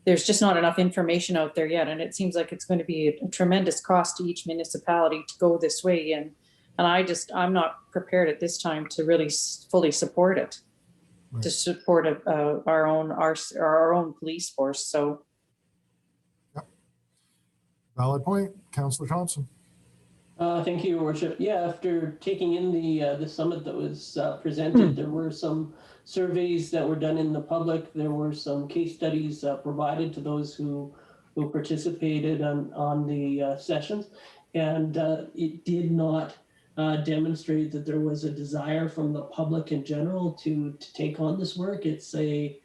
S3: there's just not enough information out there yet, and it seems like it's going to be a tremendous cost to each municipality to go this way. And I'm not prepared at this time to really fully support it, right, to support our own police force. So,
S1: yep. Valid point, Councillor Thompson.
S13: Thank you, Your Worship. Yeah, after taking in the summit that was presented, there were some surveys that were done in the public. There were some case studies provided to those who participated on the sessions, and it did not demonstrate that there was a desire from the public in general to take on this work. It's something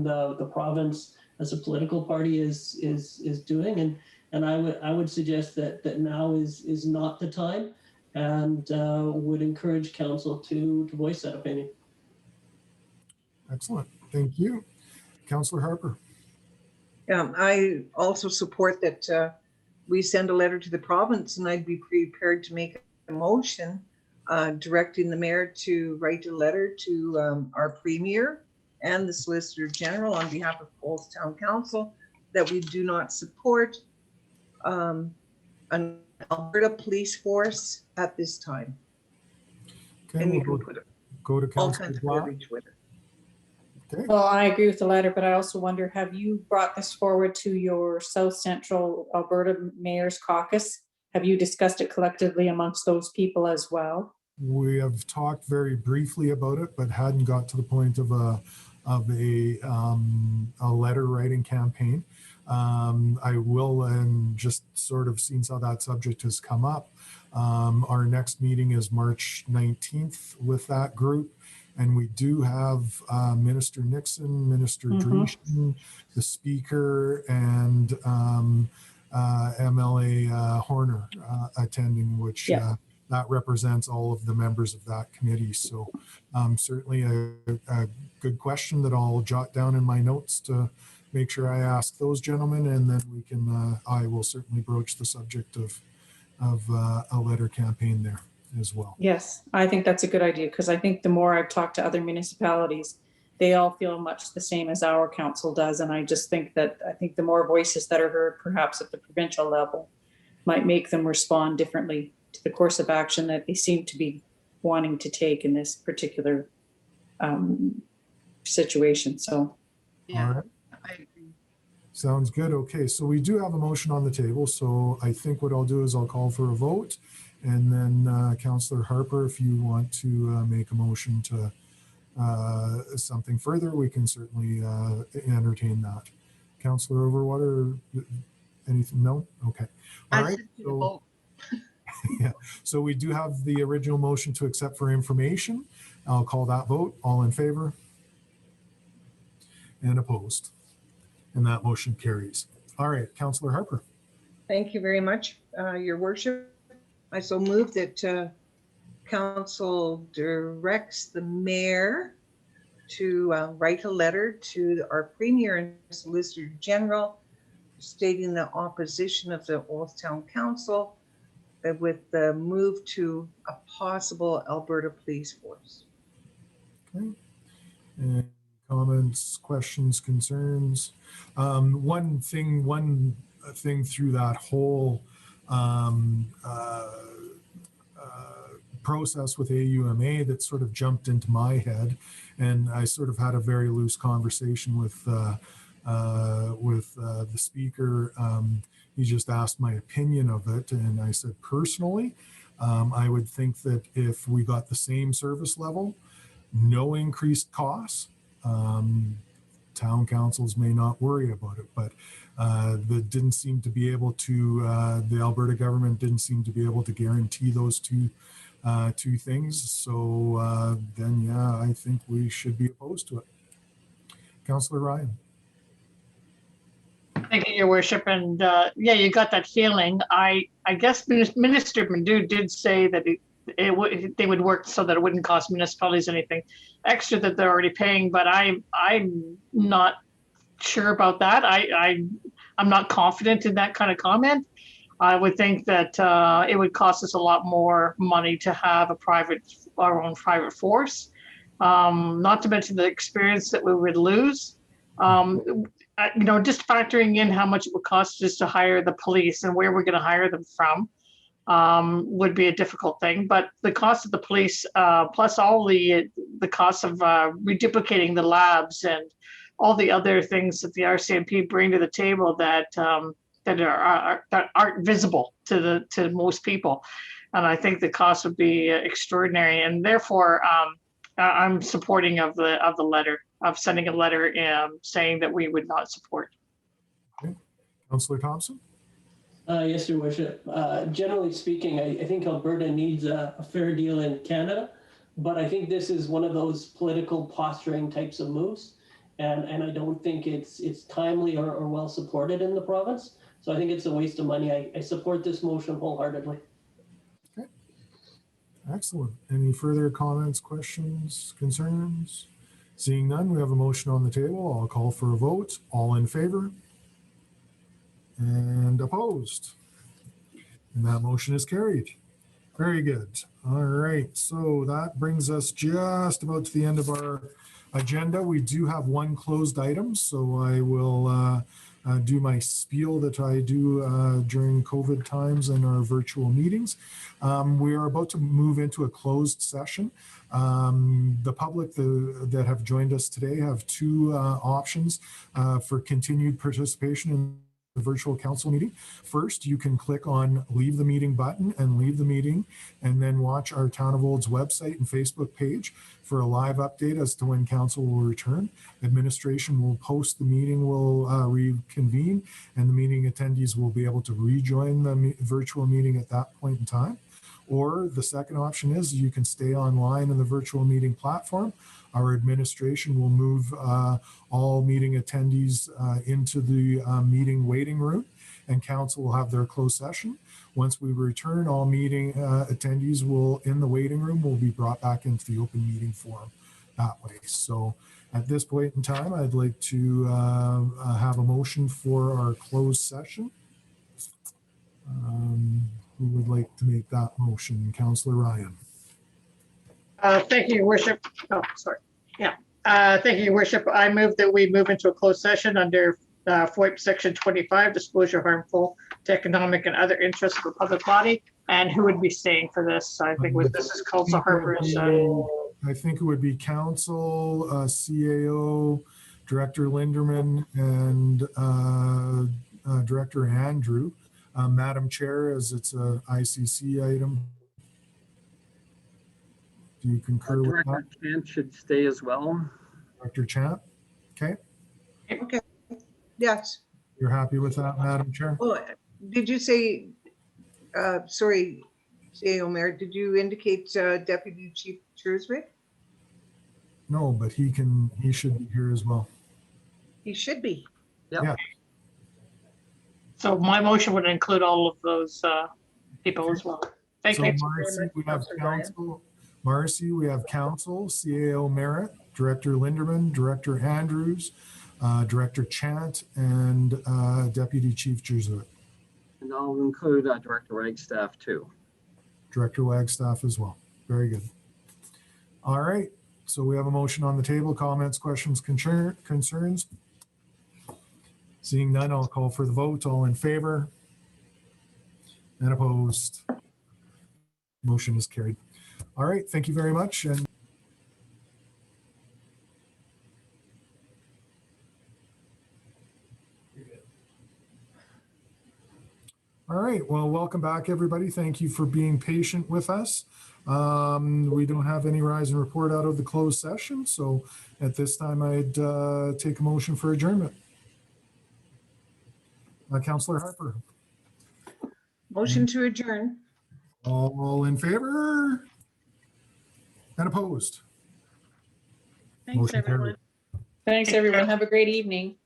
S13: the province as a political party is doing, and I would suggest that now is not the time, and would encourage council to voice that opinion.
S1: Excellent. Thank you. Councillor Harper.
S4: I also support that we send a letter to the province, and I'd be prepared to make a motion directing the mayor to write a letter to our premier and the Solicitor General on behalf of Coles Town Council that we do not support an Alberta police force at this time.
S1: Okay,
S4: And you
S1: we'll
S4: can put
S1: go to
S4: all
S1: Councillor
S4: kinds of
S1: Black.
S4: verbiage with it.
S1: Okay.
S3: Well, I agree with the letter, but I also wonder, have you brought this forward to your South Central Alberta Mayor's Caucus? Have you discussed it collectively amongst those people as well?
S1: We have talked very briefly about it, but hadn't got to the point of a letter writing campaign. I will, and just sort of since how that subject has come up, our next meeting is March 19th with that group. And we do have Minister Nixon, Minister Dreeshen, the Speaker, and MLA Horner attending, which that represents all of the members of that committee. So certainly a good question that I'll jot down in my notes to make sure I ask those gentlemen, and then we can, I will certainly broach the subject of a letter campaign there as well.
S3: Yes, I think that's a good idea, because I think the more I've talked to other municipalities, they all feel much the same as our council does. And I just think that, the more voices that are heard, perhaps at the provincial level, might make them respond differently to the course of action that they seem to be wanting to take in this particular situation. So,
S8: yeah,
S1: all right.
S8: I agree.
S1: Sounds good. Okay, so we do have a motion on the table. So I think what I'll do is I'll call for a vote. And then Councillor Harper, if you want to make a motion to something further, we can certainly entertain that. Councillor Overwater, anything? No? Okay. All right. So, yeah. So we do have the original motion to accept for information. I'll call that vote. All in favor? And opposed? And that motion carries. All right, Councillor Harper.
S4: Thank you very much, Your Worship. I so move that council directs the mayor to write a letter to our premier and solicitor general stating the opposition of the Town Council with the move to a possible Alberta police force.
S1: Okay. And comments, questions, concerns? One thing through that whole process with AUMA that sort of jumped into my head, and I sort of had a very loose conversation with the speaker. He just asked my opinion of it, and I said personally, I would think that if we got the same service level, no increased costs, town councils may not worry about it, but that didn't seem to be able to, the Alberta government didn't seem to be able to guarantee those two things. So then, yeah, I think we should be opposed to it. Councillor Ryan.
S7: Thank you, Your Worship. And yeah, you got that feeling. I guess Minister Madu did say that they would work so that it wouldn't cost municipalities anything extra that they're already paying, but I'm not sure about that. I'm not confident in that kind of comment. I would think that it would cost us a lot more money to have our own private force, not to mention the experience that we would lose. Just factoring in how much it would cost just to hire the police and where we're going to hire them from would be a difficult thing. But the cost of the police, plus all the costs of reduplicating the labs and all the other things that the RCMP bring to the table that aren't visible to most people, and I think the cost would be extraordinary. And therefore, I'm supporting of the letter, of sending a letter saying that we would not support.
S1: Okay. Councillor Thompson.
S13: Yes, Your Worship. Generally speaking, I think Alberta needs a fair deal in Canada, but I think this is one of those political posturing types of moves, and I don't think it's timely or well supported in the province. So I think it's a waste of money. I support this motion wholeheartedly.
S1: Excellent. Any further comments, questions, concerns? Seeing none, we have a motion on the table. I'll call for a vote. All in favor? And opposed? And that motion is carried. Very good. All right, so that brings us just about to the end of our agenda. We do have one closed item, so I will do my spiel that I do during COVID times in our virtual meetings. We are about to move into a closed session. The public that have joined us today have two options for continued participation in the virtual council meeting. First, you can click on leave the meeting button and leave the meeting, and then watch our Town of Old's website and Facebook page for a live update as to when council will return. Administration will post the meeting, will reconvene, and the meeting attendees will be able to rejoin the virtual meeting at that point in time. Or the second option is you can stay online in the virtual meeting platform. Our administration will move all meeting attendees into the meeting waiting room, and council will have their closed session. Once we return, all meeting attendees will in the waiting room will be brought back into the open meeting forum that way. So at this point in time, I'd like to have a motion for our closed session. Who would like to make that motion? Councillor Ryan.
S7: Thank you, Your Worship. Oh, sorry. Yeah. Thank you, Your Worship. I move that we move into a closed session under FOIP Section 25, disclosure harmful to economic and other interests of the public body. And who would be staying for this? I think this is Council Harper's.
S1: I think it would be Council, CAO, Director Linderman, and Director Andrew. Madam Chair, as it's a ICC item. Do you concur with that?
S5: Director Chant should stay as well.
S1: Director Chant? Okay.
S4: Okay. Yes.
S1: You're happy with that, Madam Chair?
S4: Oh, did you say, sorry, CAO Mayor, did you indicate Deputy Chief Shrewsbury?
S1: No, but he should be here as well.
S4: He should be.
S5: Yep.
S1: Yeah.
S7: So my motion would include all of those people as well. Thank
S1: So
S7: you.
S1: Marcy, we have council. Marcy, we have council, CAO Merritt, Director Linderman, Director Andrews, Director Chant, and Deputy Chief Jesuit.
S5: And I'll include Director Wagstaff too.
S1: Director Wagstaff as well. Very good. All right. So we have a motion on the table. Comments, questions, concerns? Seeing none, I'll call for the vote. All in favor? And opposed? Motion is carried. All right. Thank you very much. And all right. Well, welcome back, everybody. Thank you for being patient with us. We don't have any rise and report out of the closed session. So at this time, I'd take a motion for adjournment. Councillor Harper.
S4: Motion to adjourn.
S1: All in favor? And opposed?
S8: Thanks,
S1: Motion carried.
S8: everyone.
S3: Thanks, everyone. Have a great evening.